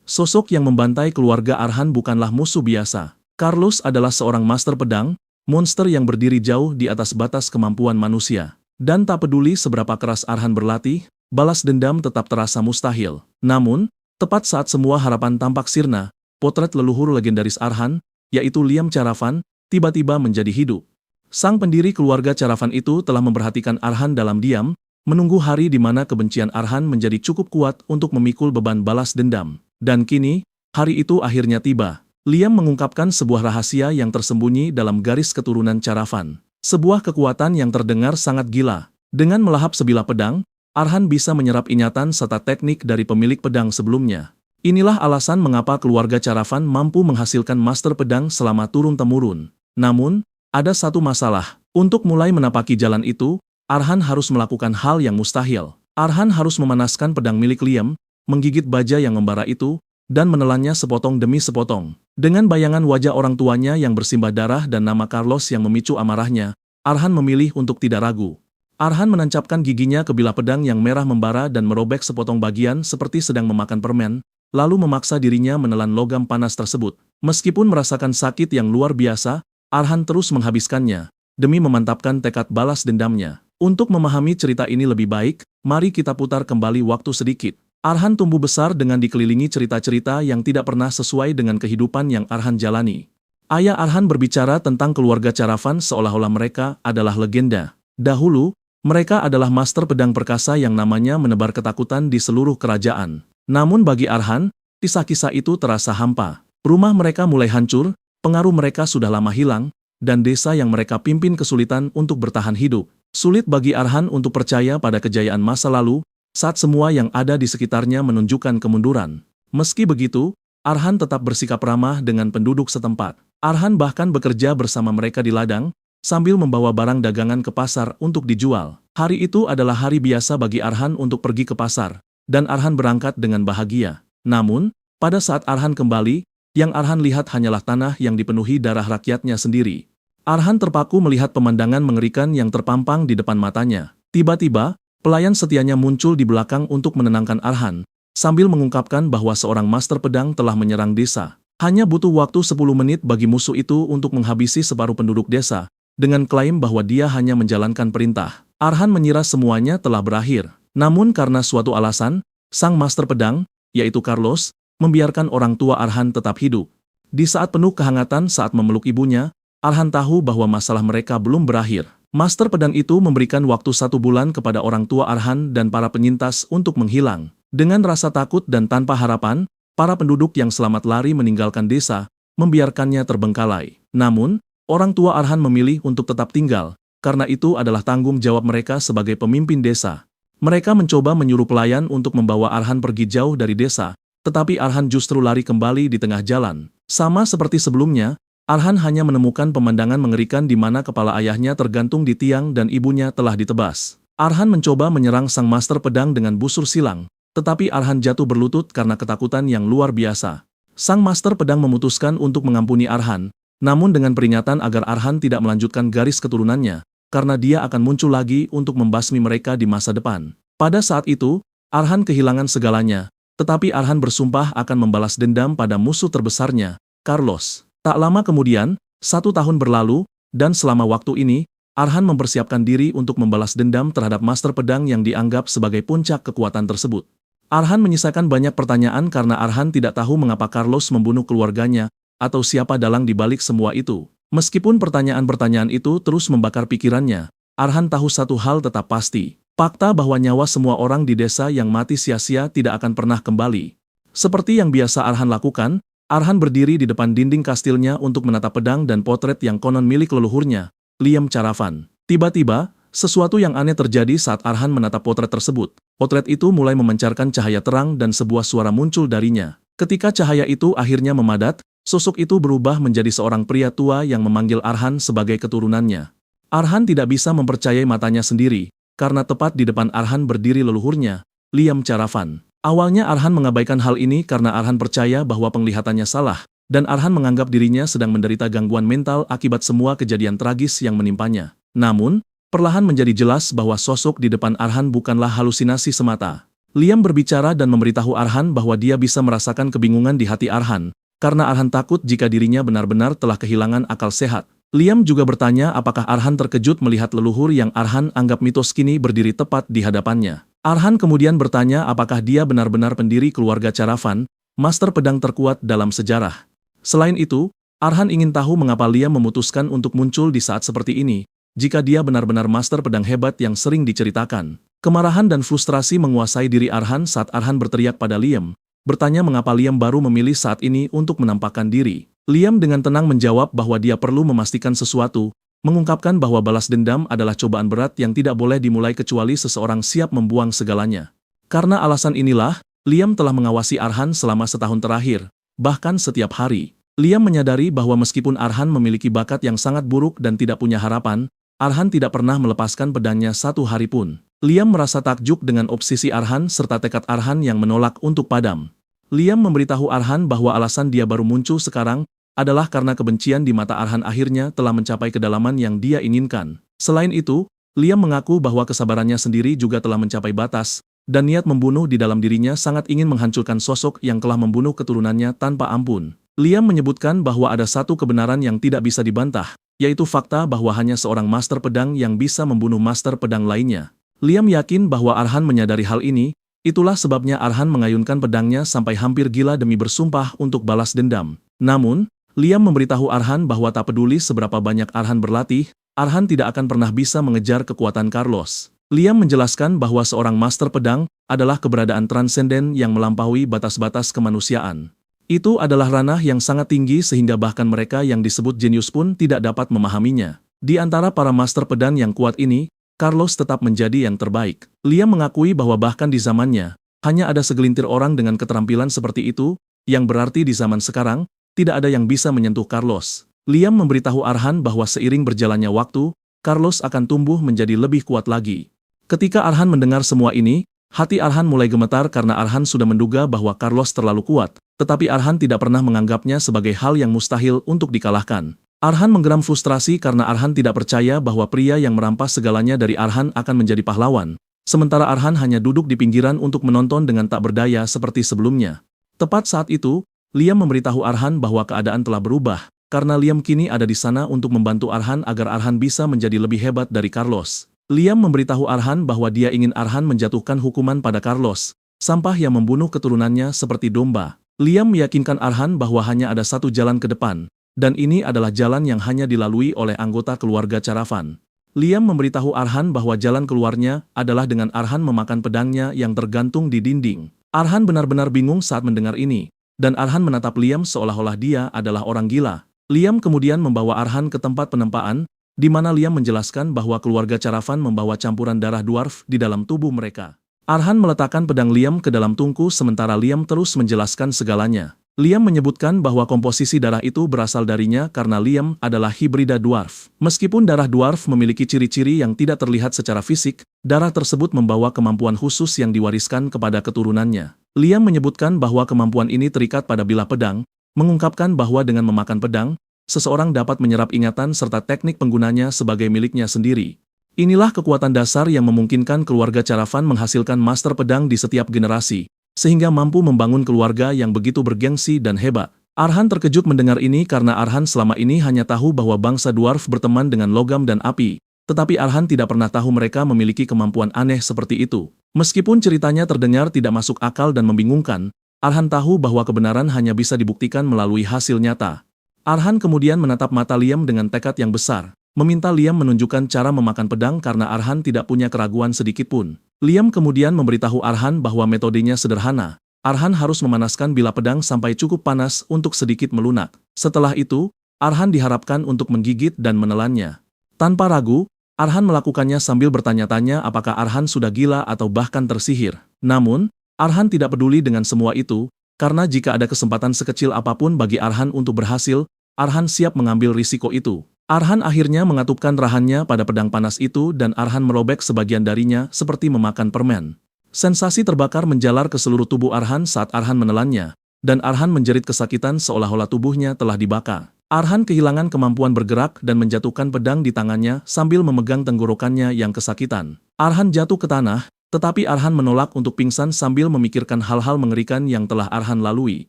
Sosok yang membantai keluarga Arhan bukanlah musuh biasa. Carlos adalah seorang master pedang, monster yang berdiri jauh di atas batas kemampuan manusia. Dan tak peduli seberapa keras Arhan berlatih, balas dendam tetap terasa mustahil. Namun, tepat saat semua harapan tampak sirna, potret leluhur legendaris Arhan, yaitu Liam Charavan, tiba-tiba menjadi hidup. Sang pendiri keluarga Charavan itu telah memperhatikan Arhan dalam diam, menunggu hari di mana kebencian Arhan menjadi cukup kuat untuk memikul beban balas dendam. Dan kini, hari itu akhirnya tiba. Liam mengungkapkan sebuah rahasia yang tersembunyi dalam garis keturunan Charavan. Sebuah kekuatan yang terdengar sangat gila. Dengan melahap sebilah pedang, Arhan bisa menyerap ingatan serta teknik dari pemilik pedang sebelumnya. Inilah alasan mengapa keluarga Charavan mampu menghasilkan master pedang selama turun-temurun. Namun, ada satu masalah. Untuk mulai menapaki jalan itu, Arhan harus melakukan hal yang mustahil. Arhan harus memanaskan pedang milik Liam, menggigit baja yang membara itu, dan menelannya sepotong demi sepotong. Dengan bayangan wajah orang tuanya yang bersimbah darah dan nama Carlos yang memicu amarahnya, Arhan memilih untuk tidak ragu. Arhan menancapkan giginya ke bilah pedang yang merah membara dan merobek sepotong bagian seperti sedang memakan permen, lalu memaksa dirinya menelan logam panas tersebut. Meskipun merasakan sakit yang luar biasa, Arhan terus menghabiskannya, demi memantapkan tekad balas dendamnya. Untuk memahami cerita ini lebih baik, mari kita putar kembali waktu sedikit. Arhan tumbuh besar dengan dikelilingi cerita-cerita yang tidak pernah sesuai dengan kehidupan yang Arhan jalani. Ayah Arhan berbicara tentang keluarga Charavan seolah-olah mereka adalah legenda. Dahulu, mereka adalah master pedang perkasa yang namanya menebar ketakutan di seluruh kerajaan. Namun bagi Arhan, kisah-kisah itu terasa hampa. Rumah mereka mulai hancur, pengaruh mereka sudah lama hilang, dan desa yang mereka pimpin kesulitan untuk bertahan hidup. Sulit bagi Arhan untuk percaya pada kejayaan masa lalu, saat semua yang ada di sekitarnya menunjukkan kemunduran. Meski begitu, Arhan tetap bersikap ramah dengan penduduk setempat. Arhan bahkan bekerja bersama mereka di ladang, sambil membawa barang dagangan ke pasar untuk dijual. Hari itu adalah hari biasa bagi Arhan untuk pergi ke pasar, dan Arhan berangkat dengan bahagia. Namun, pada saat Arhan kembali, yang Arhan lihat hanyalah tanah yang dipenuhi darah rakyatnya sendiri. Arhan terpaku melihat pemandangan mengerikan yang terpampang di depan matanya. Tiba-tiba, pelayan setianya muncul di belakang untuk menenangkan Arhan, sambil mengungkapkan bahwa seorang master pedang telah menyerang desa. Hanya butuh waktu 10 menit bagi musuh itu untuk menghabisi separuh penduduk desa, dengan klaim bahwa dia hanya menjalankan perintah. Arhan mengira semuanya telah berakhir. Namun karena suatu alasan, sang master pedang, yaitu Carlos, membiarkan orang tua Arhan tetap hidup. Di saat penuh kehangatan saat memeluk ibunya, Arhan tahu bahwa masalah mereka belum berakhir. Master pedang itu memberikan waktu 1 bulan kepada orang tua Arhan dan para penyintas untuk menghilang. Dengan rasa takut dan tanpa harapan, para penduduk yang selamat lari meninggalkan desa, membiarkannya terbengkalai. Namun, orang tua Arhan memilih untuk tetap tinggal, karena itu adalah tanggung jawab mereka sebagai pemimpin desa. Mereka mencoba menyuruh pelayan untuk membawa Arhan pergi jauh dari desa, tetapi Arhan justru lari kembali di tengah jalan. Sama seperti sebelumnya, Arhan hanya menemukan pemandangan mengerikan di mana kepala ayahnya tergantung di tiang dan ibunya telah ditebas. Arhan mencoba menyerang sang master pedang dengan busur silang, tetapi Arhan jatuh berlutut karena ketakutan yang luar biasa. Sang master pedang memutuskan untuk mengampuni Arhan, namun dengan peringatan agar Arhan tidak melanjutkan garis keturunannya, karena dia akan muncul lagi untuk membasmi mereka di masa depan. Pada saat itu, Arhan kehilangan segalanya, tetapi Arhan bersumpah akan membalas dendam pada musuh terbesarnya, Carlos. Tak lama kemudian, 1 tahun berlalu, dan selama waktu ini, Arhan mempersiapkan diri untuk membalas dendam terhadap master pedang yang dianggap sebagai puncak kekuatan tersebut. Arhan menyisakan banyak pertanyaan karena Arhan tidak tahu mengapa Carlos membunuh keluarganya, atau siapa dalang di balik semua itu. Meskipun pertanyaan-pertanyaan itu terus membakar pikirannya, Arhan tahu satu hal tetap pasti. Fakta bahwa nyawa semua orang di desa yang mati sia-sia tidak akan pernah kembali. Seperti yang biasa Arhan lakukan, Arhan berdiri di depan dinding kastilnya untuk menatap pedang dan potret yang konon milik leluhurnya, Liam Charavan. Tiba-tiba, sesuatu yang aneh terjadi saat Arhan menatap potret tersebut. Potret itu mulai memancarkan cahaya terang dan sebuah suara muncul darinya. Ketika cahaya itu akhirnya memadat, sosok itu berubah menjadi seorang pria tua yang memanggil Arhan sebagai keturunannya. Arhan tidak bisa mempercayai matanya sendiri, karena tepat di depan Arhan berdiri leluhurnya, Liam Charavan. Awalnya Arhan mengabaikan hal ini karena Arhan percaya bahwa penglihatannya salah, dan Arhan menganggap dirinya sedang menderita gangguan mental akibat semua kejadian tragis yang menimpanya. Namun, perlahan menjadi jelas bahwa sosok di depan Arhan bukanlah halusinasi semata. Liam berbicara dan memberitahu Arhan bahwa dia bisa merasakan kebingungan di hati Arhan, karena Arhan takut jika dirinya benar-benar telah kehilangan akal sehat. Liam juga bertanya apakah Arhan terkejut melihat leluhur yang Arhan anggap mitos kini berdiri tepat di hadapannya. Arhan kemudian bertanya apakah dia benar-benar pendiri keluarga Caravan, master pedang terkuat dalam sejarah. Selain itu, Arhan ingin tahu mengapa Liam memutuskan untuk muncul di saat seperti ini, jika dia benar-benar master pedang hebat yang sering diceritakan. Kemarahan dan frustrasi menguasai diri Arhan saat Arhan berteriak pada Liam, bertanya mengapa Liam baru memilih saat ini untuk menampakkan diri. Liam dengan tenang menjawab bahwa dia perlu memastikan sesuatu, mengungkapkan bahwa balas dendam adalah cobaan berat yang tidak boleh dimulai kecuali seseorang siap membuang segalanya. Karena alasan inilah, Liam telah mengawasi Arhan selama setahun terakhir, bahkan setiap hari. Liam menyadari bahwa meskipun Arhan memiliki bakat yang sangat buruk dan tidak punya harapan, Arhan tidak pernah melepaskan pedangnya satu hari pun. Liam merasa takjub dengan obsesi Arhan serta tekad Arhan yang menolak untuk padam. Liam memberitahu Arhan bahwa alasan dia baru muncul sekarang adalah karena kebencian di mata Arhan akhirnya telah mencapai kedalaman yang dia inginkan. Selain itu, Liam mengaku bahwa kesabarannya sendiri juga telah mencapai batas, dan niat membunuh di dalam dirinya sangat ingin menghancurkan sosok yang telah membunuh keturunannya tanpa ampun. Liam menyebutkan bahwa ada satu kebenaran yang tidak bisa dibantah, yaitu fakta bahwa hanya seorang master pedang yang bisa membunuh master pedang lainnya. Liam yakin bahwa Arhan menyadari hal ini, itulah sebabnya Arhan mengayunkan pedangnya sampai hampir gila demi bersumpah untuk balas dendam. Namun, Liam memberitahu Arhan bahwa tak peduli seberapa banyak Arhan berlatih, Arhan tidak akan pernah bisa mengejar kekuatan Carlos. Liam menjelaskan bahwa seorang master pedang adalah keberadaan transenden yang melampaui batas-batas kemanusiaan. Itu adalah ranah yang sangat tinggi sehingga bahkan mereka yang disebut jenius pun tidak dapat memahaminya. Di antara para master pedang yang kuat ini, Carlos tetap menjadi yang terbaik. Liam mengakui bahwa bahkan di zamannya, hanya ada segelintir orang dengan keterampilan seperti itu, yang berarti di zaman sekarang, tidak ada yang bisa menyentuh Carlos. Liam memberitahu Arhan bahwa seiring berjalannya waktu, Carlos akan tumbuh menjadi lebih kuat lagi. Ketika Arhan mendengar semua ini, hati Arhan mulai gemetar karena Arhan sudah menduga bahwa Carlos terlalu kuat, tetapi Arhan tidak pernah menganggapnya sebagai hal yang mustahil untuk dikalahkan. Arhan menggeram frustrasi karena Arhan tidak percaya bahwa pria yang merampas segalanya dari Arhan akan menjadi pahlawan, sementara Arhan hanya duduk di pinggiran untuk menonton dengan tak berdaya seperti sebelumnya. Tepat saat itu, Liam memberitahu Arhan bahwa keadaan telah berubah, karena Liam kini ada di sana untuk membantu Arhan agar Arhan bisa menjadi lebih hebat dari Carlos. Liam memberitahu Arhan bahwa dia ingin Arhan menjatuhkan hukuman pada Carlos, sampah yang membunuh keturunannya seperti domba. Liam meyakinkan Arhan bahwa hanya ada satu jalan ke depan, dan ini adalah jalan yang hanya dilalui oleh anggota keluarga Caravan. Liam memberitahu Arhan bahwa jalan keluarnya adalah dengan Arhan memakan pedangnya yang tergantung di dinding. Arhan benar-benar bingung saat mendengar ini, dan Arhan menatap Liam seolah-olah dia adalah orang gila. Liam kemudian membawa Arhan ke tempat penempaan, di mana Liam menjelaskan bahwa keluarga Caravan membawa campuran darah dwarf di dalam tubuh mereka. Arhan meletakkan pedang Liam ke dalam tungku sementara Liam terus menjelaskan segalanya. Liam menyebutkan bahwa komposisi darah itu berasal darinya karena Liam adalah hibrida dwarf. Meskipun darah dwarf memiliki ciri-ciri yang tidak terlihat secara fisik, darah tersebut membawa kemampuan khusus yang diwariskan kepada keturunannya. Liam menyebutkan bahwa kemampuan ini terikat pada bilah pedang, mengungkapkan bahwa dengan memakan pedang, seseorang dapat menyerap ingatan serta teknik penggunanya sebagai miliknya sendiri. Inilah kekuatan dasar yang memungkinkan keluarga Caravan menghasilkan master pedang di setiap generasi, sehingga mampu membangun keluarga yang begitu bergengsi dan hebat. Arhan terkejut mendengar ini karena Arhan selama ini hanya tahu bahwa bangsa dwarf berteman dengan logam dan api, tetapi Arhan tidak pernah tahu mereka memiliki kemampuan aneh seperti itu. Meskipun ceritanya terdengar tidak masuk akal dan membingungkan, Arhan tahu bahwa kebenaran hanya bisa dibuktikan melalui hasil nyata. Arhan kemudian menatap mata Liam dengan tekad yang besar, meminta Liam menunjukkan cara memakan pedang karena Arhan tidak punya keraguan sedikitpun. Liam kemudian memberitahu Arhan bahwa metodenya sederhana. Arhan harus memanaskan bilah pedang sampai cukup panas untuk sedikit melunak. Setelah itu, Arhan diharapkan untuk menggigit dan menelannya. Tanpa ragu, Arhan melakukannya sambil bertanya-tanya apakah Arhan sudah gila atau bahkan tersihir. Namun, Arhan tidak peduli dengan semua itu, karena jika ada kesempatan sekecil apapun bagi Arhan untuk berhasil, Arhan siap mengambil risiko itu. Arhan akhirnya mengatupkan rahannya pada pedang panas itu dan Arhan merobek sebagian darinya seperti memakan permen. Sensasi terbakar menjalar ke seluruh tubuh Arhan saat Arhan menelannya, dan Arhan menjerit kesakitan seolah-olah tubuhnya telah dibakar. Arhan kehilangan kemampuan bergerak dan menjatuhkan pedang di tangannya sambil memegang tenggorokannya yang kesakitan. Arhan jatuh ke tanah, Tetapi Arhan menolak untuk pingsan sambil memikirkan hal-hal mengerikan yang telah Arhan lalui.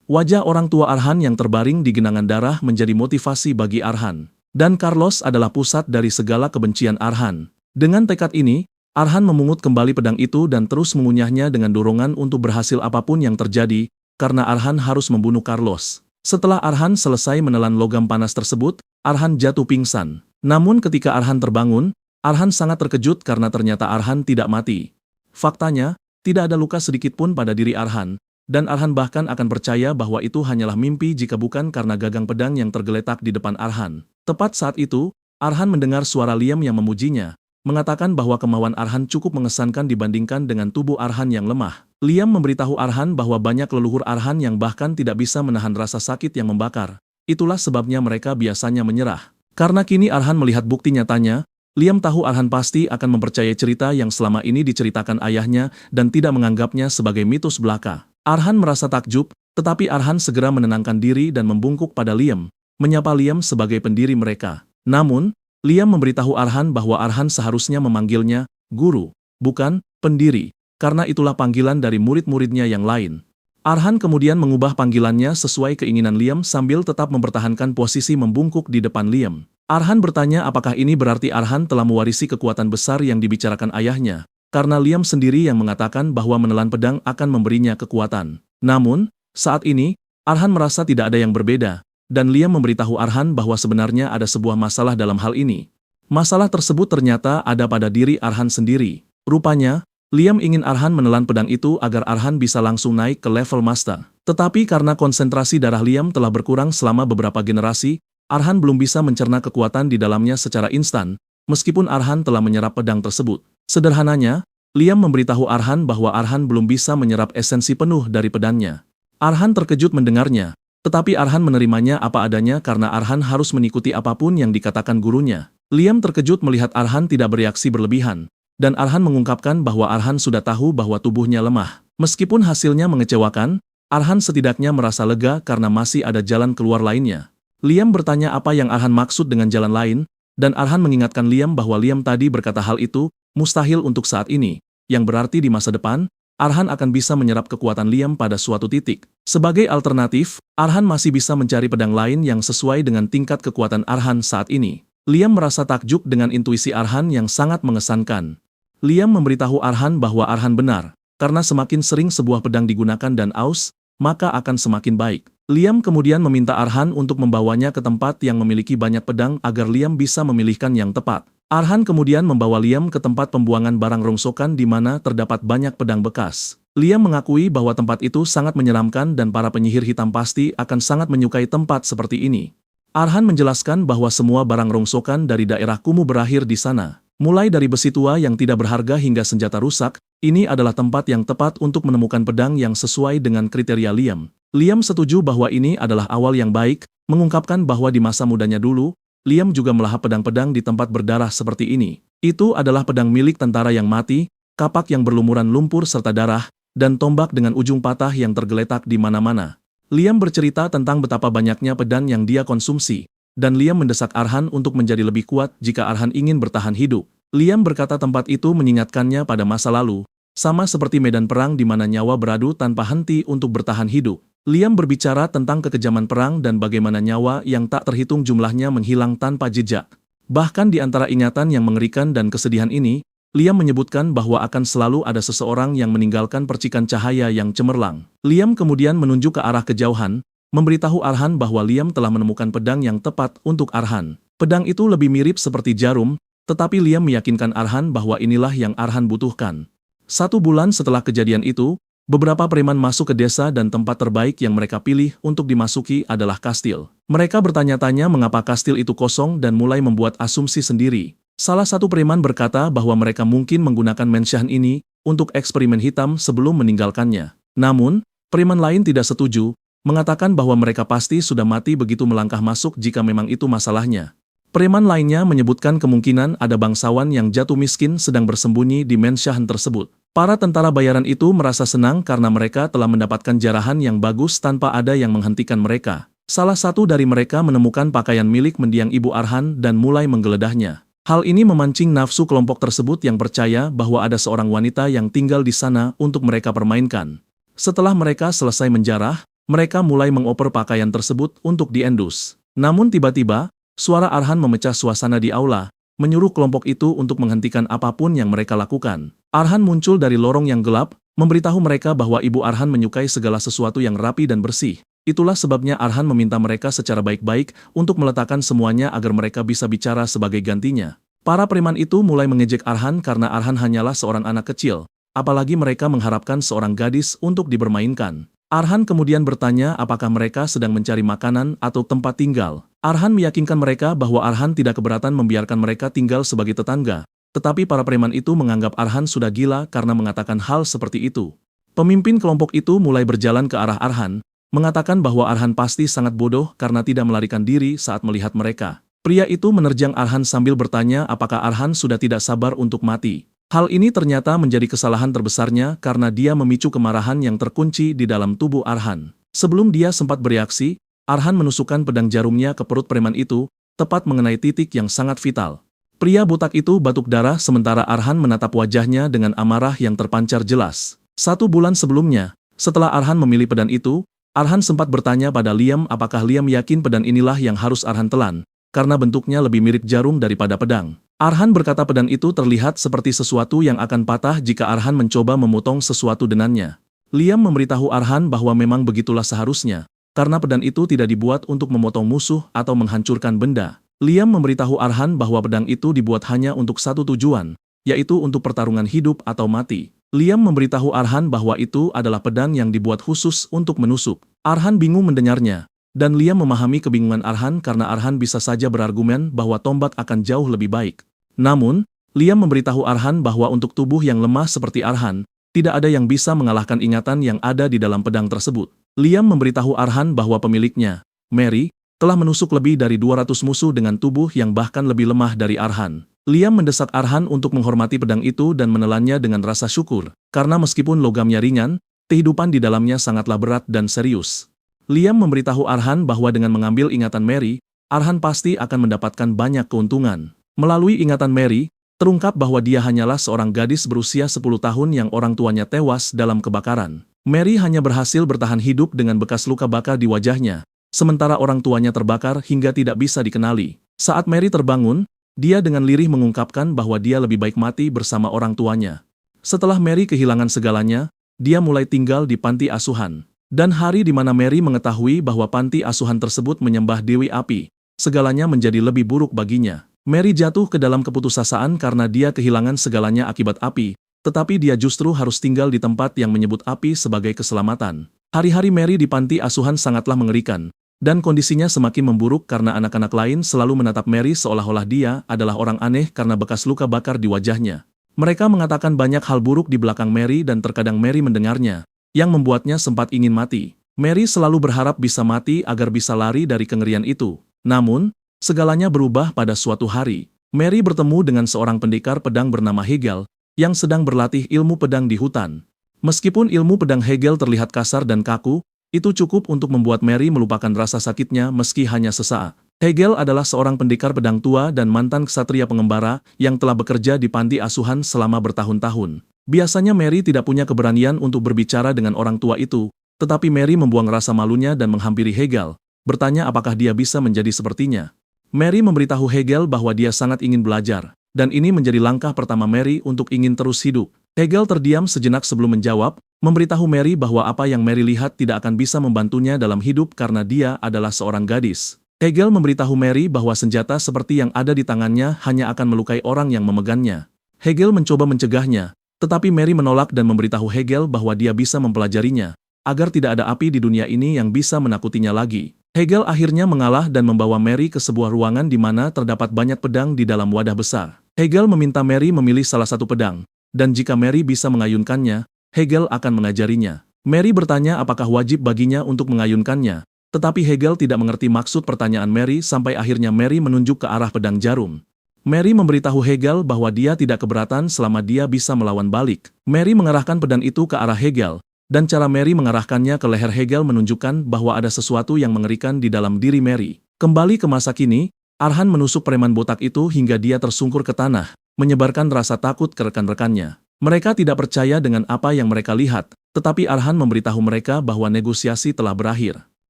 Wajah orang tua Arhan yang terbaring di genangan darah menjadi motivasi bagi Arhan. Dan Carlos adalah pusat dari segala kebencian Arhan. Dengan tekad ini, Arhan memungut kembali pedang itu dan terus mengunyahnya dengan dorongan untuk berhasil apapun yang terjadi, karena Arhan harus membunuh Carlos. Setelah Arhan selesai menelan logam panas tersebut, Arhan jatuh pingsan. Namun ketika Arhan terbangun, Arhan sangat terkejut karena ternyata Arhan tidak mati. Faktanya, tidak ada luka sedikit pun pada diri Arhan, dan Arhan bahkan akan percaya bahwa itu hanyalah mimpi jika bukan karena gagang pedang yang tergeletak di depan Arhan. Tepat saat itu, Arhan mendengar suara Liam yang memujinya, mengatakan bahwa kemauan Arhan cukup mengesankan dibandingkan dengan tubuh Arhan yang lemah. Liam memberitahu Arhan bahwa banyak leluhur Arhan yang bahkan tidak bisa menahan rasa sakit yang membakar. Itulah sebabnya mereka biasanya menyerah. Karena kini Arhan melihat bukti nyatanya, Liam tahu Arhan pasti akan mempercayai cerita yang selama ini diceritakan ayahnya dan tidak menganggapnya sebagai mitos belaka. Arhan merasa takjub, tetapi Arhan segera menenangkan diri dan membungkuk pada Liam, menyapa Liam sebagai pendiri mereka. Namun, Liam memberitahu Arhan bahwa Arhan seharusnya memanggilnya guru, bukan pendiri, karena itulah panggilan dari murid-muridnya yang lain. Arhan kemudian mengubah panggilannya sesuai keinginan Liam sambil tetap mempertahankan posisi membungkuk di depan Liam. Arhan bertanya apakah ini berarti Arhan telah mewarisi kekuatan besar yang dibicarakan ayahnya, karena Liam sendiri yang mengatakan bahwa menelan pedang akan memberinya kekuatan. Namun, saat ini, Arhan merasa tidak ada yang berbeda, dan Liam memberitahu Arhan bahwa sebenarnya ada sebuah masalah dalam hal ini. Masalah tersebut ternyata ada pada diri Arhan sendiri. Rupanya, Liam ingin Arhan menelan pedang itu agar Arhan bisa langsung naik ke level master. Tetapi karena konsentrasi darah Liam telah berkurang selama beberapa generasi, Arhan belum bisa mencerna kekuatan di dalamnya secara instan, meskipun Arhan telah menyerap pedang tersebut. Sederhananya, Liam memberitahu Arhan bahwa Arhan belum bisa menyerap esensi penuh dari pedangnya. Arhan terkejut mendengarnya, tetapi Arhan menerimanya apa adanya karena Arhan harus mengikuti apapun yang dikatakan gurunya. Liam terkejut melihat Arhan tidak bereaksi berlebihan, dan Arhan mengungkapkan bahwa Arhan sudah tahu bahwa tubuhnya lemah. Meskipun hasilnya mengecewakan, Arhan setidaknya merasa lega karena masih ada jalan keluar lainnya. Liam bertanya apa yang Arhan maksud dengan jalan lain, dan Arhan mengingatkan Liam bahwa Liam tadi berkata hal itu mustahil untuk saat ini, yang berarti di masa depan, Arhan akan bisa menyerap kekuatan Liam pada suatu titik. Sebagai alternatif, Arhan masih bisa mencari pedang lain yang sesuai dengan tingkat kekuatan Arhan saat ini. Liam merasa takjub dengan intuisi Arhan yang sangat mengesankan. Liam memberitahu Arhan bahwa Arhan benar, karena semakin sering sebuah pedang digunakan dan aus, maka akan semakin baik. Liam kemudian meminta Arhan untuk membawanya ke tempat yang memiliki banyak pedang agar Liam bisa memilihkan yang tepat. Arhan kemudian membawa Liam ke tempat pembuangan barang rongsokan di mana terdapat banyak pedang bekas. Liam mengakui bahwa tempat itu sangat menyeramkan dan para penyihir hitam pasti akan sangat menyukai tempat seperti ini. Arhan menjelaskan bahwa semua barang rongsokan dari daerah kumuh berakhir di sana. Mulai dari besi tua yang tidak berharga hingga senjata rusak, ini adalah tempat yang tepat untuk menemukan pedang yang sesuai dengan kriteria Liam. Liam setuju bahwa ini adalah awal yang baik, mengungkapkan bahwa di masa mudanya dulu, Liam juga melahap pedang-pedang di tempat berdarah seperti ini. Itu adalah pedang milik tentara yang mati, kapak yang berlumuran lumpur serta darah, dan tombak dengan ujung patah yang tergeletak di mana-mana. Liam bercerita tentang betapa banyaknya pedang yang dia konsumsi, dan Liam mendesak Arhan untuk menjadi lebih kuat jika Arhan ingin bertahan hidup. Liam berkata tempat itu mengingatkannya pada masa lalu, sama seperti medan perang di mana nyawa beradu tanpa henti untuk bertahan hidup. Liam berbicara tentang kekejaman perang dan bagaimana nyawa yang tak terhitung jumlahnya menghilang tanpa jejak. Bahkan di antara ingatan yang mengerikan dan kesedihan ini, Liam menyebutkan bahwa akan selalu ada seseorang yang meninggalkan percikan cahaya yang cemerlang. Liam kemudian menunjuk ke arah kejauhan, memberitahu Arhan bahwa Liam telah menemukan pedang yang tepat untuk Arhan. Pedang itu lebih mirip seperti jarum, tetapi Liam meyakinkan Arhan bahwa inilah yang Arhan butuhkan. 1 bulan setelah kejadian itu, beberapa preman masuk ke desa dan tempat terbaik yang mereka pilih untuk dimasuki adalah kastil. Mereka bertanya-tanya mengapa kastil itu kosong dan mulai membuat asumsi sendiri. Salah satu preman berkata bahwa mereka mungkin menggunakan mensyahan ini untuk eksperimen hitam sebelum meninggalkannya. Namun, preman lain tidak setuju, mengatakan bahwa mereka pasti sudah mati begitu melangkah masuk jika memang itu masalahnya. Preman lainnya menyebutkan kemungkinan ada bangsawan yang jatuh miskin sedang bersembunyi di mensyahan tersebut. Para tentara bayaran itu merasa senang karena mereka telah mendapatkan jarahan yang bagus tanpa ada yang menghentikan mereka. Salah satu dari mereka menemukan pakaian milik mendiang Ibu Arhan dan mulai menggeledahnya. Hal ini memancing nafsu kelompok tersebut yang percaya bahwa ada seorang wanita yang tinggal di sana untuk mereka permainkan. Setelah mereka selesai menjarah, mereka mulai mengoper pakaian tersebut untuk diendus. Namun tiba-tiba, suara Arhan memecah suasana di aula, menyuruh kelompok itu untuk menghentikan apapun yang mereka lakukan. Arhan muncul dari lorong yang gelap, memberitahu mereka bahwa Ibu Arhan menyukai segala sesuatu yang rapi dan bersih. Itulah sebabnya Arhan meminta mereka secara baik-baik untuk meletakkan semuanya agar mereka bisa bicara sebagai gantinya. Para preman itu mulai mengejek Arhan karena Arhan hanyalah seorang anak kecil, apalagi mereka mengharapkan seorang gadis untuk dibermainkan. Arhan kemudian bertanya apakah mereka sedang mencari makanan atau tempat tinggal. Arhan meyakinkan mereka bahwa Arhan tidak keberatan membiarkan mereka tinggal sebagai tetangga, tetapi para preman itu menganggap Arhan sudah gila karena mengatakan hal seperti itu. Pemimpin kelompok itu mulai berjalan ke arah Arhan, mengatakan bahwa Arhan pasti sangat bodoh karena tidak melarikan diri saat melihat mereka. Pria itu menerjang Arhan sambil bertanya apakah Arhan sudah tidak sabar untuk mati. Hal ini ternyata menjadi kesalahan terbesarnya karena dia memicu kemarahan yang terkunci di dalam tubuh Arhan. Sebelum dia sempat bereaksi, Arhan menusukkan pedang jarumnya ke perut preman itu, tepat mengenai titik yang sangat vital. Pria botak itu batuk darah sementara Arhan menatap wajahnya dengan amarah yang terpancar jelas. 1 bulan sebelumnya, setelah Arhan memilih pedang itu, Arhan sempat bertanya pada Liam apakah Liam yakin pedang inilah yang harus Arhan telan, karena bentuknya lebih mirip jarum daripada pedang. Arhan berkata pedang itu terlihat seperti sesuatu yang akan patah jika Arhan mencoba memotong sesuatu dengannya. Liam memberitahu Arhan bahwa memang begitulah seharusnya, karena pedang itu tidak dibuat untuk memotong musuh atau menghancurkan benda. Liam memberitahu Arhan bahwa pedang itu dibuat hanya untuk satu tujuan, yaitu untuk pertarungan hidup atau mati. Liam memberitahu Arhan bahwa itu adalah pedang yang dibuat khusus untuk menusuk. Arhan bingung mendengarnya, dan Liam memahami kebingungan Arhan karena Arhan bisa saja berargumen bahwa tombak akan jauh lebih baik. Namun, Liam memberitahu Arhan bahwa untuk tubuh yang lemah seperti Arhan, tidak ada yang bisa mengalahkan ingatan yang ada di dalam pedang tersebut. Liam memberitahu Arhan bahwa pemiliknya, Mary, telah menusuk lebih dari 200 musuh dengan tubuh yang bahkan lebih lemah dari Arhan. Liam mendesak Arhan untuk menghormati pedang itu dan menelannya dengan rasa syukur, karena meskipun logamnya ringan, kehidupan di dalamnya sangatlah berat dan serius. Liam memberitahu Arhan bahwa dengan mengambil ingatan Mary, Arhan pasti akan mendapatkan banyak keuntungan. Melalui ingatan Mary, terungkap bahwa dia hanyalah seorang gadis berusia 10 tahun yang orang tuanya tewas dalam kebakaran. Mary hanya berhasil bertahan hidup dengan bekas luka bakar di wajahnya, sementara orang tuanya terbakar hingga tidak bisa dikenali. Saat Mary terbangun, dia dengan lirih mengungkapkan bahwa dia lebih baik mati bersama orang tuanya. Setelah Mary kehilangan segalanya, dia mulai tinggal di panti asuhan. Dan hari di mana Mary mengetahui bahwa panti asuhan tersebut menyembah Dewi Api, segalanya menjadi lebih buruk baginya. Mary jatuh ke dalam keputusasaan karena dia kehilangan segalanya akibat api, tetapi dia justru harus tinggal di tempat yang menyebut api sebagai keselamatan. Hari-hari Mary di panti asuhan sangatlah mengerikan, dan kondisinya semakin memburuk karena anak-anak lain selalu menatap Mary seolah-olah dia adalah orang aneh karena bekas luka bakar di wajahnya. Mereka mengatakan banyak hal buruk di belakang Mary dan terkadang Mary mendengarnya, yang membuatnya sempat ingin mati. Mary selalu berharap bisa mati agar bisa lari dari kengerian itu. Namun, segalanya berubah pada suatu hari. Mary bertemu dengan seorang pendekar pedang bernama Hegel, yang sedang berlatih ilmu pedang di hutan. Meskipun ilmu pedang Hegel terlihat kasar dan kaku, itu cukup untuk membuat Mary melupakan rasa sakitnya meski hanya sesaat. Hegel adalah seorang pendekar pedang tua dan mantan ksatria pengembara yang telah bekerja di panti asuhan selama bertahun-tahun. Biasanya Mary tidak punya keberanian untuk berbicara dengan orang tua itu, tetapi Mary membuang rasa malunya dan menghampiri Hegel, bertanya apakah dia bisa menjadi sepertinya. Mary memberitahu Hegel bahwa dia sangat ingin belajar, dan ini menjadi langkah pertama Mary untuk ingin terus hidup. Hegel terdiam sejenak sebelum menjawab, memberitahu Mary bahwa apa yang Mary lihat tidak akan bisa membantunya dalam hidup karena dia adalah seorang gadis. Hegel memberitahu Mary bahwa senjata seperti yang ada di tangannya hanya akan melukai orang yang memegangnya. Hegel mencoba mencegahnya, tetapi Mary menolak dan memberitahu Hegel bahwa dia bisa mempelajarinya, agar tidak ada api di dunia ini yang bisa menakutinya lagi. Hegel akhirnya mengalah dan membawa Mary ke sebuah ruangan di mana terdapat banyak pedang di dalam wadah besar. Hegel meminta Mary memilih salah satu pedang, dan jika Mary bisa mengayunkannya, Hegel akan mengajarinya. Mary bertanya apakah wajib baginya untuk mengayunkannya, tetapi Hegel tidak mengerti maksud pertanyaan Mary sampai akhirnya Mary menunjuk ke arah pedang jarum. Mary memberitahu Hegel bahwa dia tidak keberatan selama dia bisa melawan balik. Mary mengarahkan pedang itu ke arah Hegel, dan cara Mary mengarahkannya ke leher Hegel menunjukkan bahwa ada sesuatu yang mengerikan di dalam diri Mary. Kembali ke masa kini, Arhan menusuk preman botak itu hingga dia tersungkur ke tanah, menyebarkan rasa takut ke rekan-rekannya. Mereka tidak percaya dengan apa yang mereka lihat, tetapi Arhan memberitahu mereka bahwa negosiasi telah berakhir.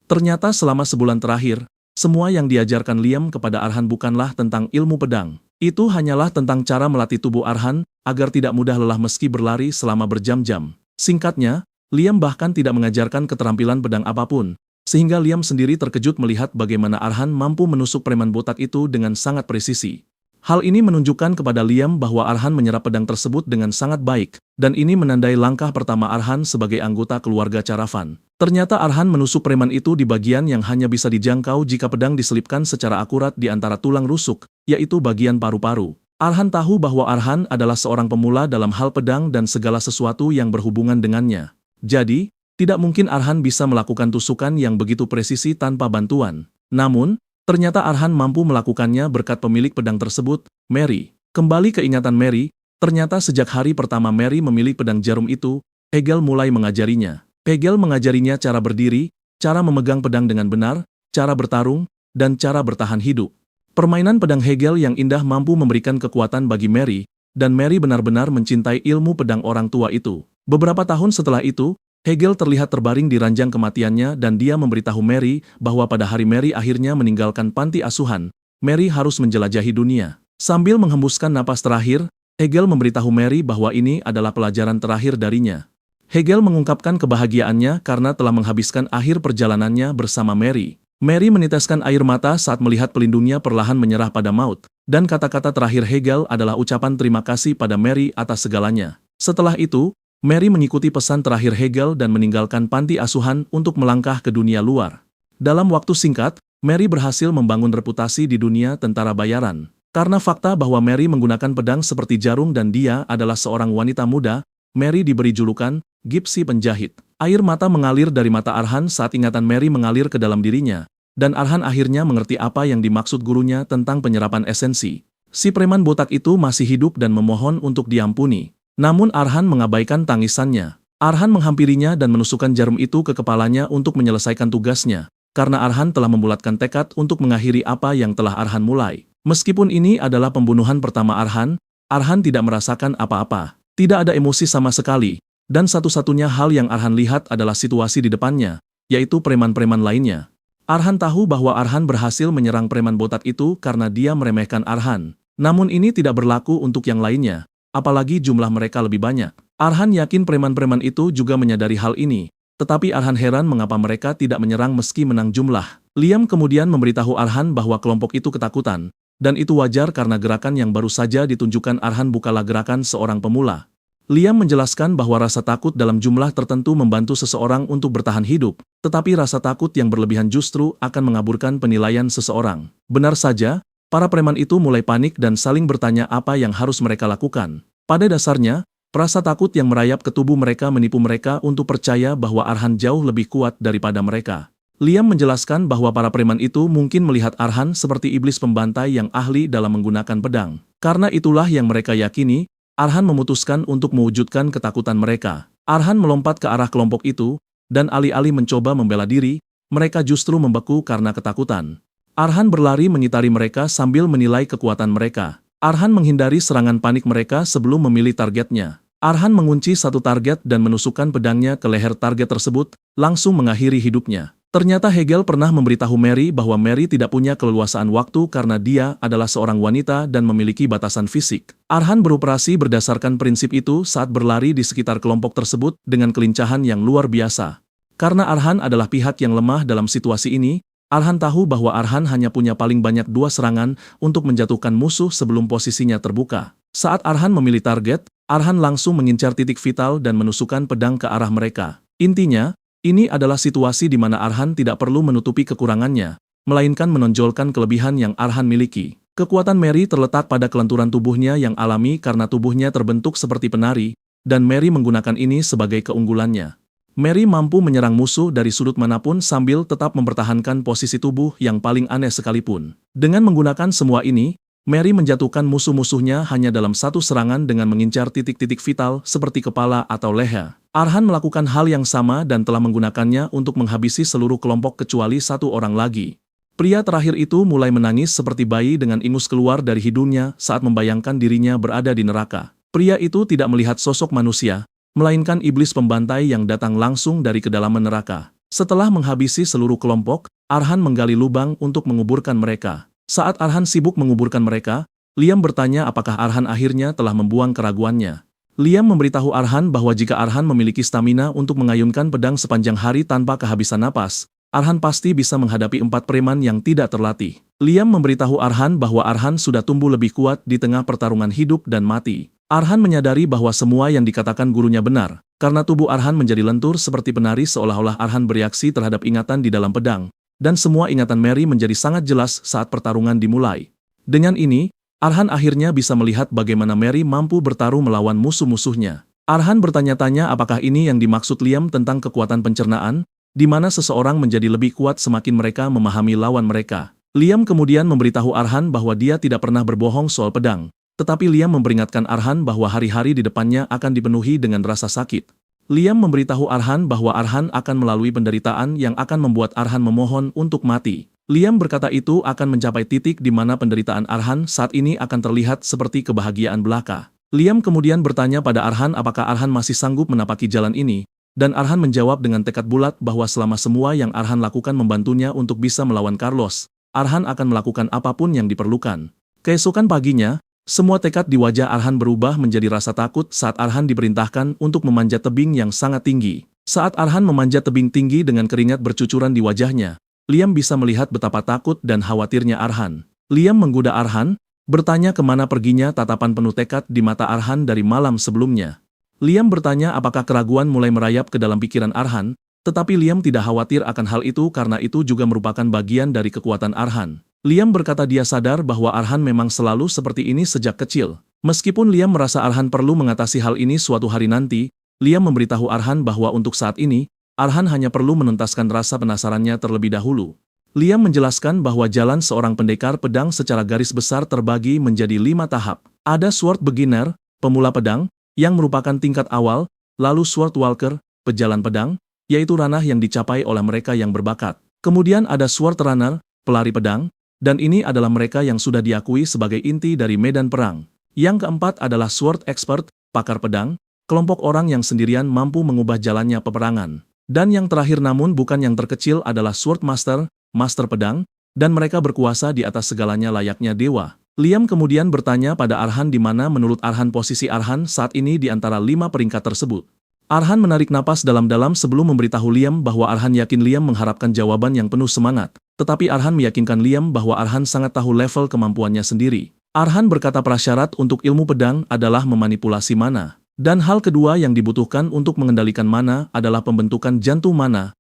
Ternyata selama sebulan terakhir, semua yang diajarkan Liam kepada Arhan bukanlah tentang ilmu pedang. Itu hanyalah tentang cara melatih tubuh Arhan agar tidak mudah lelah meski berlari selama berjam-jam. Singkatnya, Liam bahkan tidak mengajarkan keterampilan pedang apapun, sehingga Liam sendiri terkejut melihat bagaimana Arhan mampu menusuk preman botak itu dengan sangat presisi. Hal ini menunjukkan kepada Liam bahwa Arhan menyerap pedang tersebut dengan sangat baik, dan ini menandai langkah pertama Arhan sebagai anggota keluarga Caravan. Ternyata Arhan menusuk preman itu di bagian yang hanya bisa dijangkau jika pedang diselipkan secara akurat di antara tulang rusuk, yaitu bagian paru-paru. Arhan tahu bahwa Arhan adalah seorang pemula dalam hal pedang dan segala sesuatu yang berhubungan dengannya. Jadi, tidak mungkin Arhan bisa melakukan tusukan yang begitu presisi tanpa bantuan. Namun, ternyata Arhan mampu melakukannya berkat pemilik pedang tersebut, Mary. Kembali ke ingatan Mary, ternyata sejak hari pertama Mary memilih pedang jarum itu, Hegel mulai mengajarinya. Hegel mengajarinya cara berdiri, cara memegang pedang dengan benar, cara bertarung, dan cara bertahan hidup. Permainan pedang Hegel yang indah mampu memberikan kekuatan bagi Mary, dan Mary benar-benar mencintai ilmu pedang orang tua itu. Beberapa tahun setelah itu, Hegel terlihat terbaring di ranjang kematiannya dan dia memberitahu Mary bahwa pada hari Mary akhirnya meninggalkan panti asuhan, Mary harus menjelajahi dunia. Sambil menghembuskan napas terakhir, Hegel memberitahu Mary bahwa ini adalah pelajaran terakhir darinya. Hegel mengungkapkan kebahagiaannya karena telah menghabiskan akhir perjalanannya bersama Mary. Mary meneteskan air mata saat melihat pelindungnya perlahan menyerah pada maut, dan kata-kata terakhir Hegel adalah ucapan terima kasih pada Mary atas segalanya. Setelah itu, Mary mengikuti pesan terakhir Hegel dan meninggalkan panti asuhan untuk melangkah ke dunia luar. Dalam waktu singkat, Mary berhasil membangun reputasi di dunia tentara bayaran. Karena fakta bahwa Mary menggunakan pedang seperti jarum dan dia adalah seorang wanita muda, Mary diberi julukan Gypsy penjahit. Air mata mengalir dari mata Arhan saat ingatan Mary mengalir ke dalam dirinya, dan Arhan akhirnya mengerti apa yang dimaksud gurunya tentang penyerapan esensi. Si preman botak itu masih hidup dan memohon untuk diampuni. Namun Arhan mengabaikan tangisannya. Arhan menghampirinya dan menusukkan jarum itu ke kepalanya untuk menyelesaikan tugasnya, karena Arhan telah membulatkan tekad untuk mengakhiri apa yang telah Arhan mulai. Meskipun ini adalah pembunuhan pertama Arhan, Arhan tidak merasakan apa-apa. Tidak ada emosi sama sekali. Dan satu-satunya hal yang Arhan lihat adalah situasi di depannya, yaitu preman-preman lainnya. Arhan tahu bahwa Arhan berhasil menyerang preman botak itu karena dia meremehkan Arhan. Namun ini tidak berlaku untuk yang lainnya, apalagi jumlah mereka lebih banyak. Arhan yakin preman-preman itu juga menyadari hal ini, tetapi Arhan heran mengapa mereka tidak menyerang meski menang jumlah. Liam kemudian memberitahu Arhan bahwa kelompok itu ketakutan, dan itu wajar karena gerakan yang baru saja ditunjukkan Arhan bukanlah gerakan seorang pemula. Liam menjelaskan bahwa rasa takut dalam jumlah tertentu membantu seseorang untuk bertahan hidup, tetapi rasa takut yang berlebihan justru akan mengaburkan penilaian seseorang. Benar saja, para preman itu mulai panik dan saling bertanya apa yang harus mereka lakukan. Pada dasarnya, rasa takut yang merayap ke tubuh mereka menipu mereka untuk percaya bahwa Arhan jauh lebih kuat daripada mereka. Liam menjelaskan bahwa para preman itu mungkin melihat Arhan seperti iblis pembantai yang ahli dalam menggunakan pedang. Karena itulah yang mereka yakini, Arhan memutuskan untuk mewujudkan ketakutan mereka. Arhan melompat ke arah kelompok itu, dan alih-alih mencoba membela diri, mereka justru membeku karena ketakutan. Arhan berlari mengitari mereka sambil menilai kekuatan mereka. Arhan menghindari serangan panik mereka sebelum memilih targetnya. Arhan mengunci satu target dan menusukkan pedangnya ke leher target tersebut, langsung mengakhiri hidupnya. Ternyata Hegel pernah memberitahu Mary bahwa Mary tidak punya keleluasaan waktu karena dia adalah seorang wanita dan memiliki batasan fisik. Arhan beroperasi berdasarkan prinsip itu saat berlari di sekitar kelompok tersebut dengan kelincahan yang luar biasa. Karena Arhan adalah pihak yang lemah dalam situasi ini, Arhan tahu bahwa Arhan hanya punya paling banyak 2 serangan untuk menjatuhkan musuh sebelum posisinya terbuka. Saat Arhan memilih target, Arhan langsung mengincar titik vital dan menusukkan pedang ke arah mereka. Intinya, ini adalah situasi di mana Arhan tidak perlu menutupi kekurangannya, melainkan menonjolkan kelebihan yang Arhan miliki. Kekuatan Mary terletak pada kelenturan tubuhnya yang alami karena tubuhnya terbentuk seperti penari, dan Mary menggunakan ini sebagai keunggulannya. Mary mampu menyerang musuh dari sudut manapun sambil tetap mempertahankan posisi tubuh yang paling aneh sekalipun. Dengan menggunakan semua ini, Mary menjatuhkan musuh-musuhnya hanya dalam satu serangan dengan mengincar titik-titik vital seperti kepala atau leher. Arhan melakukan hal yang sama dan telah menggunakannya untuk menghabisi seluruh kelompok kecuali 1 orang lagi. Pria terakhir itu mulai menangis seperti bayi dengan ingus keluar dari hidungnya saat membayangkan dirinya berada di neraka. Pria itu tidak melihat sosok manusia, melainkan iblis pembantai yang datang langsung dari kedalaman neraka. Setelah menghabisi seluruh kelompok, Arhan menggali lubang untuk menguburkan mereka. Saat Arhan sibuk menguburkan mereka, Liam bertanya apakah Arhan akhirnya telah membuang keraguannya. Liam memberitahu Arhan bahwa jika Arhan memiliki stamina untuk mengayunkan pedang sepanjang hari tanpa kehabisan napas, Arhan pasti bisa menghadapi 4 preman yang tidak terlatih. Liam memberitahu Arhan bahwa Arhan sudah tumbuh lebih kuat di tengah pertarungan hidup dan mati. Arhan menyadari bahwa semua yang dikatakan gurunya benar, karena tubuh Arhan menjadi lentur seperti penari seolah-olah Arhan bereaksi terhadap ingatan di dalam pedang, dan semua ingatan Mary menjadi sangat jelas saat pertarungan dimulai. Dengan ini, Arhan akhirnya bisa melihat bagaimana Mary mampu bertarung melawan musuh-musuhnya. Arhan bertanya-tanya apakah ini yang dimaksud Liam tentang kekuatan pencernaan, di mana seseorang menjadi lebih kuat semakin mereka memahami lawan mereka. Liam kemudian memberitahu Arhan bahwa dia tidak pernah berbohong soal pedang, tetapi Liam memperingatkan Arhan bahwa hari-hari di depannya akan dipenuhi dengan rasa sakit. Liam memberitahu Arhan bahwa Arhan akan melalui penderitaan yang akan membuat Arhan memohon untuk mati. Liam berkata itu akan mencapai titik di mana penderitaan Arhan saat ini akan terlihat seperti kebahagiaan belaka. Liam kemudian bertanya pada Arhan apakah Arhan masih sanggup menapaki jalan ini, dan Arhan menjawab dengan tekad bulat bahwa selama semua yang Arhan lakukan membantunya untuk bisa melawan Carlos, Arhan akan melakukan apapun yang diperlukan. Keesokan paginya, semua tekad di wajah Arhan berubah menjadi rasa takut saat Arhan diperintahkan untuk memanjat tebing yang sangat tinggi. Saat Arhan memanjat tebing tinggi dengan keringat bercucuran di wajahnya, Liam bisa melihat betapa takut dan khawatirnya Arhan. Liam menggoda Arhan, bertanya kemana perginya tatapan penuh tekad di mata Arhan dari malam sebelumnya. Liam bertanya apakah keraguan mulai merayap ke dalam pikiran Arhan, tetapi Liam tidak khawatir akan hal itu karena itu juga merupakan bagian dari kekuatan Arhan. Liam berkata dia sadar bahwa Arhan memang selalu seperti ini sejak kecil. Meskipun Liam merasa Arhan perlu mengatasi hal ini suatu hari nanti, Liam memberitahu Arhan bahwa untuk saat ini, Arhan hanya perlu menuntaskan rasa penasarannya terlebih dahulu. Liam menjelaskan bahwa jalan seorang pendekar pedang secara garis besar terbagi menjadi 5 tahap. Ada sword beginner, pemula pedang, yang merupakan tingkat awal, lalu sword walker, pejalan pedang, yaitu ranah yang dicapai oleh mereka yang berbakat. Kemudian ada sword runner, pelari pedang, dan ini adalah mereka yang sudah diakui sebagai inti dari medan perang. Yang keempat adalah sword expert, pakar pedang, kelompok orang yang sendirian mampu mengubah jalannya peperangan. Dan yang terakhir namun bukan yang terkecil adalah sword master, master pedang, dan mereka berkuasa di atas segalanya layaknya dewa. Liam kemudian bertanya pada Arhan di mana menurut Arhan posisi Arhan saat ini di antara 5 peringkat tersebut. Arhan menarik napas dalam-dalam sebelum memberitahu Liam bahwa Arhan yakin Liam mengharapkan jawaban yang penuh semangat, tetapi Arhan meyakinkan Liam bahwa Arhan sangat tahu level kemampuannya sendiri. Arhan berkata prasyarat untuk ilmu pedang adalah memanipulasi mana. Dan hal kedua yang dibutuhkan untuk mengendalikan mana adalah pembentukan jantung mana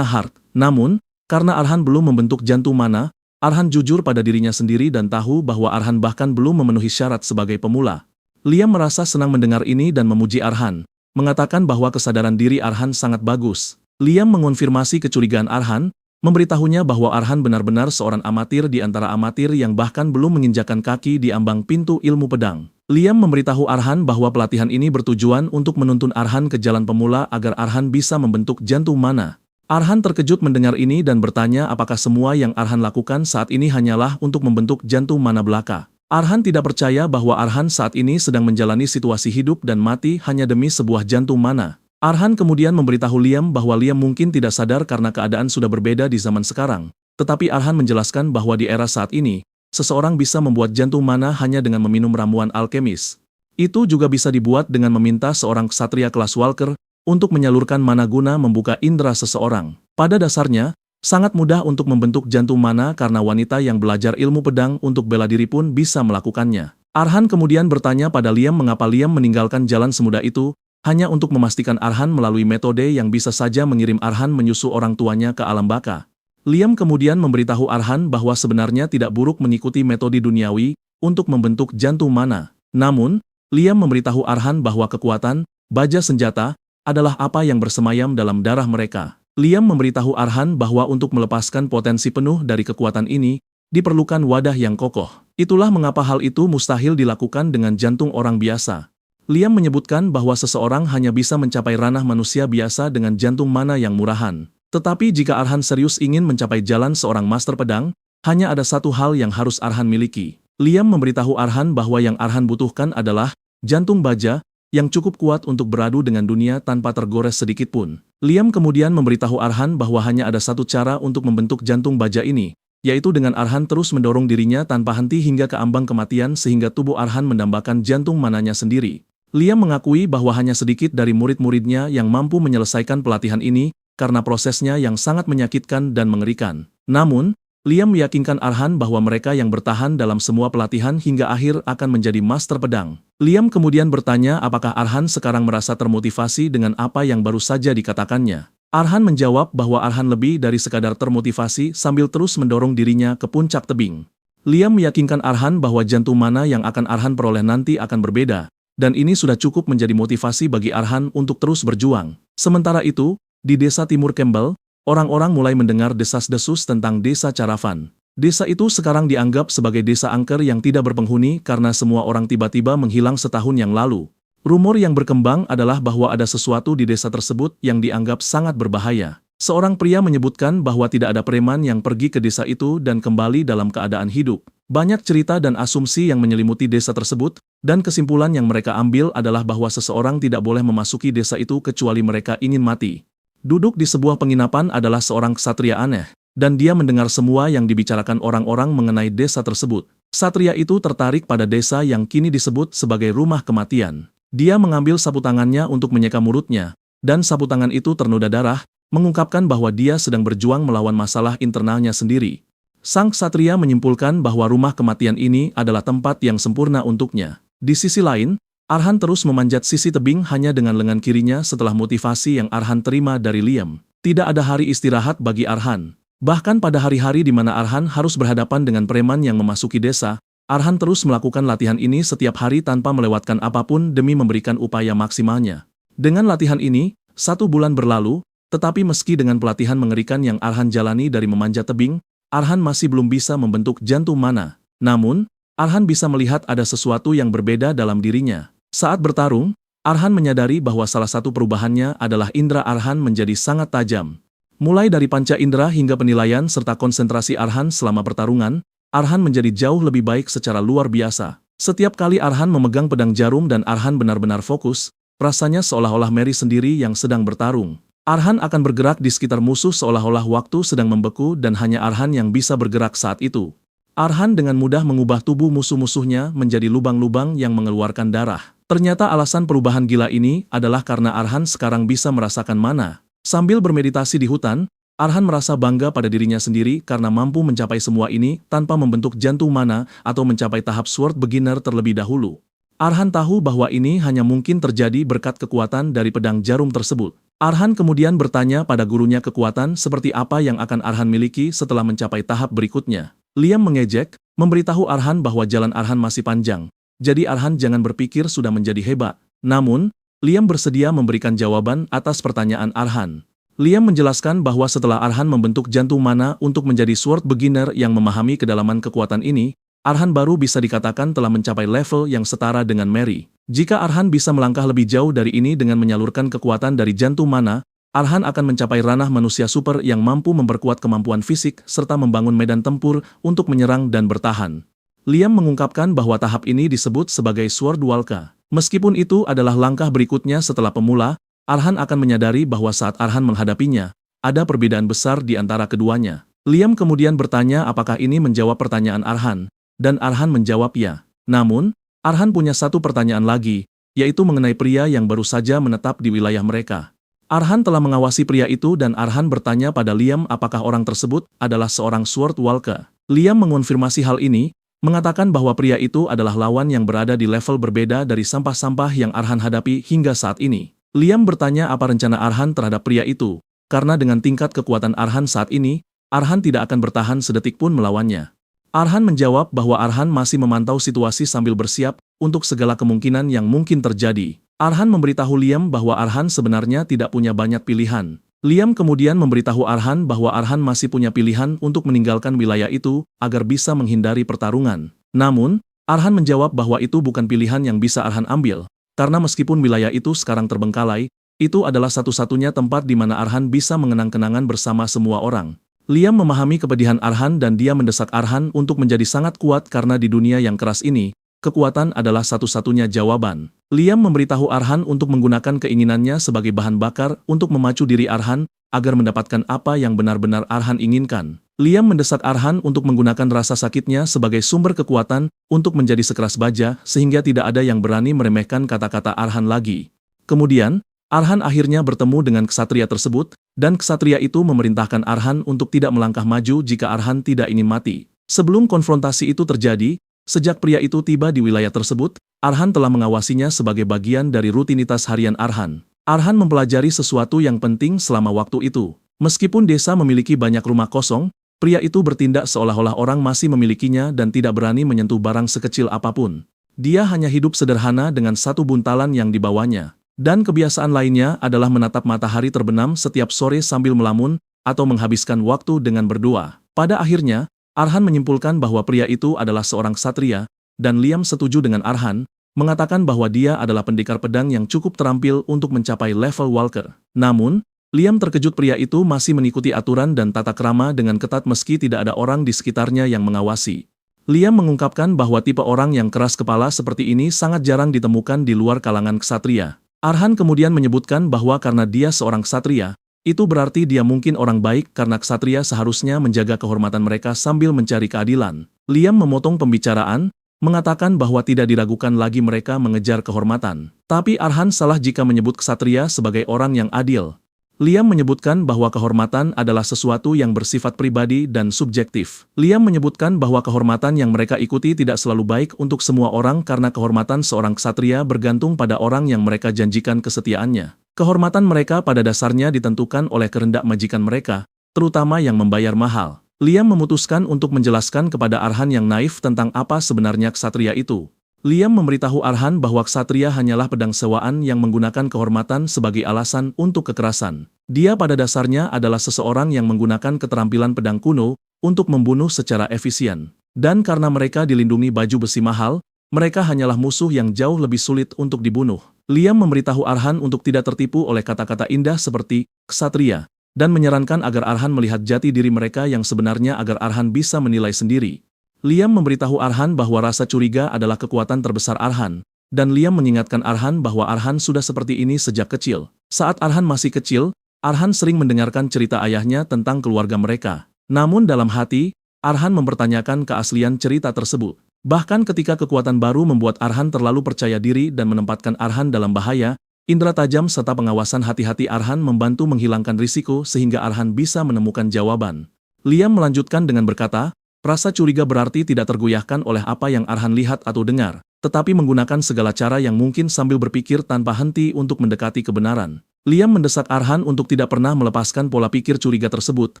heart. Namun, karena Arhan belum membentuk jantung mana, Arhan jujur pada dirinya sendiri dan tahu bahwa Arhan bahkan belum memenuhi syarat sebagai pemula. Liam merasa senang mendengar ini dan memuji Arhan, mengatakan bahwa kesadaran diri Arhan sangat bagus. Liam mengonfirmasi kecurigaan Arhan, memberitahunya bahwa Arhan benar-benar seorang amatir di antara amatir yang bahkan belum menginjakan kaki di ambang pintu ilmu pedang. Liam memberitahu Arhan bahwa pelatihan ini bertujuan untuk menuntun Arhan ke jalan pemula agar Arhan bisa membentuk jantung mana. Arhan terkejut mendengar ini dan bertanya apakah semua yang Arhan lakukan saat ini hanyalah untuk membentuk jantung mana belaka. Arhan tidak percaya bahwa Arhan saat ini sedang menjalani situasi hidup dan mati hanya demi sebuah jantung mana. Arhan kemudian memberitahu Liam bahwa Liam mungkin tidak sadar karena keadaan sudah berbeda di zaman sekarang. Tetapi Arhan menjelaskan bahwa di era saat ini, seseorang bisa membuat jantung mana hanya dengan meminum ramuan alkemis. Itu juga bisa dibuat dengan meminta seorang ksatria kelas walker untuk menyalurkan mana guna membuka indera seseorang. Pada dasarnya, sangat mudah untuk membentuk jantung mana karena wanita yang belajar ilmu pedang untuk bela diri pun bisa melakukannya. Arhan kemudian bertanya pada Liam mengapa Liam meninggalkan jalan semudah itu, hanya untuk memastikan Arhan melalui metode yang bisa saja mengirim Arhan menyusu orang tuanya ke alam baka. Liam kemudian memberitahu Arhan bahwa sebenarnya tidak buruk mengikuti metode duniawi untuk membentuk jantung mana. Namun, Liam memberitahu Arhan bahwa kekuatan, baja senjata, adalah apa yang bersemayam dalam darah mereka. Liam memberitahu Arhan bahwa untuk melepaskan potensi penuh dari kekuatan ini, diperlukan wadah yang kokoh. Itulah mengapa hal itu mustahil dilakukan dengan jantung orang biasa. Liam menyebutkan bahwa seseorang hanya bisa mencapai ranah manusia biasa dengan jantung mana yang murahan. Tetapi jika Arhan serius ingin mencapai jalan seorang master pedang, Hanya ada satu hal yang harus Arhan miliki. Liam memberitahu Arhan bahwa yang Arhan butuhkan adalah jantung baja yang cukup kuat untuk beradu dengan dunia tanpa tergores sedikitpun. Liam kemudian memberitahu Arhan bahwa hanya ada satu cara untuk membentuk jantung baja ini, yaitu dengan Arhan terus mendorong dirinya tanpa henti hingga ke ambang kematian sehingga tubuh Arhan mendambakan jantung mananya sendiri. Liam mengakui bahwa hanya sedikit dari murid-muridnya yang mampu menyelesaikan pelatihan ini, karena prosesnya yang sangat menyakitkan dan mengerikan. Namun, Liam meyakinkan Arhan bahwa mereka yang bertahan dalam semua pelatihan hingga akhir akan menjadi master pedang. Liam kemudian bertanya apakah Arhan sekarang merasa termotivasi dengan apa yang baru saja dikatakannya. Arhan menjawab bahwa Arhan lebih dari sekadar termotivasi sambil terus mendorong dirinya ke puncak tebing. Liam meyakinkan Arhan bahwa jantung mana yang akan Arhan peroleh nanti akan berbeda, dan ini sudah cukup menjadi motivasi bagi Arhan untuk terus berjuang. Sementara itu, di desa Timur Campbell, orang-orang mulai mendengar desas-desus tentang desa Caravan. Desa itu sekarang dianggap sebagai desa angker yang tidak berpenghuni karena semua orang tiba-tiba menghilang setahun yang lalu. Rumor yang berkembang adalah bahwa ada sesuatu di desa tersebut yang dianggap sangat berbahaya. Seorang pria menyebutkan bahwa tidak ada preman yang pergi ke desa itu dan kembali dalam keadaan hidup. Banyak cerita dan asumsi yang menyelimuti desa tersebut, dan kesimpulan yang mereka ambil adalah bahwa seseorang tidak boleh memasuki desa itu kecuali mereka ingin mati. Duduk di sebuah penginapan adalah seorang ksatria aneh, dan dia mendengar semua yang dibicarakan orang-orang mengenai desa tersebut. Ksatria itu tertarik pada desa yang kini disebut sebagai rumah kematian. Dia mengambil sapu tangannya untuk menyeka mulutnya, dan sapu tangan itu ternoda darah, mengungkapkan bahwa dia sedang berjuang melawan masalah internalnya sendiri. Sang ksatria menyimpulkan bahwa rumah kematian ini adalah tempat yang sempurna untuknya. Di sisi lain, Arhan terus memanjat sisi tebing hanya dengan lengan kirinya setelah motivasi yang Arhan terima dari Liam. Tidak ada hari istirahat bagi Arhan. Bahkan pada hari-hari di mana Arhan harus berhadapan dengan preman yang memasuki desa, Arhan terus melakukan latihan ini setiap hari tanpa melewatkan apapun demi memberikan upaya maksimalnya. Dengan latihan ini, 1 bulan berlalu, tetapi meski dengan pelatihan mengerikan yang Arhan jalani dari memanjat tebing, Arhan masih belum bisa membentuk jantung mana. Namun, Arhan bisa melihat ada sesuatu yang berbeda dalam dirinya. Saat bertarung, Arhan menyadari bahwa salah satu perubahannya adalah indera Arhan menjadi sangat tajam. Mulai dari panca indera hingga penilaian serta konsentrasi Arhan selama pertarungan, Arhan menjadi jauh lebih baik secara luar biasa. Setiap kali Arhan memegang pedang jarum dan Arhan benar-benar fokus, rasanya seolah-olah Mary sendiri yang sedang bertarung. Arhan akan bergerak di sekitar musuh seolah-olah waktu sedang membeku dan hanya Arhan yang bisa bergerak saat itu. Arhan dengan mudah mengubah tubuh musuh-musuhnya menjadi lubang-lubang yang mengeluarkan darah. Ternyata alasan perubahan gila ini adalah karena Arhan sekarang bisa merasakan mana. Sambil bermeditasi di hutan, Arhan merasa bangga pada dirinya sendiri karena mampu mencapai semua ini tanpa membentuk jantung mana atau mencapai tahap sword beginner terlebih dahulu. Arhan tahu bahwa ini hanya mungkin terjadi berkat kekuatan dari pedang jarum tersebut. Arhan kemudian bertanya pada gurunya kekuatan seperti apa yang akan Arhan miliki setelah mencapai tahap berikutnya. Liam mengejek, memberitahu Arhan bahwa jalan Arhan masih panjang, jadi Arhan jangan berpikir sudah menjadi hebat. Namun, Liam bersedia memberikan jawaban atas pertanyaan Arhan. Liam menjelaskan bahwa setelah Arhan membentuk jantung mana untuk menjadi sword beginner yang memahami kedalaman kekuatan ini, Arhan baru bisa dikatakan telah mencapai level yang setara dengan Mary. Jika Arhan bisa melangkah lebih jauh dari ini dengan menyalurkan kekuatan dari jantung mana, Arhan akan mencapai ranah manusia super yang mampu memperkuat kemampuan fisik serta membangun medan tempur untuk menyerang dan bertahan. Liam mengungkapkan bahwa tahap ini disebut sebagai Sword Walker. Meskipun itu adalah langkah berikutnya setelah pemula, Arhan akan menyadari bahwa saat Arhan menghadapinya, ada perbedaan besar di antara keduanya. Liam kemudian bertanya apakah ini menjawab pertanyaan Arhan, dan Arhan menjawab ya. Namun, Arhan punya satu pertanyaan lagi, yaitu mengenai pria yang baru saja menetap di wilayah mereka. Arhan telah mengawasi pria itu dan Arhan bertanya pada Liam apakah orang tersebut adalah seorang Sword Walker. Liam mengonfirmasi hal ini, mengatakan bahwa pria itu adalah lawan yang berada di level berbeda dari sampah-sampah yang Arhan hadapi hingga saat ini. Liam bertanya apa rencana Arhan terhadap pria itu, karena dengan tingkat kekuatan Arhan saat ini, Arhan tidak akan bertahan sedetik pun melawannya. Arhan menjawab bahwa Arhan masih memantau situasi sambil bersiap untuk segala kemungkinan yang mungkin terjadi. Arhan memberitahu Liam bahwa Arhan sebenarnya tidak punya banyak pilihan. Liam kemudian memberitahu Arhan bahwa Arhan masih punya pilihan untuk meninggalkan wilayah itu agar bisa menghindari pertarungan. Namun, Arhan menjawab bahwa itu bukan pilihan yang bisa Arhan ambil, karena meskipun wilayah itu sekarang terbengkalai, itu adalah satu-satunya tempat di mana Arhan bisa mengenang kenangan bersama semua orang. Liam memahami kepedihan Arhan dan dia mendesak Arhan untuk menjadi sangat kuat karena di dunia yang keras ini, kekuatan adalah satu-satunya jawaban. Liam memberitahu Arhan untuk menggunakan keinginannya sebagai bahan bakar untuk memacu diri Arhan agar mendapatkan apa yang benar-benar Arhan inginkan. Liam mendesak Arhan untuk menggunakan rasa sakitnya sebagai sumber kekuatan untuk menjadi sekeras baja sehingga tidak ada yang berani meremehkan kata-kata Arhan lagi. Kemudian, Arhan akhirnya bertemu dengan ksatria tersebut, dan ksatria itu memerintahkan Arhan untuk tidak melangkah maju jika Arhan tidak ingin mati. Sebelum konfrontasi itu terjadi, sejak pria itu tiba di wilayah tersebut, Arhan telah mengawasinya sebagai bagian dari rutinitas harian Arhan. Arhan mempelajari sesuatu yang penting selama waktu itu. Meskipun desa memiliki banyak rumah kosong, pria itu bertindak seolah-olah orang masih memilikinya dan tidak berani menyentuh barang sekecil apapun. Dia hanya hidup sederhana dengan satu buntalan yang dibawanya. Dan kebiasaan lainnya adalah menatap matahari terbenam setiap sore sambil melamun atau menghabiskan waktu dengan berdoa. Pada akhirnya, Arhan menyimpulkan bahwa pria itu adalah seorang ksatria, dan Liam setuju dengan Arhan, mengatakan bahwa dia adalah pendekar pedang yang cukup terampil untuk mencapai level Walker. Namun, Liam terkejut pria itu masih mengikuti aturan dan tata krama dengan ketat meski tidak ada orang di sekitarnya yang mengawasi. Liam mengungkapkan bahwa tipe orang yang keras kepala seperti ini sangat jarang ditemukan di luar kalangan ksatria. Arhan kemudian menyebutkan bahwa karena dia seorang ksatria, itu berarti dia mungkin orang baik karena ksatria seharusnya menjaga kehormatan mereka sambil mencari keadilan. Liam memotong pembicaraan, mengatakan bahwa tidak diragukan lagi mereka mengejar kehormatan. Tapi Arhan salah jika menyebut ksatria sebagai orang yang adil. Liam menyebutkan bahwa kehormatan adalah sesuatu yang bersifat pribadi dan subjektif. Liam menyebutkan bahwa kehormatan yang mereka ikuti tidak selalu baik untuk semua orang karena kehormatan seorang ksatria bergantung pada orang yang mereka janjikan kesetiaannya. Kehormatan mereka pada dasarnya ditentukan oleh kehendak majikan mereka, terutama yang membayar mahal. Liam memutuskan untuk menjelaskan kepada Arhan yang naif tentang apa sebenarnya ksatria itu. Liam memberitahu Arhan bahwa ksatria hanyalah pedang sewaan yang menggunakan kehormatan sebagai alasan untuk kekerasan. Dia pada dasarnya adalah seseorang yang menggunakan keterampilan pedang kuno untuk membunuh secara efisien. Dan karena mereka dilindungi baju besi mahal, mereka hanyalah musuh yang jauh lebih sulit untuk dibunuh. Liam memberitahu Arhan untuk tidak tertipu oleh kata-kata indah seperti ksatria, dan menyarankan agar Arhan melihat jati diri mereka yang sebenarnya agar Arhan bisa menilai sendiri. Liam memberitahu Arhan bahwa rasa curiga adalah kekuatan terbesar Arhan, dan Liam mengingatkan Arhan bahwa Arhan sudah seperti ini sejak kecil. Saat Arhan masih kecil, Arhan sering mendengarkan cerita ayahnya tentang keluarga mereka. Namun dalam hati, Arhan mempertanyakan keaslian cerita tersebut. Bahkan ketika kekuatan baru membuat Arhan terlalu percaya diri dan menempatkan Arhan dalam bahaya, indera tajam serta pengawasan hati-hati Arhan membantu menghilangkan risiko sehingga Arhan bisa menemukan jawaban. Liam melanjutkan dengan berkata, rasa curiga berarti tidak tergoyahkan oleh apa yang Arhan lihat atau dengar, tetapi menggunakan segala cara yang mungkin sambil berpikir tanpa henti untuk mendekati kebenaran. Liam mendesak Arhan untuk tidak pernah melepaskan pola pikir curiga tersebut,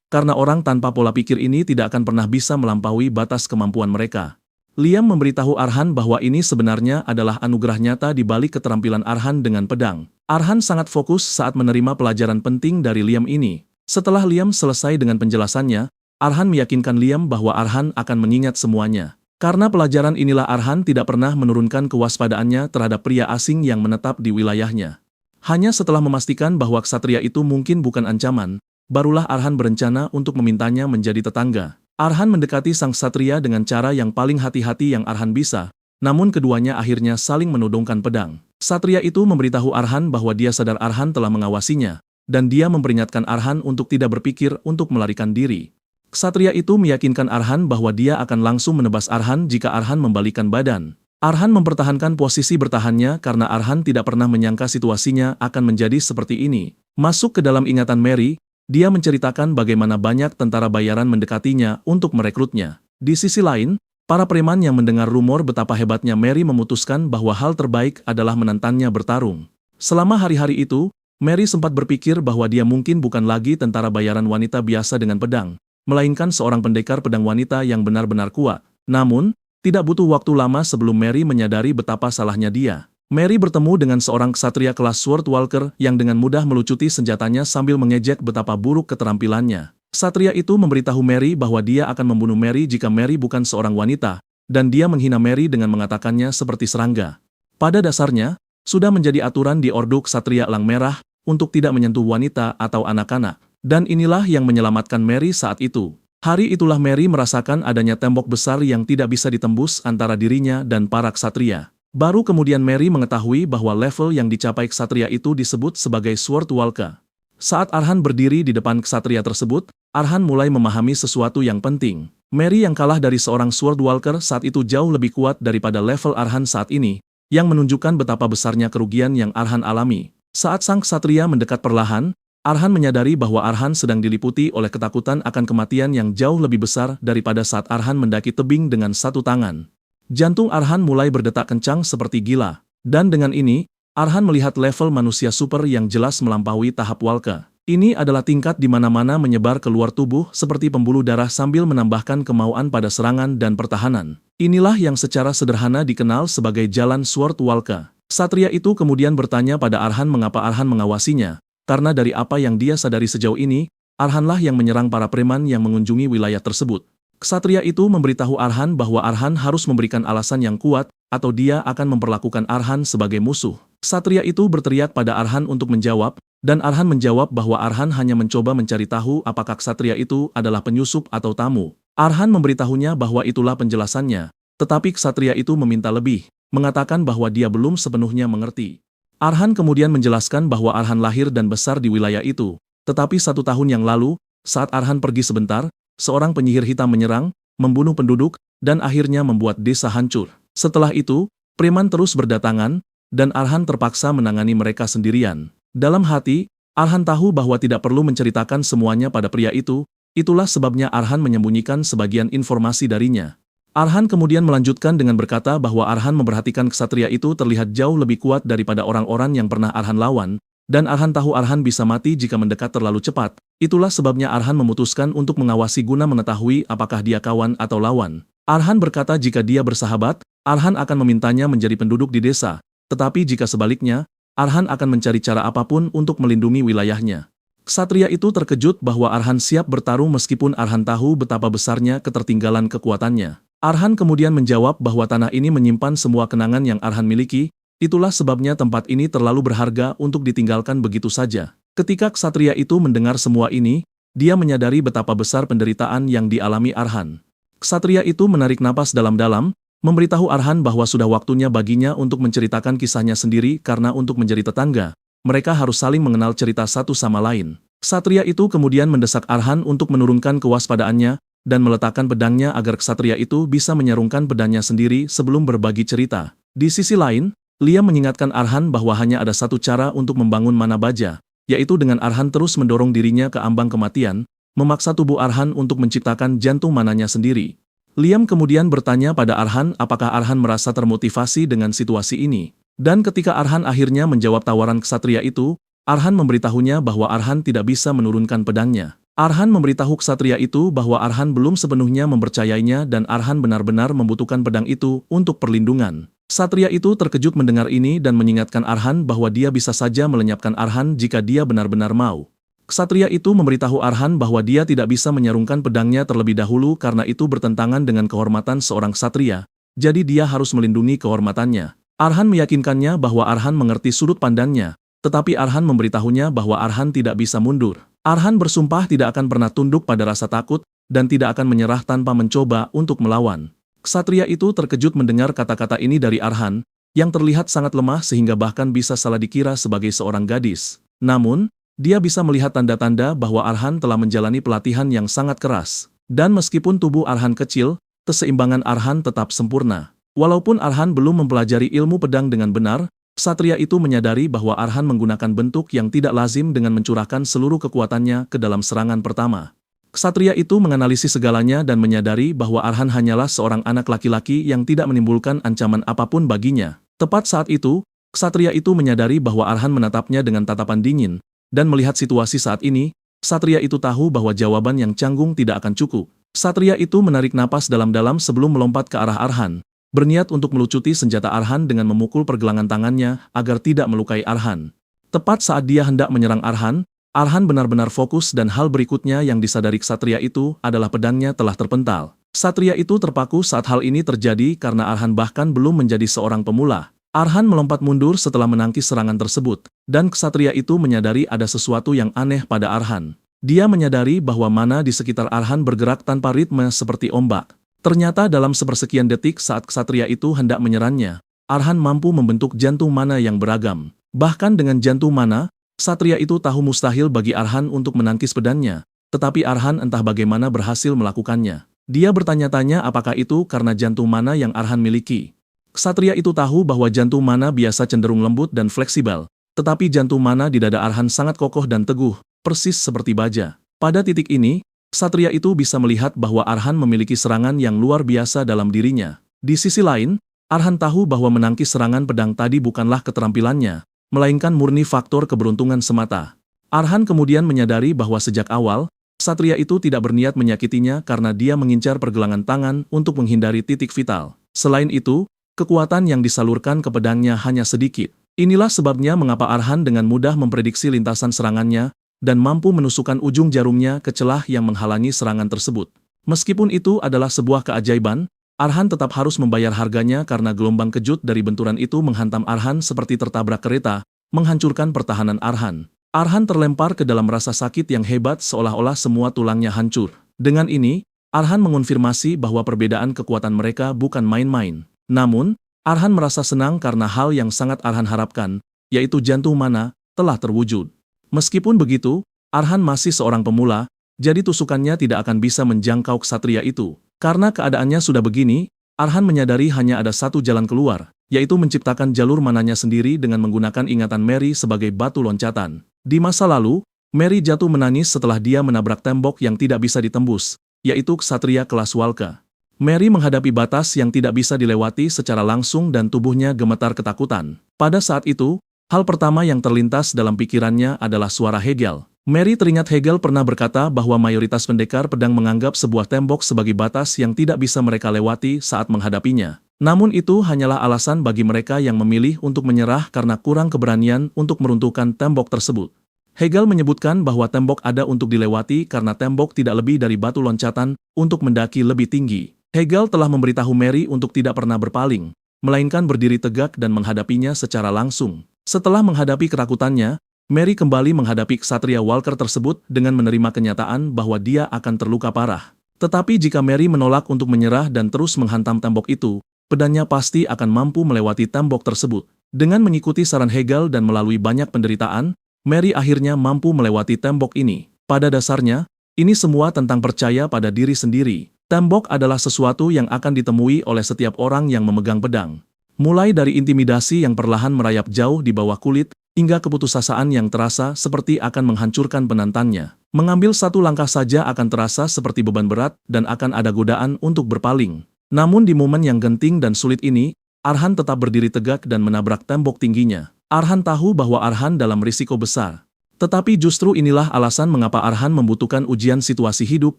karena orang tanpa pola pikir ini tidak akan pernah bisa melampaui batas kemampuan mereka. Liam memberitahu Arhan bahwa ini sebenarnya adalah anugerah nyata di balik keterampilan Arhan dengan pedang. Arhan sangat fokus saat menerima pelajaran penting dari Liam ini. Setelah Liam selesai dengan penjelasannya, Arhan meyakinkan Liam bahwa Arhan akan mengingat semuanya. Karena pelajaran inilah Arhan tidak pernah menurunkan kewaspadaannya terhadap pria asing yang menetap di wilayahnya. Hanya setelah memastikan bahwa ksatria itu mungkin bukan ancaman, barulah Arhan berencana untuk memintanya menjadi tetangga. Arhan mendekati sang ksatria dengan cara yang paling hati-hati yang Arhan bisa, namun keduanya akhirnya saling menodongkan pedang. Ksatria itu memberitahu Arhan bahwa dia sadar Arhan telah mengawasinya, dan dia memperingatkan Arhan untuk tidak berpikir untuk melarikan diri. Ksatria itu meyakinkan Arhan bahwa dia akan langsung menebas Arhan jika Arhan membalikan badan. Arhan mempertahankan posisi bertahannya karena Arhan tidak pernah menyangka situasinya akan menjadi seperti ini. Masuk ke dalam ingatan Mary, dia menceritakan bagaimana banyak tentara bayaran mendekatinya untuk merekrutnya. Di sisi lain, para preman yang mendengar rumor betapa hebatnya Mary memutuskan bahwa hal terbaik adalah menantangnya bertarung. Selama hari-hari itu, Mary sempat berpikir bahwa dia mungkin bukan lagi tentara bayaran wanita biasa dengan pedang, melainkan seorang pendekar pedang wanita yang benar-benar kuat. Namun, tidak butuh waktu lama sebelum Mary menyadari betapa salahnya dia. Mary bertemu dengan seorang ksatria kelas Sword Walker yang dengan mudah melucuti senjatanya sambil mengejek betapa buruk keterampilannya. Ksatria itu memberitahu Mary bahwa dia akan membunuh Mary jika Mary bukan seorang wanita, dan dia menghina Mary dengan mengatakannya seperti serangga. Pada dasarnya, sudah menjadi aturan di Ordo Ksatria Elang Merah untuk tidak menyentuh wanita atau anak-anak. Dan inilah yang menyelamatkan Mary saat itu. Hari itulah Mary merasakan adanya tembok besar yang tidak bisa ditembus antara dirinya dan para ksatria. Baru kemudian Mary mengetahui bahwa level yang dicapai ksatria itu disebut sebagai Sword Walker. Saat Arhan berdiri di depan ksatria tersebut, Arhan mulai memahami sesuatu yang penting. Mary yang kalah dari seorang Sword Walker saat itu jauh lebih kuat daripada level Arhan saat ini, yang menunjukkan betapa besarnya kerugian yang Arhan alami. Saat sang ksatria mendekat perlahan, Arhan menyadari bahwa Arhan sedang diliputi oleh ketakutan akan kematian yang jauh lebih besar daripada saat Arhan mendaki tebing dengan satu tangan. Jantung Arhan mulai berdetak kencang seperti gila. Dan dengan ini, Arhan melihat level manusia super yang jelas melampaui tahap Walker. Ini adalah tingkat di mana-mana menyebar keluar tubuh seperti pembuluh darah sambil menambahkan kemauan pada serangan dan pertahanan. Inilah yang secara sederhana dikenal sebagai jalan Sword Walker. Ksatria itu kemudian bertanya pada Arhan mengapa Arhan mengawasinya. Karena dari apa yang dia sadari sejauh ini, Arhanlah yang menyerang para preman yang mengunjungi wilayah tersebut. Ksatria itu memberitahu Arhan bahwa Arhan harus memberikan alasan yang kuat, atau dia akan memperlakukan Arhan sebagai musuh. Ksatria itu berteriak pada Arhan untuk menjawab, dan Arhan menjawab bahwa Arhan hanya mencoba mencari tahu apakah ksatria itu adalah penyusup atau tamu. Arhan memberitahunya bahwa itulah penjelasannya, tetapi ksatria itu meminta lebih, mengatakan bahwa dia belum sepenuhnya mengerti. Arhan kemudian menjelaskan bahwa Arhan lahir dan besar di wilayah itu, tetapi 1 tahun yang lalu, saat Arhan pergi sebentar, seorang penyihir hitam menyerang, membunuh penduduk, dan akhirnya membuat desa hancur. Setelah itu, preman terus berdatangan, dan Arhan terpaksa menangani mereka sendirian. Dalam hati, Arhan tahu bahwa tidak perlu menceritakan semuanya pada pria itu, itulah sebabnya Arhan menyembunyikan sebagian informasi darinya. Arhan kemudian melanjutkan dengan berkata bahwa Arhan memperhatikan ksatria itu terlihat jauh lebih kuat daripada orang-orang yang pernah Arhan lawan, dan Arhan tahu Arhan bisa mati jika mendekat terlalu cepat. Itulah sebabnya Arhan memutuskan untuk mengawasi guna mengetahui apakah dia kawan atau lawan. Arhan berkata jika dia bersahabat, Arhan akan memintanya menjadi penduduk di desa, tetapi jika sebaliknya, Arhan akan mencari cara apapun untuk melindungi wilayahnya. Ksatria itu terkejut bahwa Arhan siap bertarung meskipun Arhan tahu betapa besarnya ketertinggalan kekuatannya. Arhan kemudian menjawab bahwa tanah ini menyimpan semua kenangan yang Arhan miliki, itulah sebabnya tempat ini terlalu berharga untuk ditinggalkan begitu saja. Ketika ksatria itu mendengar semua ini, dia menyadari betapa besar penderitaan yang dialami Arhan. Ksatria itu menarik napas dalam-dalam, memberitahu Arhan bahwa sudah waktunya baginya untuk menceritakan kisahnya sendiri karena untuk menjadi tetangga, mereka harus saling mengenal cerita satu sama lain. Ksatria itu kemudian mendesak Arhan untuk menurunkan kewaspadaannya, dan meletakkan pedangnya agar ksatria itu bisa menyarungkan pedangnya sendiri sebelum berbagi cerita. Di sisi lain, Liam mengingatkan Arhan bahwa hanya ada satu cara untuk membangun mana baja, yaitu dengan Arhan terus mendorong dirinya ke ambang kematian, memaksa tubuh Arhan untuk menciptakan jantung mananya sendiri. Liam kemudian bertanya pada Arhan apakah Arhan merasa termotivasi dengan situasi ini. Dan ketika Arhan akhirnya menjawab tawaran ksatria itu, Arhan memberitahunya bahwa Arhan tidak bisa menurunkan pedangnya. Arhan memberitahu ksatria itu bahwa Arhan belum sepenuhnya mempercayainya dan Arhan benar-benar membutuhkan pedang itu untuk perlindungan. Ksatria itu terkejut mendengar ini dan mengingatkan Arhan bahwa dia bisa saja melenyapkan Arhan jika dia benar-benar mau. Ksatria itu memberitahu Arhan bahwa dia tidak bisa menyarungkan pedangnya terlebih dahulu karena itu bertentangan dengan kehormatan seorang ksatria, jadi dia harus melindungi kehormatannya. Arhan meyakinkannya bahwa Arhan mengerti sudut pandangnya, tetapi Arhan memberitahunya bahwa Arhan tidak bisa mundur. Arhan bersumpah tidak akan pernah tunduk pada rasa takut, dan tidak akan menyerah tanpa mencoba untuk melawan. Ksatria itu terkejut mendengar kata-kata ini dari Arhan, yang terlihat sangat lemah sehingga bahkan bisa salah dikira sebagai seorang gadis. Namun, dia bisa melihat tanda-tanda bahwa Arhan telah menjalani pelatihan yang sangat keras. Dan meskipun tubuh Arhan kecil, keseimbangan Arhan tetap sempurna. Walaupun Arhan belum mempelajari ilmu pedang dengan benar, ksatria itu menyadari bahwa Arhan menggunakan bentuk yang tidak lazim dengan mencurahkan seluruh kekuatannya ke dalam serangan pertama. Ksatria itu menganalisis segalanya dan menyadari bahwa Arhan hanyalah seorang anak laki-laki yang tidak menimbulkan ancaman apapun baginya. Tepat saat itu, ksatria itu menyadari bahwa Arhan menatapnya dengan tatapan dingin, dan melihat situasi saat ini, ksatria itu tahu bahwa jawaban yang canggung tidak akan cukup. Ksatria itu menarik napas dalam-dalam sebelum melompat ke arah Arhan, berniat untuk melucuti senjata Arhan dengan memukul pergelangan tangannya agar tidak melukai Arhan. Tepat saat dia hendak menyerang Arhan, Arhan benar-benar fokus dan hal berikutnya yang disadari ksatria itu adalah pedangnya telah terpental. Ksatria itu terpaku saat hal ini terjadi karena Arhan bahkan belum menjadi seorang pemula. Arhan melompat mundur setelah menangkis serangan tersebut, dan ksatria itu menyadari ada sesuatu yang aneh pada Arhan. Dia menyadari bahwa mana di sekitar Arhan bergerak tanpa ritme seperti ombak. Ternyata dalam sepersekian detik saat ksatria itu hendak menyerangnya, Arhan mampu membentuk jantung mana yang beragam. Bahkan dengan jantung mana, ksatria itu tahu mustahil bagi Arhan untuk menangkis pedangnya, tetapi Arhan entah bagaimana berhasil melakukannya. Dia bertanya-tanya apakah itu karena jantung mana yang Arhan miliki. Ksatria itu tahu bahwa jantung mana biasa cenderung lembut dan fleksibel, tetapi jantung mana di dada Arhan sangat kokoh dan teguh, persis seperti baja. Pada titik ini, ksatria itu bisa melihat bahwa Arhan memiliki serangan yang luar biasa dalam dirinya. Di sisi lain, Arhan tahu bahwa menangkis serangan pedang tadi bukanlah keterampilannya, melainkan murni faktor keberuntungan semata. Arhan kemudian menyadari bahwa sejak awal, ksatria itu tidak berniat menyakitinya karena dia mengincar pergelangan tangan untuk menghindari titik vital. Selain itu, kekuatan yang disalurkan ke pedangnya hanya sedikit. Inilah sebabnya mengapa Arhan dengan mudah memprediksi lintasan serangannya dan mampu menusukkan ujung jarumnya ke celah yang menghalangi serangan tersebut. Meskipun itu adalah sebuah keajaiban, Arhan tetap harus membayar harganya karena gelombang kejut dari benturan itu menghantam Arhan seperti tertabrak kereta, menghancurkan pertahanan Arhan. Arhan terlempar ke dalam rasa sakit yang hebat seolah-olah semua tulangnya hancur. Dengan ini, Arhan mengonfirmasi bahwa perbedaan kekuatan mereka bukan main-main. Namun, Arhan merasa senang karena hal yang sangat Arhan harapkan, yaitu jantung mana, telah terwujud. Meskipun begitu, Arhan masih seorang pemula, jadi tusukannya tidak akan bisa menjangkau ksatria itu. Karena keadaannya sudah begini, Arhan menyadari hanya ada satu jalan keluar, yaitu menciptakan jalur mananya sendiri dengan menggunakan ingatan Mary sebagai batu loncatan. Di masa lalu, Mary jatuh menangis setelah dia menabrak tembok yang tidak bisa ditembus, yaitu ksatria kelas Walka. Mary menghadapi batas yang tidak bisa dilewati secara langsung dan tubuhnya gemetar ketakutan. Pada saat itu, hal pertama yang terlintas dalam pikirannya adalah suara Hegel. Mary teringat Hegel pernah berkata bahwa mayoritas pendekar pedang menganggap sebuah tembok sebagai batas yang tidak bisa mereka lewati saat menghadapinya. Namun itu hanyalah alasan bagi mereka yang memilih untuk menyerah karena kurang keberanian untuk meruntuhkan tembok tersebut. Hegel menyebutkan bahwa tembok ada untuk dilewati karena tembok tidak lebih dari batu loncatan untuk mendaki lebih tinggi. Hegel telah memberitahu Mary untuk tidak pernah berpaling, melainkan berdiri tegak dan menghadapinya secara langsung. Setelah menghadapi ketakutannya, Mary kembali menghadapi ksatria Walker tersebut dengan menerima kenyataan bahwa dia akan terluka parah. Tetapi jika Mary menolak untuk menyerah dan terus menghantam tembok itu, pedangnya pasti akan mampu melewati tembok tersebut. Dengan mengikuti saran Hegel dan melalui banyak penderitaan, Mary akhirnya mampu melewati tembok ini. Pada dasarnya, ini semua tentang percaya pada diri sendiri. Tembok adalah sesuatu yang akan ditemui oleh setiap orang yang memegang pedang. Mulai dari intimidasi yang perlahan merayap jauh di bawah kulit, hingga keputusasaan yang terasa seperti akan menghancurkan penantannya. Mengambil satu langkah saja akan terasa seperti beban berat dan akan ada godaan untuk berpaling. Namun di momen yang genting dan sulit ini, Arhan tetap berdiri tegak dan menabrak tembok tingginya. Arhan tahu bahwa Arhan dalam risiko besar. Tetapi justru inilah alasan mengapa Arhan membutuhkan ujian situasi hidup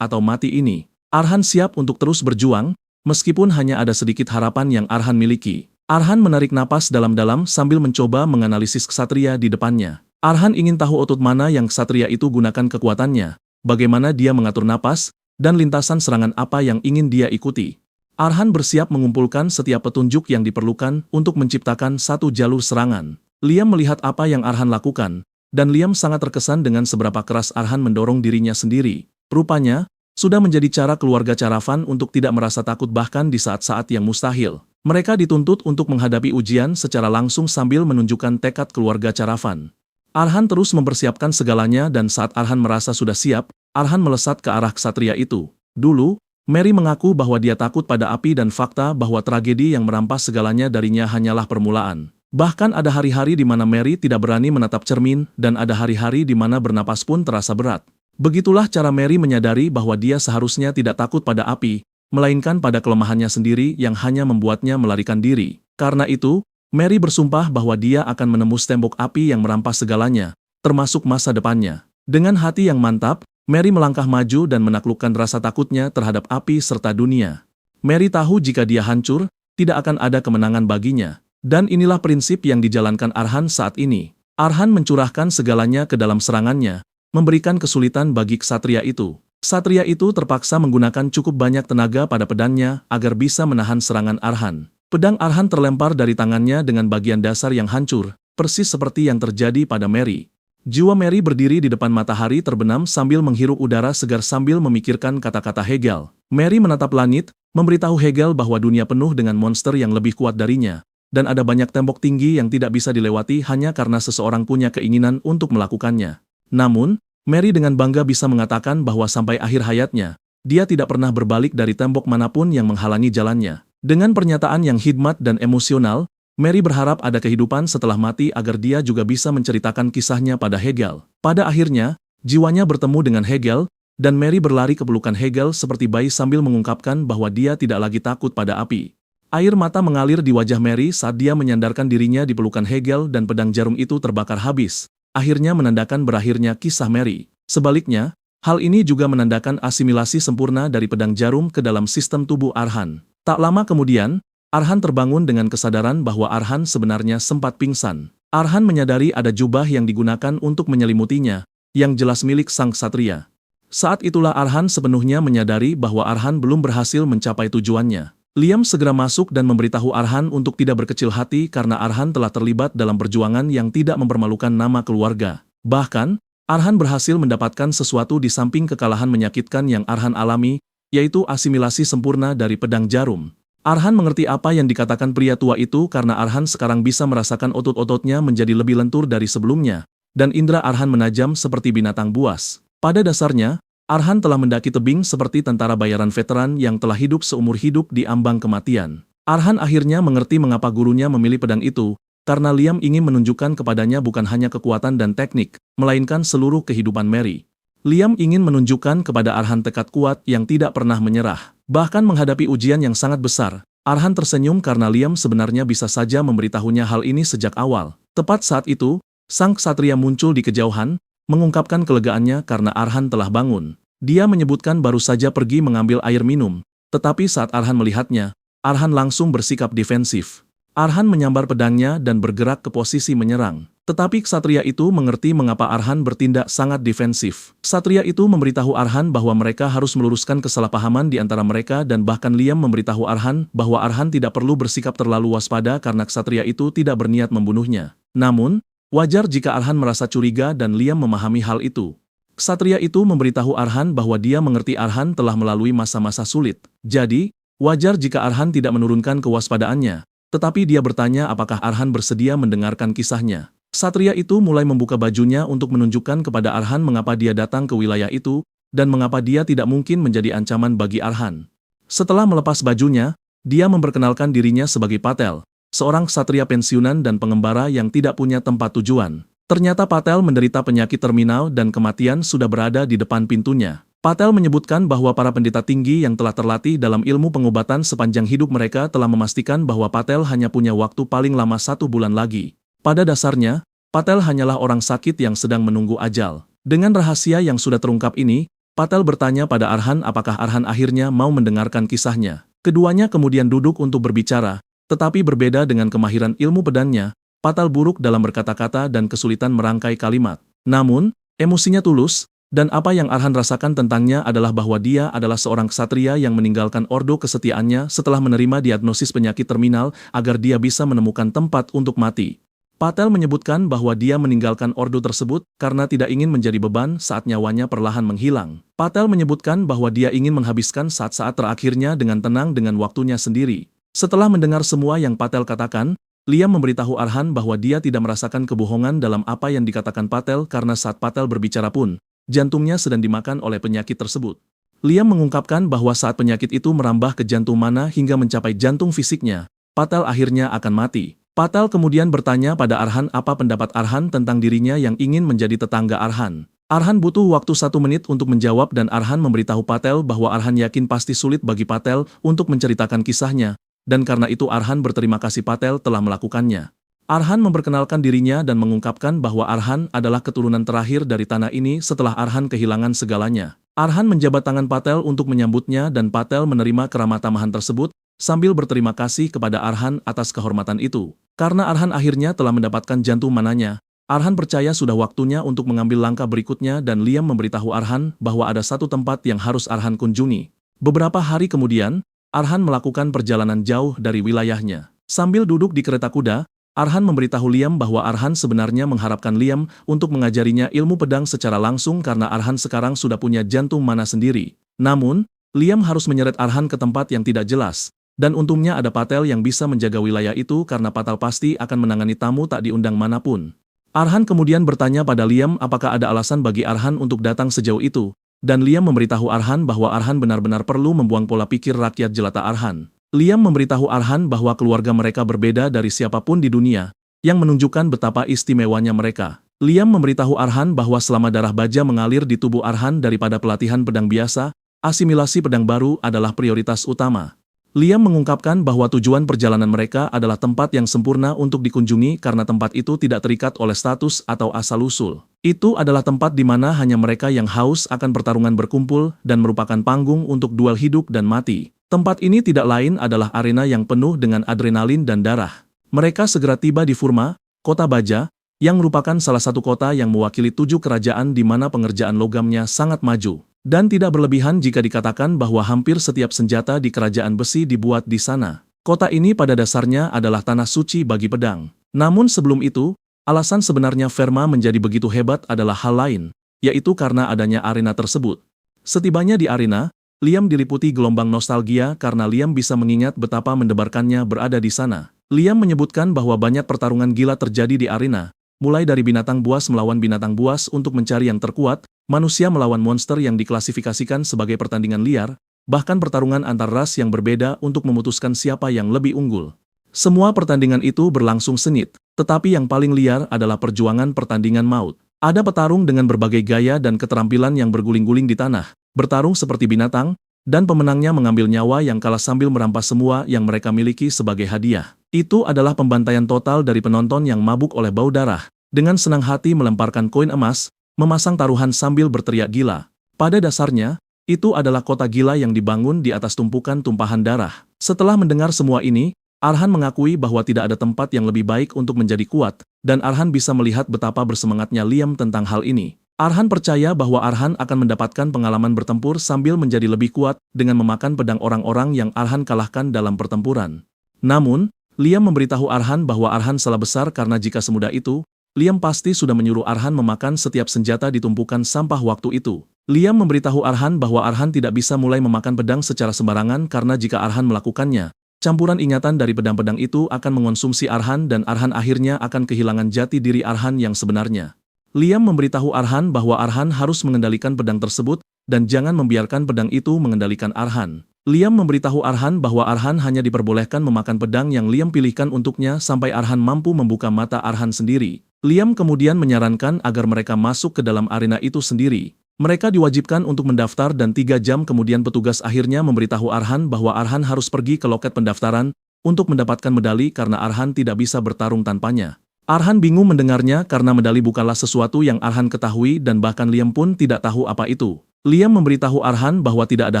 atau mati ini. Arhan siap untuk terus berjuang, meskipun hanya ada sedikit harapan yang Arhan miliki. Arhan menarik napas dalam-dalam sambil mencoba menganalisis ksatria di depannya. Arhan ingin tahu otot mana yang ksatria itu gunakan kekuatannya, bagaimana dia mengatur napas, dan lintasan serangan apa yang ingin dia ikuti. Arhan bersiap mengumpulkan setiap petunjuk yang diperlukan untuk menciptakan satu jalur serangan. Liam melihat apa yang Arhan lakukan, dan Liam sangat terkesan dengan seberapa keras Arhan mendorong dirinya sendiri. Rupanya, sudah menjadi cara keluarga Caravan untuk tidak merasa takut bahkan di saat-saat yang mustahil. Mereka dituntut untuk menghadapi ujian secara langsung sambil menunjukkan tekad keluarga Caravan. Arhan terus mempersiapkan segalanya dan saat Arhan merasa sudah siap, Arhan melesat ke arah ksatria itu. Dulu, Mary mengaku bahwa dia takut pada api dan fakta bahwa tragedi yang merampas segalanya darinya hanyalah permulaan. Bahkan ada hari-hari di mana Mary tidak berani menatap cermin dan ada hari-hari di mana bernapas pun terasa berat. Begitulah cara Mary menyadari bahwa dia seharusnya tidak takut pada api, melainkan pada kelemahannya sendiri yang hanya membuatnya melarikan diri. Karena itu, Mary bersumpah bahwa dia akan menembus tembok api yang merampas segalanya, termasuk masa depannya. Dengan hati yang mantap, Mary melangkah maju dan menaklukkan rasa takutnya terhadap api serta dunia. Mary tahu jika dia hancur, tidak akan ada kemenangan baginya. Dan inilah prinsip yang dijalankan Arhan saat ini. Arhan mencurahkan segalanya ke dalam serangannya, memberikan kesulitan bagi ksatria itu. Ksatria itu terpaksa menggunakan cukup banyak tenaga pada pedangnya agar bisa menahan serangan Arhan. Pedang Arhan terlempar dari tangannya dengan bagian dasar yang hancur, persis seperti yang terjadi pada Mary. Jiwa Mary berdiri di depan matahari terbenam sambil menghirup udara segar sambil memikirkan kata-kata Hegel. Mary menatap langit, memberitahu Hegel bahwa dunia penuh dengan monster yang lebih kuat darinya, dan ada banyak tembok tinggi yang tidak bisa dilewati hanya karena seseorang punya keinginan untuk melakukannya. Namun, Mary dengan bangga bisa mengatakan bahwa sampai akhir hayatnya, dia tidak pernah berbalik dari tembok manapun yang menghalangi jalannya. Dengan pernyataan yang hikmat dan emosional, Mary berharap ada kehidupan setelah mati agar dia juga bisa menceritakan kisahnya pada Hegel. Pada akhirnya, jiwanya bertemu dengan Hegel, dan Mary berlari ke pelukan Hegel seperti bayi sambil mengungkapkan bahwa dia tidak lagi takut pada api. Air mata mengalir di wajah Mary saat dia menyandarkan dirinya di pelukan Hegel dan pedang jarum itu terbakar habis, akhirnya menandakan berakhirnya kisah Mary. Sebaliknya, hal ini juga menandakan asimilasi sempurna dari pedang jarum ke dalam sistem tubuh Arhan. Tak lama kemudian, Arhan terbangun dengan kesadaran bahwa Arhan sebenarnya sempat pingsan. Arhan menyadari ada jubah yang digunakan untuk menyelimutinya, yang jelas milik sang ksatria. Saat itulah Arhan sepenuhnya menyadari bahwa Arhan belum berhasil mencapai tujuannya. Liam segera masuk dan memberitahu Arhan untuk tidak berkecil hati karena Arhan telah terlibat dalam perjuangan yang tidak mempermalukan nama keluarga. Bahkan, Arhan berhasil mendapatkan sesuatu di samping kekalahan menyakitkan yang Arhan alami, yaitu asimilasi sempurna dari pedang jarum. Arhan mengerti apa yang dikatakan pria tua itu karena Arhan sekarang bisa merasakan otot-ototnya menjadi lebih lentur dari sebelumnya, dan indera Arhan menajam seperti binatang buas. Pada dasarnya, Arhan telah mendaki tebing seperti tentara bayaran veteran yang telah hidup seumur hidup di ambang kematian. Arhan akhirnya mengerti mengapa gurunya memilih pedang itu, karena Liam ingin menunjukkan kepadanya bukan hanya kekuatan dan teknik, melainkan seluruh kehidupan Mary. Liam ingin menunjukkan kepada Arhan tekad kuat yang tidak pernah menyerah. Bahkan menghadapi ujian yang sangat besar, Arhan tersenyum karena Liam sebenarnya bisa saja memberitahunya hal ini sejak awal. Tepat saat itu, sang ksatria muncul di kejauhan, mengungkapkan kelegaannya karena Arhan telah bangun. Dia menyebutkan baru saja pergi mengambil air minum, tetapi saat Arhan melihatnya, Arhan langsung bersikap defensif. Arhan menyambar pedangnya dan bergerak ke posisi menyerang. Tetapi ksatria itu mengerti mengapa Arhan bertindak sangat defensif. Ksatria itu memberitahu Arhan bahwa mereka harus meluruskan kesalahpahaman di antara mereka dan bahkan Liam memberitahu Arhan bahwa Arhan tidak perlu bersikap terlalu waspada karena ksatria itu tidak berniat membunuhnya. Namun, wajar jika Arhan merasa curiga dan Liam memahami hal itu. Ksatria itu memberitahu Arhan bahwa dia mengerti Arhan telah melalui masa-masa sulit. Jadi, wajar jika Arhan tidak menurunkan kewaspadaannya. Tetapi dia bertanya apakah Arhan bersedia mendengarkan kisahnya. Ksatria itu mulai membuka bajunya untuk menunjukkan kepada Arhan mengapa dia datang ke wilayah itu, dan mengapa dia tidak mungkin menjadi ancaman bagi Arhan. Setelah melepas bajunya, dia memperkenalkan dirinya sebagai Patel, seorang ksatria pensiunan dan pengembara yang tidak punya tempat tujuan. Ternyata Patel menderita penyakit terminal dan kematian sudah berada di depan pintunya. Patel menyebutkan bahwa para pendeta tinggi yang telah terlatih dalam ilmu pengobatan sepanjang hidup mereka telah memastikan bahwa Patel hanya punya waktu paling lama 1 bulan lagi. Pada dasarnya, Patel hanyalah orang sakit yang sedang menunggu ajal. Dengan rahasia yang sudah terungkap ini, Patel bertanya pada Arhan apakah Arhan akhirnya mau mendengarkan kisahnya. Keduanya kemudian duduk untuk berbicara, tetapi berbeda dengan kemahiran ilmu pedangnya, Patel buruk dalam berkata-kata dan kesulitan merangkai kalimat. Namun, emosinya tulus, dan apa yang Arhan rasakan tentangnya adalah bahwa dia adalah seorang ksatria yang meninggalkan ordo kesetiaannya setelah menerima diagnosis penyakit terminal agar dia bisa menemukan tempat untuk mati. Patel menyebutkan bahwa dia meninggalkan ordo tersebut karena tidak ingin menjadi beban saat nyawanya perlahan menghilang. Patel menyebutkan bahwa dia ingin menghabiskan saat-saat terakhirnya dengan tenang dengan waktunya sendiri. Setelah mendengar semua yang Patel katakan, Liam memberitahu Arhan bahwa dia tidak merasakan kebohongan dalam apa yang dikatakan Patel karena saat Patel berbicara pun, jantungnya sedang dimakan oleh penyakit tersebut. Liam mengungkapkan bahwa saat penyakit itu merambah ke jantung mana hingga mencapai jantung fisiknya, Patel akhirnya akan mati. Patel kemudian bertanya pada Arhan apa pendapat Arhan tentang dirinya yang ingin menjadi tetangga Arhan. Arhan butuh waktu 1 menit untuk menjawab dan Arhan memberitahu Patel bahwa Arhan yakin pasti sulit bagi Patel untuk menceritakan kisahnya, dan karena itu Arhan berterima kasih Patel telah melakukannya. Arhan memperkenalkan dirinya dan mengungkapkan bahwa Arhan adalah keturunan terakhir dari tanah ini setelah Arhan kehilangan segalanya. Arhan menjabat tangan Patel untuk menyambutnya dan Patel menerima keramatamahan tersebut, sambil berterima kasih kepada Arhan atas kehormatan itu. Karena Arhan akhirnya telah mendapatkan jantung mananya, Arhan percaya sudah waktunya untuk mengambil langkah berikutnya dan Liam memberitahu Arhan bahwa ada satu tempat yang harus Arhan kunjungi. Beberapa hari kemudian, Arhan melakukan perjalanan jauh dari wilayahnya. Sambil duduk di kereta kuda, Arhan memberitahu Liam bahwa Arhan sebenarnya mengharapkan Liam untuk mengajarinya ilmu pedang secara langsung karena Arhan sekarang sudah punya jantung mana sendiri. Namun, Liam harus menyeret Arhan ke tempat yang tidak jelas. Dan untungnya ada Patel yang bisa menjaga wilayah itu karena Patel pasti akan menangani tamu tak diundang manapun. Arhan kemudian bertanya pada Liam apakah ada alasan bagi Arhan untuk datang sejauh itu. Dan Liam memberitahu Arhan bahwa Arhan benar-benar perlu membuang pola pikir rakyat jelata Arhan. Liam memberitahu Arhan bahwa keluarga mereka berbeda dari siapapun di dunia, yang menunjukkan betapa istimewanya mereka. Liam memberitahu Arhan bahwa selama darah baja mengalir di tubuh Arhan daripada pelatihan pedang biasa, asimilasi pedang baru adalah prioritas utama. Liam mengungkapkan bahwa tujuan perjalanan mereka adalah tempat yang sempurna untuk dikunjungi karena tempat itu tidak terikat oleh status atau asal-usul. Itu adalah tempat di mana hanya mereka yang haus akan pertarungan berkumpul dan merupakan panggung untuk duel hidup dan mati. Tempat ini tidak lain adalah arena yang penuh dengan adrenalin dan darah. Mereka segera tiba di Furma, kota baja, yang merupakan salah satu kota yang mewakili 7 kerajaan di mana pengerjaan logamnya sangat maju. Dan tidak berlebihan jika dikatakan bahwa hampir setiap senjata di kerajaan besi dibuat di sana. Kota ini pada dasarnya adalah tanah suci bagi pedang. Namun sebelum itu, alasan sebenarnya Verma menjadi begitu hebat adalah hal lain, yaitu karena adanya arena tersebut. Setibanya di arena, Liam diliputi gelombang nostalgia karena Liam bisa mengingat betapa mendebarkannya berada di sana. Liam menyebutkan bahwa banyak pertarungan gila terjadi di arena, mulai dari binatang buas melawan binatang buas untuk mencari yang terkuat, manusia melawan monster yang diklasifikasikan sebagai pertandingan liar, bahkan pertarungan antar ras yang berbeda untuk memutuskan siapa yang lebih unggul. Semua pertandingan itu berlangsung sengit, tetapi yang paling liar adalah perjuangan pertandingan maut. Ada petarung dengan berbagai gaya dan keterampilan yang berguling-guling di tanah, bertarung seperti binatang, dan pemenangnya mengambil nyawa yang kalah sambil merampas semua yang mereka miliki sebagai hadiah. Itu adalah pembantaian total dari penonton yang mabuk oleh bau darah, dengan senang hati melemparkan koin emas, memasang taruhan sambil berteriak gila. Pada dasarnya, itu adalah kota gila yang dibangun di atas tumpukan tumpahan darah. Setelah mendengar semua ini, Arhan mengakui bahwa tidak ada tempat yang lebih baik untuk menjadi kuat, dan Arhan bisa melihat betapa bersemangatnya Liam tentang hal ini. Arhan percaya bahwa Arhan akan mendapatkan pengalaman bertempur sambil menjadi lebih kuat dengan memakan pedang orang-orang yang Arhan kalahkan dalam pertempuran. Namun, Liam memberitahu Arhan bahwa Arhan salah besar karena jika semudah itu, Liam pasti sudah menyuruh Arhan memakan setiap senjata di tumpukan sampah waktu itu. Liam memberitahu Arhan bahwa Arhan tidak bisa mulai memakan pedang secara sembarangan karena jika Arhan melakukannya, campuran ingatan dari pedang-pedang itu akan mengonsumsi Arhan dan Arhan akhirnya akan kehilangan jati diri Arhan yang sebenarnya. Liam memberitahu Arhan bahwa Arhan harus mengendalikan pedang tersebut dan jangan membiarkan pedang itu mengendalikan Arhan. Liam memberitahu Arhan bahwa Arhan hanya diperbolehkan memakan pedang yang Liam pilihkan untuknya sampai Arhan mampu membuka mata Arhan sendiri. Liam kemudian menyarankan agar mereka masuk ke dalam arena itu sendiri. Mereka diwajibkan untuk mendaftar dan 3 jam kemudian petugas akhirnya memberitahu Arhan bahwa Arhan harus pergi ke loket pendaftaran untuk mendapatkan medali karena Arhan tidak bisa bertarung tanpanya. Arhan bingung mendengarnya karena medali bukanlah sesuatu yang Arhan ketahui dan bahkan Liam pun tidak tahu apa itu. Liam memberitahu Arhan bahwa tidak ada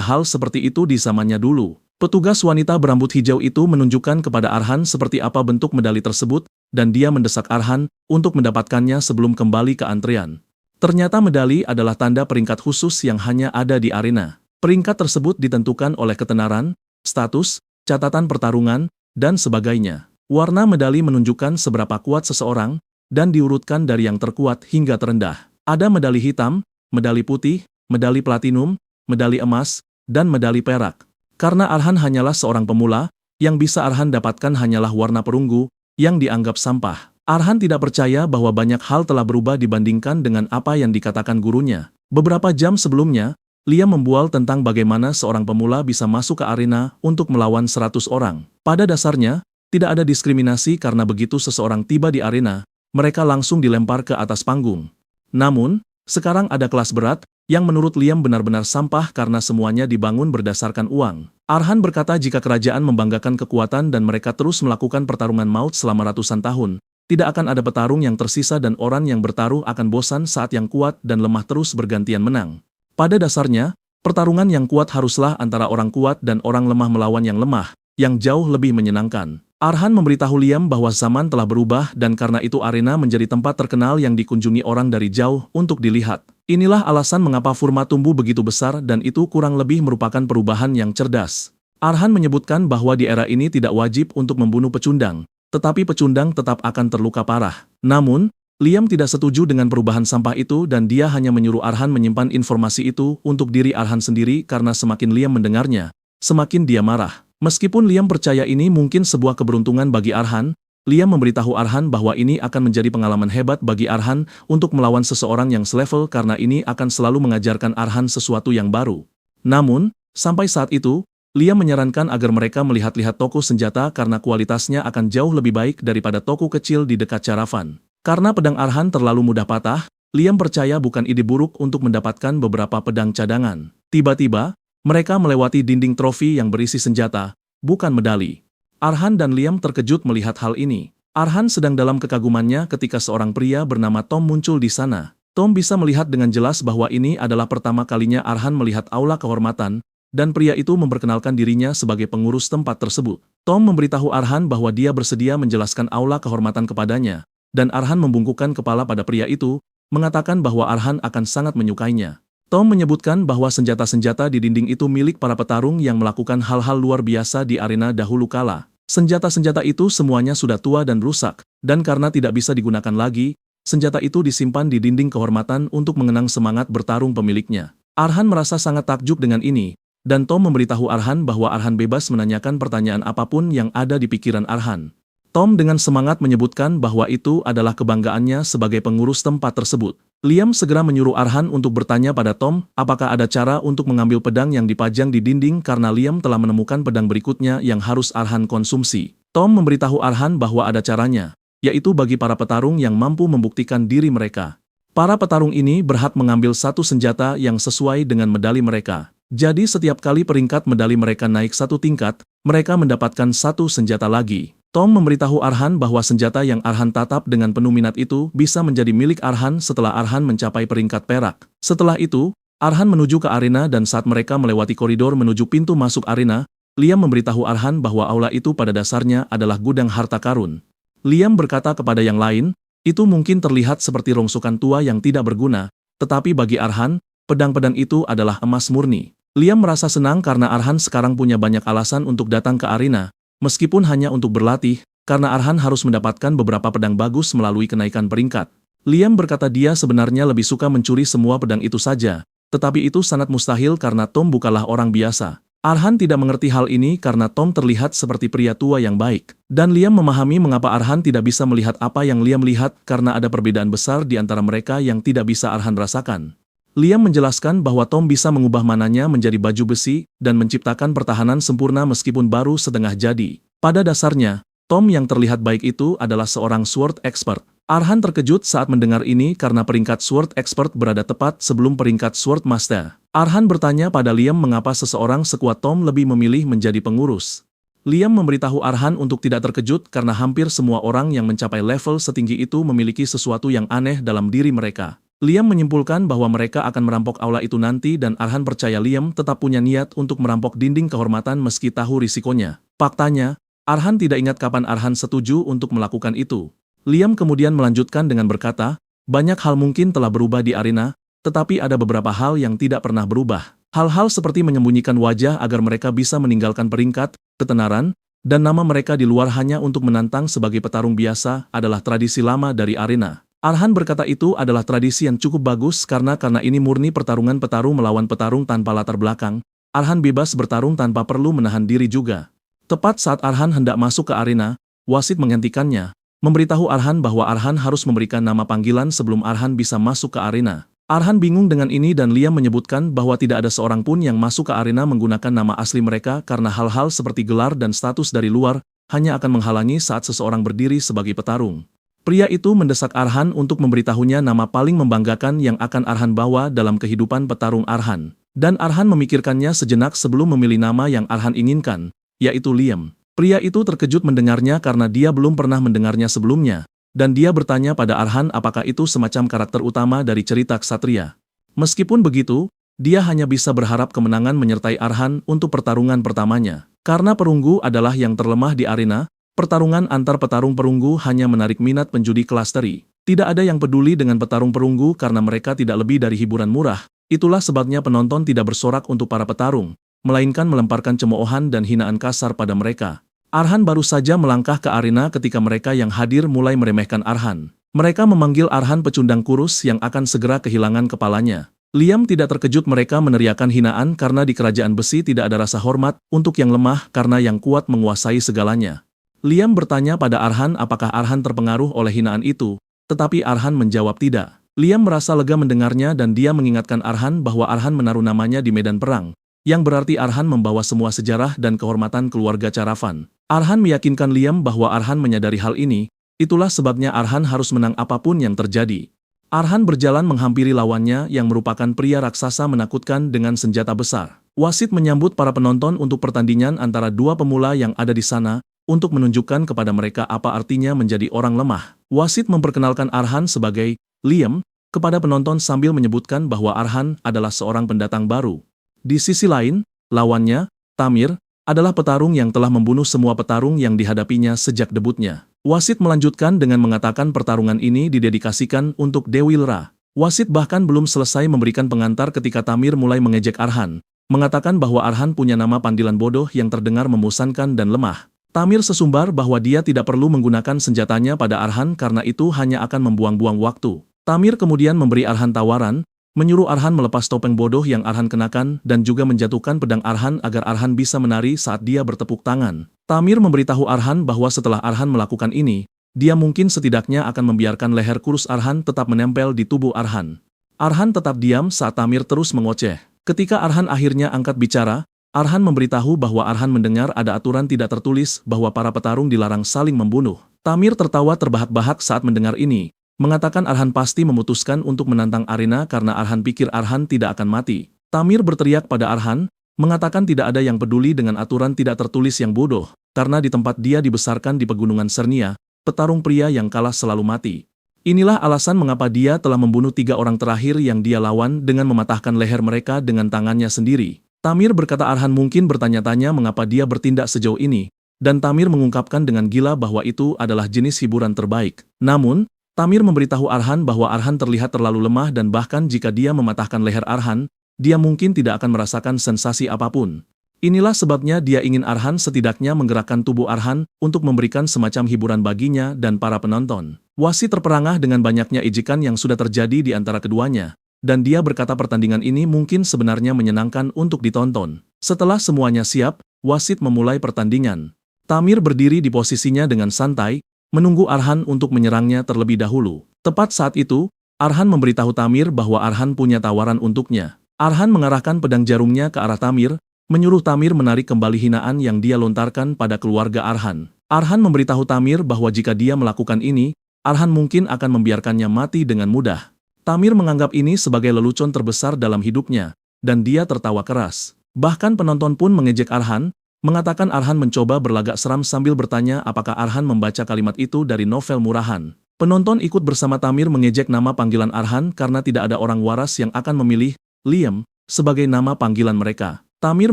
hal seperti itu di zamannya dulu. Petugas wanita berambut hijau itu menunjukkan kepada Arhan seperti apa bentuk medali tersebut, dan dia mendesak Arhan untuk mendapatkannya sebelum kembali ke antrian. Ternyata medali adalah tanda peringkat khusus yang hanya ada di arena. Peringkat tersebut ditentukan oleh ketenaran, status, catatan pertarungan, dan sebagainya. Warna medali menunjukkan seberapa kuat seseorang, dan diurutkan dari yang terkuat hingga terendah. Ada medali hitam, medali putih, medali platinum, medali emas, dan medali perak. Karena Arhan hanyalah seorang pemula, yang bisa Arhan dapatkan hanyalah warna perunggu, yang dianggap sampah. Arhan tidak percaya bahwa banyak hal telah berubah dibandingkan dengan apa yang dikatakan gurunya. Beberapa jam sebelumnya, Liam membual tentang bagaimana seorang pemula bisa masuk ke arena untuk melawan 100 orang. Pada dasarnya, tidak ada diskriminasi karena begitu seseorang tiba di arena, mereka langsung dilempar ke atas panggung. Namun, sekarang ada kelas berat, yang menurut Liam benar-benar sampah karena semuanya dibangun berdasarkan uang. Arhan berkata jika kerajaan membanggakan kekuatan dan mereka terus melakukan pertarungan maut selama ratusan tahun, tidak akan ada petarung yang tersisa dan orang yang bertaruh akan bosan saat yang kuat dan lemah terus bergantian menang. Pada dasarnya, pertarungan yang kuat haruslah antara orang kuat dan orang lemah melawan yang lemah, yang jauh lebih menyenangkan. Arhan memberitahu Liam bahwa zaman telah berubah dan karena itu arena menjadi tempat terkenal yang dikunjungi orang dari jauh untuk dilihat. Inilah alasan mengapa Furma tumbuh begitu besar dan itu kurang lebih merupakan perubahan yang cerdas. Arhan menyebutkan bahwa di era ini tidak wajib untuk membunuh pecundang, tetapi pecundang tetap akan terluka parah. Namun, Liam tidak setuju dengan perubahan sampah itu dan dia hanya menyuruh Arhan menyimpan informasi itu untuk diri Arhan sendiri karena semakin Liam mendengarnya, semakin dia marah. Meskipun Liam percaya ini mungkin sebuah keberuntungan bagi Arhan, Liam memberitahu Arhan bahwa ini akan menjadi pengalaman hebat bagi Arhan untuk melawan seseorang yang selevel karena ini akan selalu mengajarkan Arhan sesuatu yang baru. Namun, sampai saat itu, Liam menyarankan agar mereka melihat-lihat toko senjata karena kualitasnya akan jauh lebih baik daripada toko kecil di dekat Caravan. Karena pedang Arhan terlalu mudah patah, Liam percaya bukan ide buruk untuk mendapatkan beberapa pedang cadangan. Tiba-tiba, mereka melewati dinding trofi yang berisi senjata, bukan medali. Arhan dan Liam terkejut melihat hal ini. Arhan sedang dalam kekagumannya ketika seorang pria bernama Tom muncul di sana. Tom bisa melihat dengan jelas bahwa ini adalah pertama kalinya Arhan melihat aula kehormatan, dan pria itu memperkenalkan dirinya sebagai pengurus tempat tersebut. Tom memberitahu Arhan bahwa dia bersedia menjelaskan aula kehormatan kepadanya, dan Arhan membungkukkan kepala pada pria itu, mengatakan bahwa Arhan akan sangat menyukainya. Tom menyebutkan bahwa senjata-senjata di dinding itu milik para petarung yang melakukan hal-hal luar biasa di arena dahulu kala. Senjata-senjata itu semuanya sudah tua dan rusak, dan karena tidak bisa digunakan lagi, senjata itu disimpan di dinding kehormatan untuk mengenang semangat bertarung pemiliknya. Arhan merasa sangat takjub dengan ini, dan Tom memberitahu Arhan bahwa Arhan bebas menanyakan pertanyaan apapun yang ada di pikiran Arhan. Tom dengan semangat menyebutkan bahwa itu adalah kebanggaannya sebagai pengurus tempat tersebut. Liam segera menyuruh Arhan untuk bertanya pada Tom apakah ada cara untuk mengambil pedang yang dipajang di dinding karena Liam telah menemukan pedang berikutnya yang harus Arhan konsumsi. Tom memberitahu Arhan bahwa ada caranya, yaitu bagi para petarung yang mampu membuktikan diri mereka. Para petarung ini berhak mengambil satu senjata yang sesuai dengan medali mereka. Jadi setiap kali peringkat medali mereka naik satu tingkat, mereka mendapatkan satu senjata lagi. Tom memberitahu Arhan bahwa senjata yang Arhan tatap dengan penuh minat itu bisa menjadi milik Arhan setelah Arhan mencapai peringkat perak. Setelah itu, Arhan menuju ke arena dan saat mereka melewati koridor menuju pintu masuk arena, Liam memberitahu Arhan bahwa aula itu pada dasarnya adalah gudang harta karun. Liam berkata kepada yang lain, itu mungkin terlihat seperti rongsokan tua yang tidak berguna, tetapi bagi Arhan, pedang-pedang itu adalah emas murni. Liam merasa senang karena Arhan sekarang punya banyak alasan untuk datang ke arena, meskipun hanya untuk berlatih, karena Arhan harus mendapatkan beberapa pedang bagus melalui kenaikan peringkat. Liam berkata dia sebenarnya lebih suka mencuri semua pedang itu saja, tetapi itu sangat mustahil karena Tom bukanlah orang biasa. Arhan tidak mengerti hal ini karena Tom terlihat seperti pria tua yang baik. Dan Liam memahami mengapa Arhan tidak bisa melihat apa yang Liam lihat karena ada perbedaan besar di antara mereka yang tidak bisa Arhan rasakan. Liam menjelaskan bahwa Tom bisa mengubah mananya menjadi baju besi dan menciptakan pertahanan sempurna meskipun baru setengah jadi. Pada dasarnya, Tom yang terlihat baik itu adalah seorang sword expert. Arhan terkejut saat mendengar ini karena peringkat sword expert berada tepat sebelum peringkat sword master. Arhan bertanya pada Liam mengapa seseorang sekuat Tom lebih memilih menjadi pengurus. Liam memberitahu Arhan untuk tidak terkejut karena hampir semua orang yang mencapai level setinggi itu memiliki sesuatu yang aneh dalam diri mereka. Liam menyimpulkan bahwa mereka akan merampok aula itu nanti dan Arhan percaya Liam tetap punya niat untuk merampok dinding kehormatan meski tahu risikonya. Faktanya, Arhan tidak ingat kapan Arhan setuju untuk melakukan itu. Liam kemudian melanjutkan dengan berkata, banyak hal mungkin telah berubah di arena, tetapi ada beberapa hal yang tidak pernah berubah. Hal-hal seperti menyembunyikan wajah agar mereka bisa meninggalkan peringkat, ketenaran, dan nama mereka di luar hanya untuk menantang sebagai petarung biasa adalah tradisi lama dari arena. Arhan berkata itu adalah tradisi yang cukup bagus karena ini murni pertarungan petarung melawan petarung tanpa latar belakang. Arhan bebas bertarung tanpa perlu menahan diri juga. Tepat saat Arhan hendak masuk ke arena, wasit menghentikannya, memberitahu Arhan bahwa Arhan harus memberikan nama panggilan sebelum Arhan bisa masuk ke arena. Arhan bingung dengan ini dan Liam menyebutkan bahwa tidak ada seorang pun yang masuk ke arena menggunakan nama asli mereka karena hal-hal seperti gelar dan status dari luar hanya akan menghalangi saat seseorang berdiri sebagai petarung. Pria itu mendesak Arhan untuk memberitahunya nama paling membanggakan yang akan Arhan bawa dalam kehidupan petarung Arhan. Dan Arhan memikirkannya sejenak sebelum memilih nama yang Arhan inginkan, yaitu Liam. Pria itu terkejut mendengarnya karena dia belum pernah mendengarnya sebelumnya, dan dia bertanya pada Arhan apakah itu semacam karakter utama dari cerita ksatria. Meskipun begitu, dia hanya bisa berharap kemenangan menyertai Arhan untuk pertarungan pertamanya. Karena perunggu adalah yang terlemah di arena, pertarungan antar petarung perunggu hanya menarik minat penjudi kelas teri. Tidak ada yang peduli dengan petarung perunggu karena mereka tidak lebih dari hiburan murah. Itulah sebabnya penonton tidak bersorak untuk para petarung, melainkan melemparkan cemoohan dan hinaan kasar pada mereka. Arhan baru saja melangkah ke arena ketika mereka yang hadir mulai meremehkan Arhan. Mereka memanggil Arhan pecundang kurus yang akan segera kehilangan kepalanya. Liam tidak terkejut mereka meneriakan hinaan karena di kerajaan besi tidak ada rasa hormat untuk yang lemah karena yang kuat menguasai segalanya. Liam bertanya pada Arhan apakah Arhan terpengaruh oleh hinaan itu, tetapi Arhan menjawab tidak. Liam merasa lega mendengarnya dan dia mengingatkan Arhan bahwa Arhan menaruh namanya di medan perang, yang berarti Arhan membawa semua sejarah dan kehormatan keluarga Caravan. Arhan meyakinkan Liam bahwa Arhan menyadari hal ini, itulah sebabnya Arhan harus menang apapun yang terjadi. Arhan berjalan menghampiri lawannya yang merupakan pria raksasa menakutkan dengan senjata besar. Wasit menyambut para penonton untuk pertandingan antara dua pemula yang ada di sana, untuk menunjukkan kepada mereka apa artinya menjadi orang lemah. Wasit memperkenalkan Arhan sebagai Liam kepada penonton sambil menyebutkan bahwa Arhan adalah seorang pendatang baru. Di sisi lain, lawannya, Tamir, adalah petarung yang telah membunuh semua petarung yang dihadapinya sejak debutnya. Wasit melanjutkan dengan mengatakan pertarungan ini didedikasikan untuk Dewi Lera. Wasit bahkan belum selesai memberikan pengantar ketika Tamir mulai mengejek Arhan, mengatakan bahwa Arhan punya nama panggilan bodoh yang terdengar memusankan dan lemah. Tamir sesumbar bahwa dia tidak perlu menggunakan senjatanya pada Arhan karena itu hanya akan membuang-buang waktu. Tamir kemudian memberi Arhan tawaran, menyuruh Arhan melepas topeng bodoh yang Arhan kenakan dan juga menjatuhkan pedang Arhan agar Arhan bisa menari saat dia bertepuk tangan. Tamir memberitahu Arhan bahwa setelah Arhan melakukan ini, dia mungkin setidaknya akan membiarkan leher kurus Arhan tetap menempel di tubuh Arhan. Arhan tetap diam saat Tamir terus mengoceh. Ketika Arhan akhirnya angkat bicara, Arhan memberitahu bahwa Arhan mendengar ada aturan tidak tertulis bahwa para petarung dilarang saling membunuh. Tamir tertawa terbahak-bahak saat mendengar ini, mengatakan Arhan pasti memutuskan untuk menantang arena karena Arhan pikir Arhan tidak akan mati. Tamir berteriak pada Arhan, mengatakan tidak ada yang peduli dengan aturan tidak tertulis yang bodoh, karena di tempat dia dibesarkan di pegunungan Sernia, petarung pria yang kalah selalu mati. Inilah alasan mengapa dia telah membunuh 3 orang terakhir yang dia lawan dengan mematahkan leher mereka dengan tangannya sendiri. Tamir berkata Arhan mungkin bertanya-tanya mengapa dia bertindak sejauh ini, dan Tamir mengungkapkan dengan gila bahwa itu adalah jenis hiburan terbaik. Namun, Tamir memberitahu Arhan bahwa Arhan terlihat terlalu lemah dan bahkan jika dia mematahkan leher Arhan, dia mungkin tidak akan merasakan sensasi apapun. Inilah sebabnya dia ingin Arhan setidaknya menggerakkan tubuh Arhan untuk memberikan semacam hiburan baginya dan para penonton. Wasit terperangah dengan banyaknya ejekan yang sudah terjadi di antara keduanya, dan dia berkata pertandingan ini mungkin sebenarnya menyenangkan untuk ditonton. Setelah semuanya siap, wasit memulai pertandingan. Tamir berdiri di posisinya dengan santai, menunggu Arhan untuk menyerangnya terlebih dahulu. Tepat saat itu, Arhan memberitahu Tamir bahwa Arhan punya tawaran untuknya. Arhan mengarahkan pedang jarumnya ke arah Tamir, menyuruh Tamir menarik kembali hinaan yang dia lontarkan pada keluarga Arhan. Arhan memberitahu Tamir bahwa jika dia melakukan ini, Arhan mungkin akan membiarkannya mati dengan mudah. Tamir menganggap ini sebagai lelucon terbesar dalam hidupnya, dan dia tertawa keras. Bahkan penonton pun mengejek Arhan, mengatakan Arhan mencoba berlagak seram sambil bertanya apakah Arhan membaca kalimat itu dari novel murahan. Penonton ikut bersama Tamir mengejek nama panggilan Arhan karena tidak ada orang waras yang akan memilih Liam sebagai nama panggilan mereka. Tamir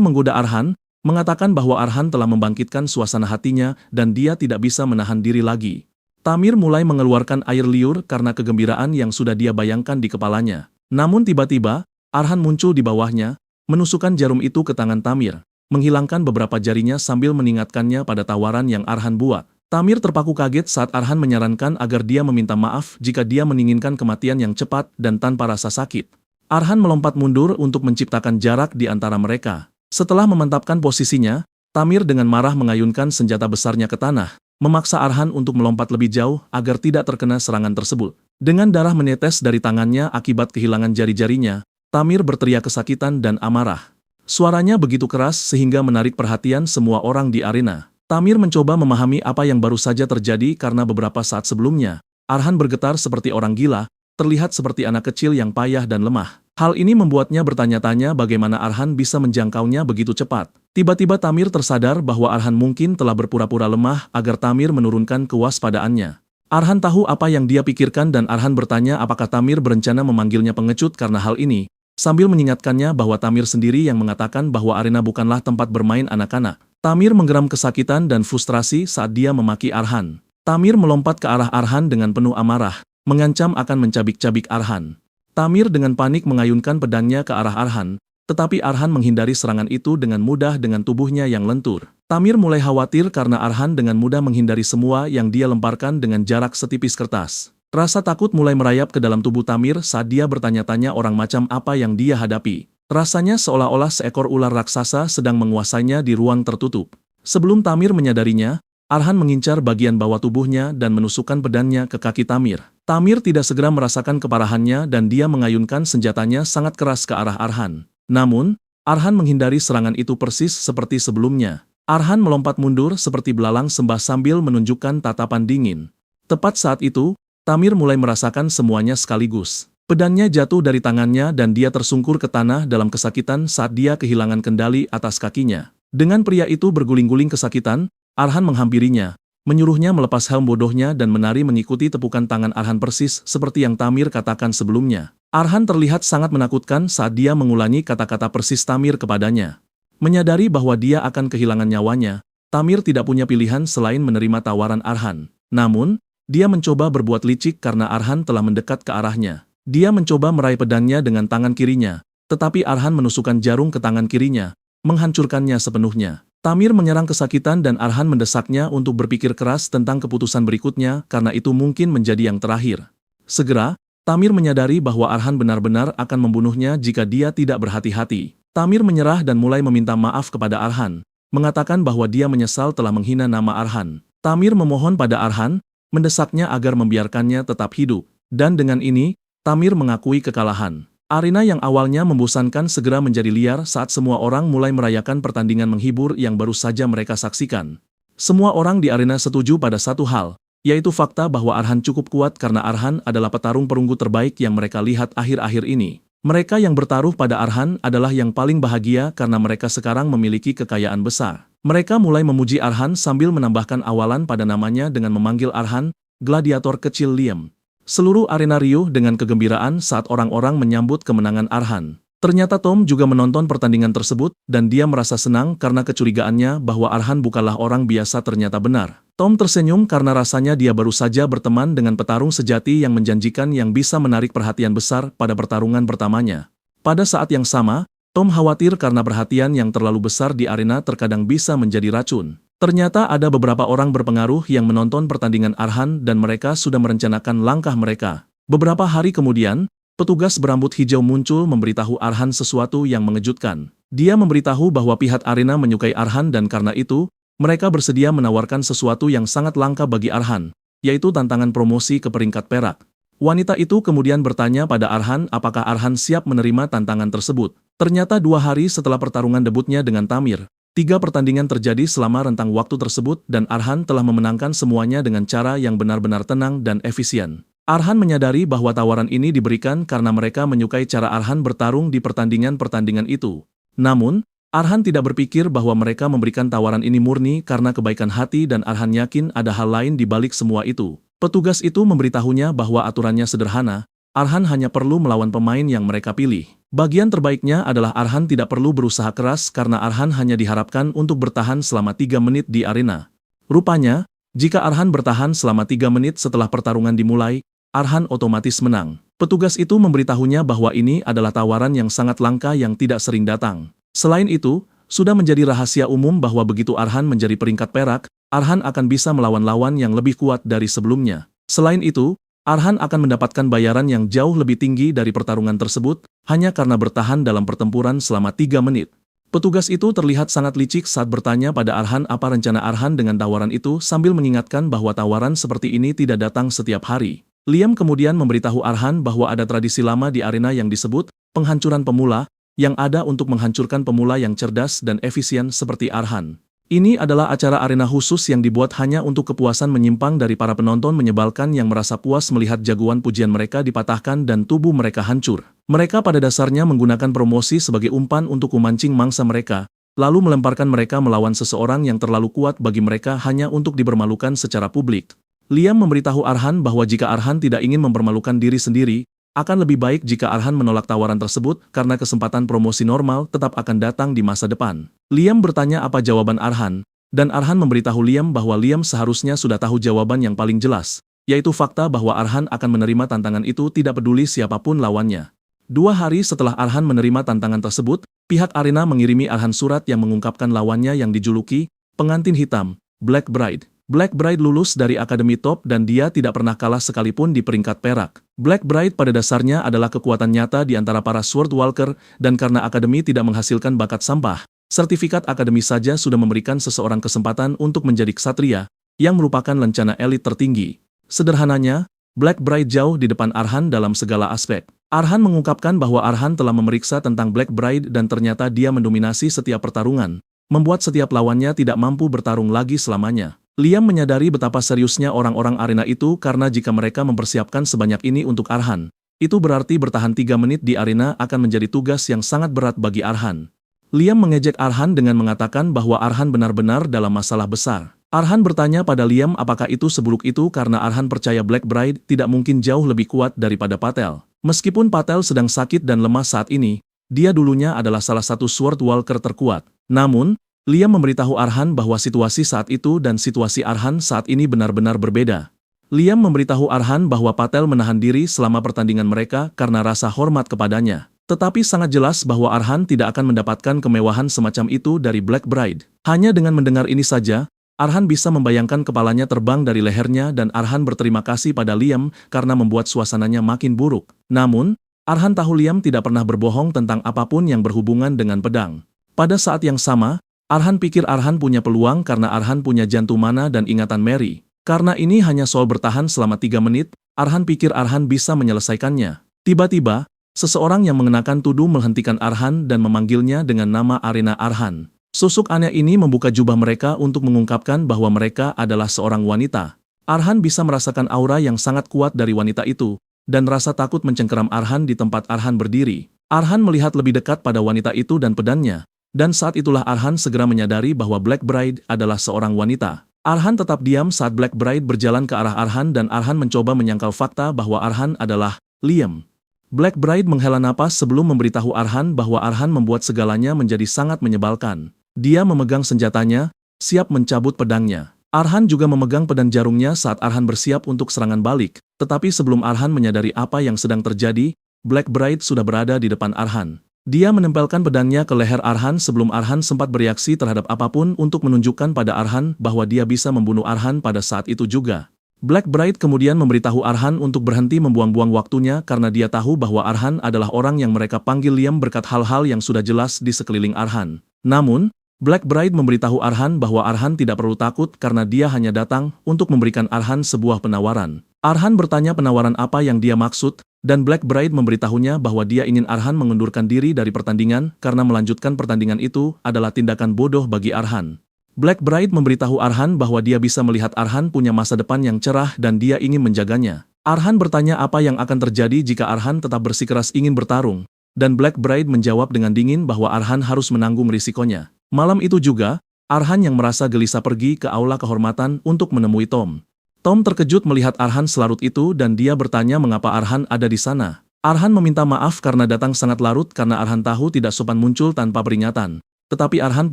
menggoda Arhan, mengatakan bahwa Arhan telah membangkitkan suasana hatinya dan dia tidak bisa menahan diri lagi. Tamir mulai mengeluarkan air liur karena kegembiraan yang sudah dia bayangkan di kepalanya. Namun tiba-tiba, Arhan muncul di bawahnya, menusukkan jarum itu ke tangan Tamir, menghilangkan beberapa jarinya sambil mengingatkannya pada tawaran yang Arhan buat. Tamir terpaku kaget saat Arhan menyarankan agar dia meminta maaf jika dia menginginkan kematian yang cepat dan tanpa rasa sakit. Arhan melompat mundur untuk menciptakan jarak di antara mereka. Setelah memantapkan posisinya, Tamir dengan marah mengayunkan senjata besarnya ke tanah, memaksa Arhan untuk melompat lebih jauh agar tidak terkena serangan tersebut. Dengan darah menetes dari tangannya akibat kehilangan jari-jarinya, Tamir berteriak kesakitan dan amarah. Suaranya begitu keras sehingga menarik perhatian semua orang di arena. Tamir mencoba memahami apa yang baru saja terjadi karena beberapa saat sebelumnya, Arhan bergetar seperti orang gila, terlihat seperti anak kecil yang payah dan lemah. Hal ini membuatnya bertanya-tanya bagaimana Arhan bisa menjangkaunya begitu cepat. Tiba-tiba Tamir tersadar bahwa Arhan mungkin telah berpura-pura lemah agar Tamir menurunkan kewaspadaannya. Arhan tahu apa yang dia pikirkan dan Arhan bertanya apakah Tamir berencana memanggilnya pengecut karena hal ini, sambil mengingatkannya bahwa Tamir sendiri yang mengatakan bahwa arena bukanlah tempat bermain anak-anak. Tamir menggeram kesakitan dan frustrasi saat dia memaki Arhan. Tamir melompat ke arah Arhan dengan penuh amarah, mengancam akan mencabik-cabik Arhan. Tamir dengan panik mengayunkan pedangnya ke arah Arhan, tetapi Arhan menghindari serangan itu dengan mudah dengan tubuhnya yang lentur. Tamir mulai khawatir karena Arhan dengan mudah menghindari semua yang dia lemparkan dengan jarak setipis kertas. Rasa takut mulai merayap ke dalam tubuh Tamir saat dia bertanya-tanya orang macam apa yang dia hadapi. Rasanya seolah-olah seekor ular raksasa sedang menguasainya di ruang tertutup. Sebelum Tamir menyadarinya, Arhan mengincar bagian bawah tubuhnya dan menusukkan pedangnya ke kaki Tamir. Tamir tidak segera merasakan keparahannya dan dia mengayunkan senjatanya sangat keras ke arah Arhan. Namun, Arhan menghindari serangan itu persis seperti sebelumnya. Arhan melompat mundur seperti belalang sembah sambil menunjukkan tatapan dingin. Tepat saat itu, Tamir mulai merasakan semuanya sekaligus. Pedangnya jatuh dari tangannya dan dia tersungkur ke tanah dalam kesakitan saat dia kehilangan kendali atas kakinya. Dengan pria itu berguling-guling kesakitan, Arhan menghampirinya, menyuruhnya melepas helm bodohnya dan menari mengikuti tepukan tangan Arhan persis seperti yang Tamir katakan sebelumnya. Arhan terlihat sangat menakutkan saat dia mengulangi kata-kata persis Tamir kepadanya. Menyadari bahwa dia akan kehilangan nyawanya, Tamir tidak punya pilihan selain menerima tawaran Arhan. Namun, dia mencoba berbuat licik karena Arhan telah mendekat ke arahnya. Dia mencoba meraih pedangnya dengan tangan kirinya, tetapi Arhan menusukkan jarum ke tangan kirinya, menghancurkannya sepenuhnya. Tamir menyerang kesakitan dan Arhan mendesaknya untuk berpikir keras tentang keputusan berikutnya karena itu mungkin menjadi yang terakhir. Segera, Tamir menyadari bahwa Arhan benar-benar akan membunuhnya jika dia tidak berhati-hati. Tamir menyerah dan mulai meminta maaf kepada Arhan, mengatakan bahwa dia menyesal telah menghina nama Arhan. Tamir memohon pada Arhan, mendesaknya agar membiarkannya tetap hidup, dan dengan ini, Tamir mengakui kekalahan. Arena yang awalnya membosankan segera menjadi liar saat semua orang mulai merayakan pertandingan menghibur yang baru saja mereka saksikan. Semua orang di arena setuju pada satu hal, yaitu fakta bahwa Arhan cukup kuat karena Arhan adalah petarung perunggu terbaik yang mereka lihat akhir-akhir ini. Mereka yang bertaruh pada Arhan adalah yang paling bahagia karena mereka sekarang memiliki kekayaan besar. Mereka mulai memuji Arhan sambil menambahkan awalan pada namanya dengan memanggil Arhan, gladiator kecil Liam. Seluruh arena riuh dengan kegembiraan saat orang-orang menyambut kemenangan Arhan. Ternyata Tom juga menonton pertandingan tersebut dan dia merasa senang karena kecurigaannya bahwa Arhan bukanlah orang biasa ternyata benar. Tom tersenyum karena rasanya dia baru saja berteman dengan petarung sejati yang menjanjikan yang bisa menarik perhatian besar pada pertarungan pertamanya. Pada saat yang sama, Tom khawatir karena perhatian yang terlalu besar di arena terkadang bisa menjadi racun. Ternyata ada beberapa orang berpengaruh yang menonton pertandingan Arhan dan mereka sudah merencanakan langkah mereka. Beberapa hari kemudian, petugas berambut hijau muncul memberitahu Arhan sesuatu yang mengejutkan. Dia memberitahu bahwa pihak arena menyukai Arhan dan karena itu, mereka bersedia menawarkan sesuatu yang sangat langka bagi Arhan, yaitu tantangan promosi ke peringkat perak. Wanita itu kemudian bertanya pada Arhan apakah Arhan siap menerima tantangan tersebut. Ternyata 2 hari setelah pertarungan debutnya dengan Tamir, 3 pertandingan terjadi selama rentang waktu tersebut dan Arhan telah memenangkan semuanya dengan cara yang benar-benar tenang dan efisien. Arhan menyadari bahwa tawaran ini diberikan karena mereka menyukai cara Arhan bertarung di pertandingan-pertandingan itu. Namun, Arhan tidak berpikir bahwa mereka memberikan tawaran ini murni karena kebaikan hati dan Arhan yakin ada hal lain di balik semua itu. Petugas itu memberitahunya bahwa aturannya sederhana, Arhan hanya perlu melawan pemain yang mereka pilih. Bagian terbaiknya adalah Arhan tidak perlu berusaha keras karena Arhan hanya diharapkan untuk bertahan selama 3 menit di arena. Rupanya, jika Arhan bertahan selama 3 menit setelah pertarungan dimulai, Arhan otomatis menang. Petugas itu memberitahunya bahwa ini adalah tawaran yang sangat langka yang tidak sering datang. Selain itu, sudah menjadi rahasia umum bahwa begitu Arhan menjadi peringkat perak, Arhan akan bisa melawan lawan yang lebih kuat dari sebelumnya. Selain itu, Arhan akan mendapatkan bayaran yang jauh lebih tinggi dari pertarungan tersebut, hanya karena bertahan dalam pertempuran selama 3 menit. Petugas itu terlihat sangat licik saat bertanya pada Arhan apa rencana Arhan dengan tawaran itu sambil mengingatkan bahwa tawaran seperti ini tidak datang setiap hari. Liam kemudian memberitahu Arhan bahwa ada tradisi lama di arena yang disebut penghancuran pemula, yang ada untuk menghancurkan pemula yang cerdas dan efisien seperti Arhan. Ini adalah acara arena khusus yang dibuat hanya untuk kepuasan menyimpang dari para penonton menyebalkan yang merasa puas melihat jagoan pujian mereka dipatahkan dan tubuh mereka hancur. Mereka pada dasarnya menggunakan promosi sebagai umpan untuk memancing mangsa mereka, lalu melemparkan mereka melawan seseorang yang terlalu kuat bagi mereka hanya untuk dipermalukan secara publik. Liam memberitahu Arhan bahwa jika Arhan tidak ingin mempermalukan diri sendiri, akan lebih baik jika Arhan menolak tawaran tersebut karena kesempatan promosi normal tetap akan datang di masa depan. Liam bertanya apa jawaban Arhan, dan Arhan memberitahu Liam bahwa Liam seharusnya sudah tahu jawaban yang paling jelas, yaitu fakta bahwa Arhan akan menerima tantangan itu tidak peduli siapapun lawannya. 2 hari setelah Arhan menerima tantangan tersebut, pihak arena mengirimi Arhan surat yang mengungkapkan lawannya yang dijuluki Pengantin hitam, Black Bride. Black Bride lulus dari Akademi Top dan dia tidak pernah kalah sekalipun di peringkat perak. Black Bride pada dasarnya adalah kekuatan nyata di antara para Sword Walker, dan karena Akademi tidak menghasilkan bakat sampah, sertifikat Akademi saja sudah memberikan seseorang kesempatan untuk menjadi ksatria, yang merupakan lencana elit tertinggi. Sederhananya, Black Bride jauh di depan Arhan dalam segala aspek. Arhan mengungkapkan bahwa Arhan telah memeriksa tentang Black Bride dan ternyata dia mendominasi setiap pertarungan, membuat setiap lawannya tidak mampu bertarung lagi selamanya. Liam menyadari betapa seriusnya orang-orang arena itu karena jika mereka mempersiapkan sebanyak ini untuk Arhan, itu berarti bertahan 3 menit di arena akan menjadi tugas yang sangat berat bagi Arhan. Liam mengejek Arhan dengan mengatakan bahwa Arhan benar-benar dalam masalah besar. Arhan bertanya pada Liam apakah itu seburuk itu karena Arhan percaya Black Bride tidak mungkin jauh lebih kuat daripada Patel. Meskipun Patel sedang sakit dan lemah saat ini, dia dulunya adalah salah satu Sword Walker terkuat. Namun, Liam memberitahu Arhan bahwa situasi saat itu dan situasi Arhan saat ini benar-benar berbeda. Liam memberitahu Arhan bahwa Patel menahan diri selama pertandingan mereka karena rasa hormat kepadanya. Tetapi sangat jelas bahwa Arhan tidak akan mendapatkan kemewahan semacam itu dari Black Bride. Hanya dengan mendengar ini saja, Arhan bisa membayangkan kepalanya terbang dari lehernya dan Arhan berterima kasih pada Liam karena membuat suasananya makin buruk. Namun, Arhan tahu Liam tidak pernah berbohong tentang apapun yang berhubungan dengan pedang. Pada saat yang sama, Arhan pikir Arhan punya peluang karena Arhan punya jantung mana dan ingatan Mary. Karena ini hanya soal bertahan selama 3 menit, Arhan pikir Arhan bisa menyelesaikannya. Tiba-tiba, seseorang yang mengenakan tudung menghentikan Arhan dan memanggilnya dengan nama Arena Arhan. Susuk aneh ini membuka jubah mereka untuk mengungkapkan bahwa mereka adalah seorang wanita. Arhan bisa merasakan aura yang sangat kuat dari wanita itu, dan rasa takut mencengkeram Arhan di tempat Arhan berdiri. Arhan melihat lebih dekat pada wanita itu dan pedangnya. Dan saat itulah Arhan segera menyadari bahwa Black Bride adalah seorang wanita. Arhan tetap diam saat Black Bride berjalan ke arah Arhan dan Arhan mencoba menyangkal fakta bahwa Arhan adalah Liam. Black Bride menghela napas sebelum memberitahu Arhan bahwa Arhan membuat segalanya menjadi sangat menyebalkan. Dia memegang senjatanya, siap mencabut pedangnya. Arhan juga memegang pedang jarumnya saat Arhan bersiap untuk serangan balik. Tetapi sebelum Arhan menyadari apa yang sedang terjadi, Black Bride sudah berada di depan Arhan. Dia menempelkan pedangnya ke leher Arhan sebelum Arhan sempat bereaksi terhadap apapun untuk menunjukkan pada Arhan bahwa dia bisa membunuh Arhan pada saat itu juga. Black Bride kemudian memberitahu Arhan untuk berhenti membuang-buang waktunya karena dia tahu bahwa Arhan adalah orang yang mereka panggil Liam berkat hal-hal yang sudah jelas di sekeliling Arhan. Namun, Black Bride memberitahu Arhan bahwa Arhan tidak perlu takut karena dia hanya datang untuk memberikan Arhan sebuah penawaran. Arhan bertanya penawaran apa yang dia maksud, dan Black Bride memberitahunya bahwa dia ingin Arhan mengundurkan diri dari pertandingan karena melanjutkan pertandingan itu adalah tindakan bodoh bagi Arhan. Black Bride memberitahu Arhan bahwa dia bisa melihat Arhan punya masa depan yang cerah dan dia ingin menjaganya. Arhan bertanya apa yang akan terjadi jika Arhan tetap bersikeras ingin bertarung, dan Black Bride menjawab dengan dingin bahwa Arhan harus menanggung risikonya. Malam itu juga, Arhan yang merasa gelisah pergi ke aula kehormatan untuk menemui Tom. Tom terkejut melihat Arhan selarut itu dan dia bertanya mengapa Arhan ada di sana. Arhan meminta maaf karena datang sangat larut karena Arhan tahu tidak sopan muncul tanpa peringatan. Tetapi Arhan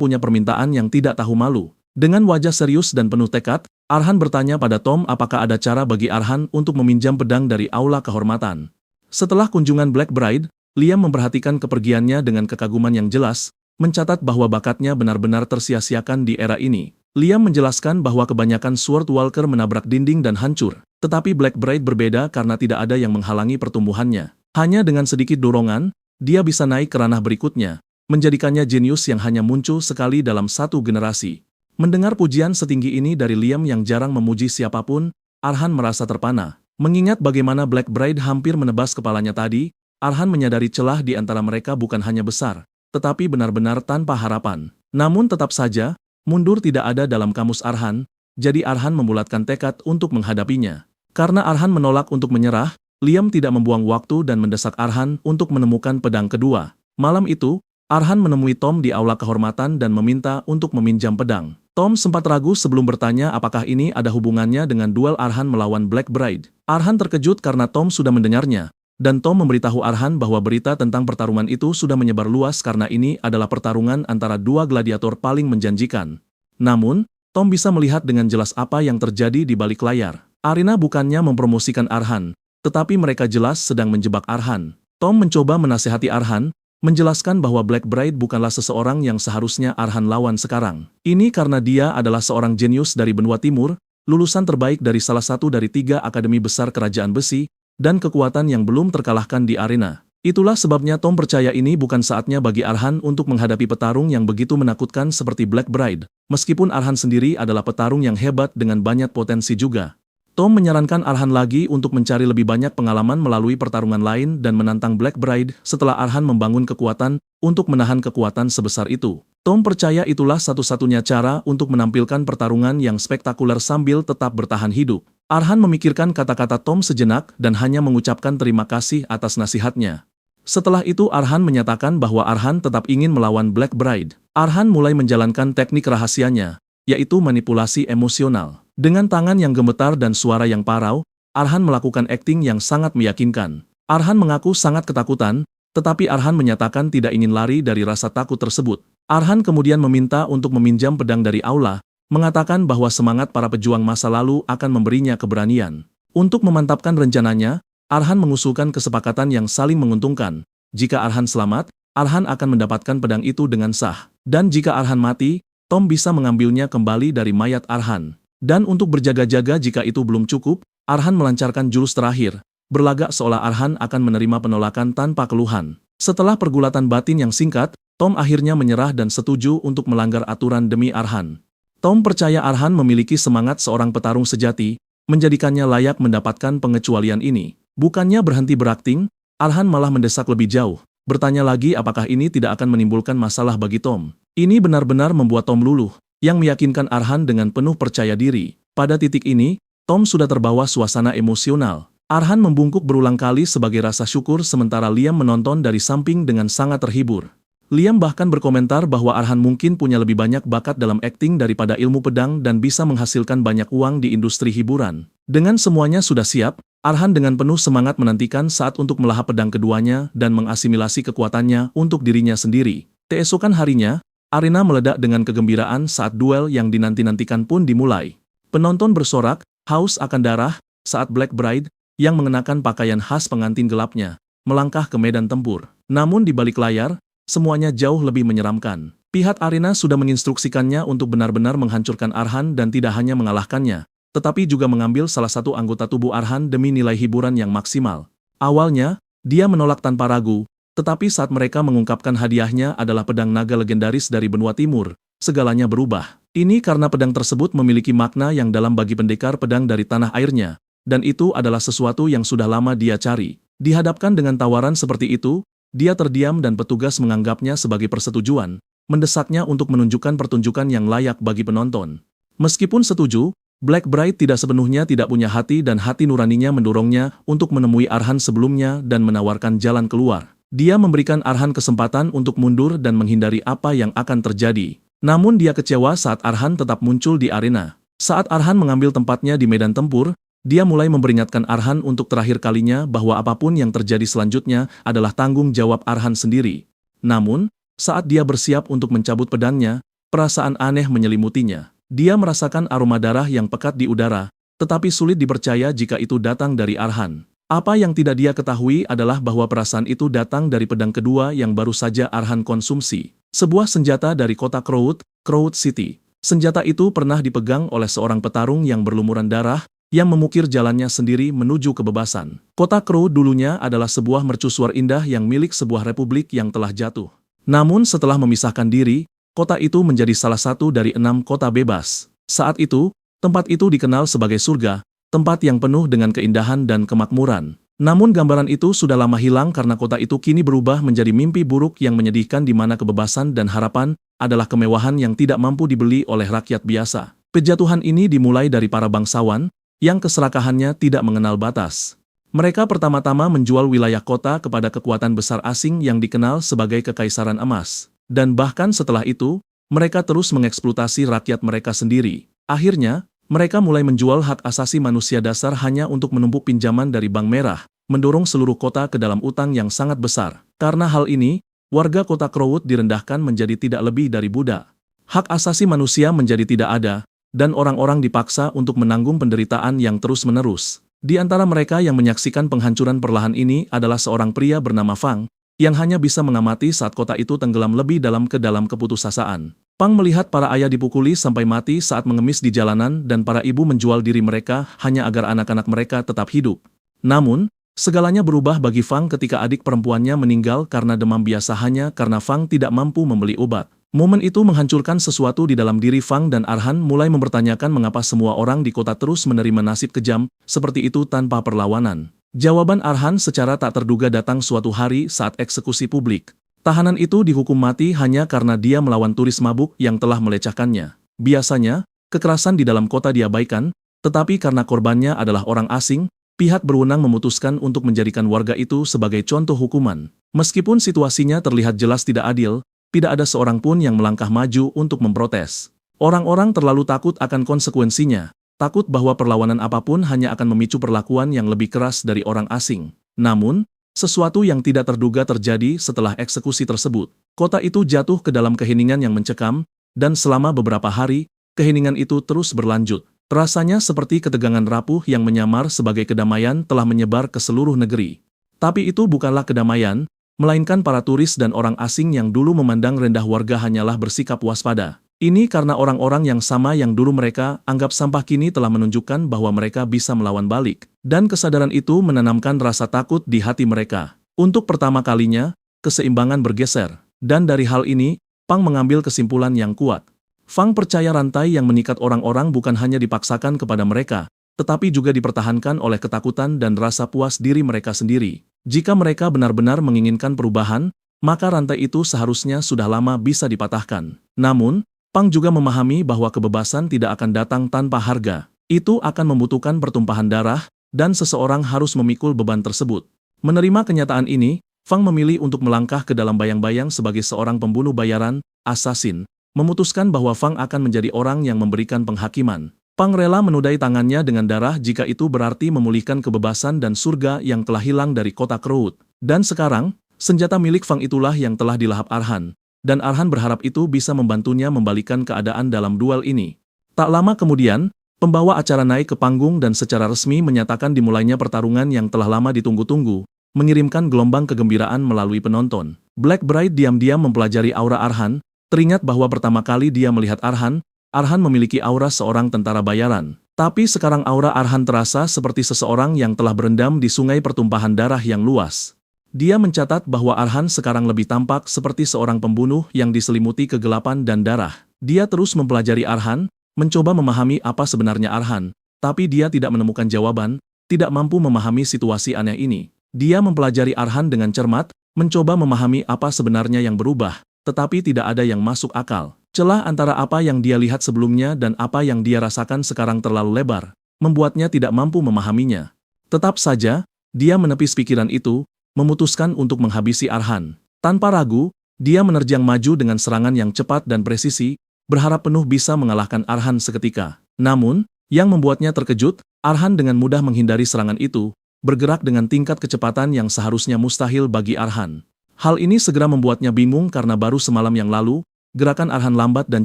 punya permintaan yang tidak tahu malu. Dengan wajah serius dan penuh tekad, Arhan bertanya pada Tom apakah ada cara bagi Arhan untuk meminjam pedang dari aula kehormatan. Setelah kunjungan Black Bride, Liam memperhatikan kepergiannya dengan kekaguman yang jelas, mencatat bahwa bakatnya benar-benar tersia-siakan di era ini. Liam menjelaskan bahwa kebanyakan Sword Walker menabrak dinding dan hancur, tetapi Black Bride berbeda karena tidak ada yang menghalangi pertumbuhannya. Hanya dengan sedikit dorongan, dia bisa naik ke ranah berikutnya, menjadikannya jenius yang hanya muncul sekali dalam satu generasi. Mendengar pujian setinggi ini dari Liam yang jarang memuji siapapun, Arhan merasa terpana. Mengingat bagaimana Black Bride hampir menebas kepalanya tadi, Arhan menyadari celah di antara mereka bukan hanya besar, tetapi benar-benar tanpa harapan. Namun tetap saja, mundur tidak ada dalam kamus Arhan, jadi Arhan membulatkan tekad untuk menghadapinya. Karena Arhan menolak untuk menyerah, Liam tidak membuang waktu dan mendesak Arhan untuk menemukan pedang kedua. Malam itu, Arhan menemui Tom di aula kehormatan dan meminta untuk meminjam pedang. Tom sempat ragu sebelum bertanya apakah ini ada hubungannya dengan duel Arhan melawan Black Bride. Arhan terkejut karena Tom sudah mendengarnya, dan Tom memberitahu Arhan bahwa berita tentang pertarungan itu sudah menyebar luas karena ini adalah pertarungan antara dua gladiator paling menjanjikan. Namun, Tom bisa melihat dengan jelas apa yang terjadi di balik layar. Arena bukannya mempromosikan Arhan, tetapi mereka jelas sedang menjebak Arhan. Tom mencoba menasihati Arhan, menjelaskan bahwa Black Bride bukanlah seseorang yang seharusnya Arhan lawan sekarang. Ini karena dia adalah seorang jenius dari benua timur, lulusan terbaik dari salah satu dari 3 akademi besar kerajaan besi, dan kekuatan yang belum terkalahkan di arena. Itulah sebabnya Tom percaya ini bukan saatnya bagi Arhan untuk menghadapi petarung yang begitu menakutkan seperti Black Bride, meskipun Arhan sendiri adalah petarung yang hebat dengan banyak potensi juga. Tom menyarankan Arhan lagi untuk mencari lebih banyak pengalaman melalui pertarungan lain dan menantang Black Bride setelah Arhan membangun kekuatan untuk menahan kekuatan sebesar itu. Tom percaya itulah satu-satunya cara untuk menampilkan pertarungan yang spektakuler sambil tetap bertahan hidup. Arhan memikirkan kata-kata Tom sejenak dan hanya mengucapkan terima kasih atas nasihatnya. Setelah itu Arhan menyatakan bahwa Arhan tetap ingin melawan Black Bride. Arhan mulai menjalankan teknik rahasianya, yaitu manipulasi emosional. Dengan tangan yang gemetar dan suara yang parau, Arhan melakukan akting yang sangat meyakinkan. Arhan mengaku sangat ketakutan, tetapi Arhan menyatakan tidak ingin lari dari rasa takut tersebut. Arhan kemudian meminta untuk meminjam pedang dari aula, mengatakan bahwa semangat para pejuang masa lalu akan memberinya keberanian. Untuk memantapkan rencananya, Arhan mengusulkan kesepakatan yang saling menguntungkan. Jika Arhan selamat, Arhan akan mendapatkan pedang itu dengan sah. Dan jika Arhan mati, Tom bisa mengambilnya kembali dari mayat Arhan. Dan untuk berjaga-jaga jika itu belum cukup, Arhan melancarkan jurus terakhir, berlagak seolah Arhan akan menerima penolakan tanpa keluhan. Setelah pergulatan batin yang singkat, Tom akhirnya menyerah dan setuju untuk melanggar aturan demi Arhan. Tom percaya Arhan memiliki semangat seorang petarung sejati, menjadikannya layak mendapatkan pengecualian ini. Bukannya berhenti berakting, Arhan malah mendesak lebih jauh, bertanya lagi apakah ini tidak akan menimbulkan masalah bagi Tom. Ini benar-benar membuat Tom luluh, yang meyakinkan Arhan dengan penuh percaya diri. Pada titik ini, Tom sudah terbawa suasana emosional. Arhan membungkuk berulang kali sebagai rasa syukur sementara Liam menonton dari samping dengan sangat terhibur. Liam bahkan berkomentar bahwa Arhan mungkin punya lebih banyak bakat dalam akting daripada ilmu pedang dan bisa menghasilkan banyak uang di industri hiburan. Dengan semuanya sudah siap, Arhan dengan penuh semangat menantikan saat untuk melahap pedang keduanya dan mengasimilasi kekuatannya untuk dirinya sendiri. Keesokan harinya, arena meledak dengan kegembiraan saat duel yang dinanti-nantikan pun dimulai. Penonton bersorak, haus akan darah, saat Black Bride, yang mengenakan pakaian khas pengantin gelapnya, melangkah ke medan tempur. Namun di balik layar, semuanya jauh lebih menyeramkan. Pihak arena sudah menginstruksikannya untuk benar-benar menghancurkan Arhan dan tidak hanya mengalahkannya, tetapi juga mengambil salah satu anggota tubuh Arhan demi nilai hiburan yang maksimal. Awalnya, dia menolak tanpa ragu, tetapi saat mereka mengungkapkan hadiahnya adalah pedang naga legendaris dari benua timur, segalanya berubah. Ini karena pedang tersebut memiliki makna yang dalam bagi pendekar pedang dari tanah airnya, dan itu adalah sesuatu yang sudah lama dia cari. Dihadapkan dengan tawaran seperti itu, dia terdiam dan petugas menganggapnya sebagai persetujuan, mendesaknya untuk menunjukkan pertunjukan yang layak bagi penonton. Meskipun setuju, Black Bride tidak sepenuhnya tidak punya hati dan hati nuraninya mendorongnya untuk menemui Arhan sebelumnya dan menawarkan jalan keluar. Dia memberikan Arhan kesempatan untuk mundur dan menghindari apa yang akan terjadi. Namun dia kecewa saat Arhan tetap muncul di arena. Saat Arhan mengambil tempatnya di medan tempur, dia mulai memperingatkan Arhan untuk terakhir kalinya bahwa apapun yang terjadi selanjutnya adalah tanggung jawab Arhan sendiri. Namun, saat dia bersiap untuk mencabut pedangnya, perasaan aneh menyelimutinya. Dia merasakan aroma darah yang pekat di udara, tetapi sulit dipercaya jika itu datang dari Arhan. Apa yang tidak dia ketahui adalah bahwa perasaan itu datang dari pedang kedua yang baru saja Arhan konsumsi. Sebuah senjata dari kota Crowd City. Senjata itu pernah dipegang oleh seorang petarung yang berlumuran darah, yang memukir jalannya sendiri menuju kebebasan. Kota Crowd dulunya adalah sebuah mercusuar indah yang milik sebuah republik yang telah jatuh. Namun setelah memisahkan diri, kota itu menjadi salah satu dari 6 kota bebas. Saat itu, tempat itu dikenal sebagai surga, tempat yang penuh dengan keindahan dan kemakmuran. Namun gambaran itu sudah lama hilang karena kota itu kini berubah menjadi mimpi buruk yang menyedihkan di mana kebebasan dan harapan adalah kemewahan yang tidak mampu dibeli oleh rakyat biasa. Kejatuhan ini dimulai dari para bangsawan, yang keserakahannya tidak mengenal batas. Mereka pertama-tama menjual wilayah kota kepada kekuatan besar asing yang dikenal sebagai Kekaisaran Emas. Dan bahkan setelah itu, mereka terus mengeksploitasi rakyat mereka sendiri. Akhirnya, mereka mulai menjual hak asasi manusia dasar hanya untuk menumpuk pinjaman dari Bank Merah, mendorong seluruh kota ke dalam utang yang sangat besar. Karena hal ini, warga kota Crowd direndahkan menjadi tidak lebih dari budak. Hak asasi manusia menjadi tidak ada, dan orang-orang dipaksa untuk menanggung penderitaan yang terus-menerus. Di antara mereka yang menyaksikan penghancuran perlahan ini adalah seorang pria bernama Fang, yang hanya bisa mengamati saat kota itu tenggelam lebih dalam ke dalam keputusasaan. Pang melihat para ayah dipukuli sampai mati saat mengemis di jalanan dan para ibu menjual diri mereka hanya agar anak-anak mereka tetap hidup. Namun, segalanya berubah bagi Fang ketika adik perempuannya meninggal karena demam biasa hanya karena Fang tidak mampu membeli obat. Momen itu menghancurkan sesuatu di dalam diri Fang dan Arhan mulai mempertanyakan mengapa semua orang di kota terus menerima nasib kejam seperti itu tanpa perlawanan. Jawaban Arhan secara tak terduga datang suatu hari saat eksekusi publik. Tahanan itu dihukum mati hanya karena dia melawan turis mabuk yang telah melecehkannya. Biasanya, kekerasan di dalam kota diabaikan, tetapi karena korbannya adalah orang asing, pihak berwenang memutuskan untuk menjadikan warga itu sebagai contoh hukuman. Meskipun situasinya terlihat jelas tidak adil, tidak ada seorang pun yang melangkah maju untuk memprotes. Orang-orang terlalu takut akan konsekuensinya, takut bahwa perlawanan apapun hanya akan memicu perlakuan yang lebih keras dari orang asing. Namun, sesuatu yang tidak terduga terjadi setelah eksekusi tersebut. Kota itu jatuh ke dalam keheningan yang mencekam, dan selama beberapa hari, keheningan itu terus berlanjut. Rasanya seperti ketegangan rapuh yang menyamar sebagai kedamaian telah menyebar ke seluruh negeri. Tapi itu bukanlah kedamaian, melainkan para turis dan orang asing yang dulu memandang rendah warga hanyalah bersikap waspada. Ini karena orang-orang yang sama yang dulu mereka anggap sampah kini telah menunjukkan bahwa mereka bisa melawan balik. Dan kesadaran itu menanamkan rasa takut di hati mereka. Untuk pertama kalinya, keseimbangan bergeser. Dan dari hal ini, Pang mengambil kesimpulan yang kuat. Fang percaya rantai yang mengikat orang-orang bukan hanya dipaksakan kepada mereka, tetapi juga dipertahankan oleh ketakutan dan rasa puas diri mereka sendiri. Jika mereka benar-benar menginginkan perubahan, maka rantai itu seharusnya sudah lama bisa dipatahkan. Namun, Pang juga memahami bahwa kebebasan tidak akan datang tanpa harga. Itu akan membutuhkan pertumpahan darah, dan seseorang harus memikul beban tersebut. Menerima kenyataan ini, Fang memilih untuk melangkah ke dalam bayang-bayang sebagai seorang pembunuh bayaran, assassin, memutuskan bahwa Fang akan menjadi orang yang memberikan penghakiman. Pang rela menodai tangannya dengan darah jika itu berarti memulihkan kebebasan dan surga yang telah hilang dari kota Kraut. Dan sekarang, senjata milik Fang itulah yang telah dilahap Arhan. Dan Arhan berharap itu bisa membantunya membalikan keadaan dalam duel ini. Tak lama kemudian, pembawa acara naik ke panggung dan secara resmi menyatakan dimulainya pertarungan yang telah lama ditunggu-tunggu, mengirimkan gelombang kegembiraan melalui penonton. Black Bride diam-diam mempelajari aura Arhan, teringat bahwa pertama kali dia melihat Arhan, Arhan memiliki aura seorang tentara bayaran. Tapi sekarang aura Arhan terasa seperti seseorang yang telah berendam di sungai pertumpahan darah yang luas. Dia mencatat bahwa Arhan sekarang lebih tampak seperti seorang pembunuh yang diselimuti kegelapan dan darah. Dia terus mempelajari Arhan, mencoba memahami apa sebenarnya Arhan, tapi dia tidak menemukan jawaban, tidak mampu memahami situasi aneh ini. Dia mempelajari Arhan dengan cermat, mencoba memahami apa sebenarnya yang berubah, tetapi tidak ada yang masuk akal. Celah antara apa yang dia lihat sebelumnya dan apa yang dia rasakan sekarang terlalu lebar, membuatnya tidak mampu memahaminya. Tetap saja, dia menepis pikiran itu, memutuskan untuk menghabisi Arhan. Tanpa ragu, dia menerjang maju dengan serangan yang cepat dan presisi, berharap penuh bisa mengalahkan Arhan seketika. Namun, yang membuatnya terkejut, Arhan dengan mudah menghindari serangan itu, bergerak dengan tingkat kecepatan yang seharusnya mustahil bagi Arhan. Hal ini segera membuatnya bingung karena baru semalam yang lalu, gerakan Arhan lambat dan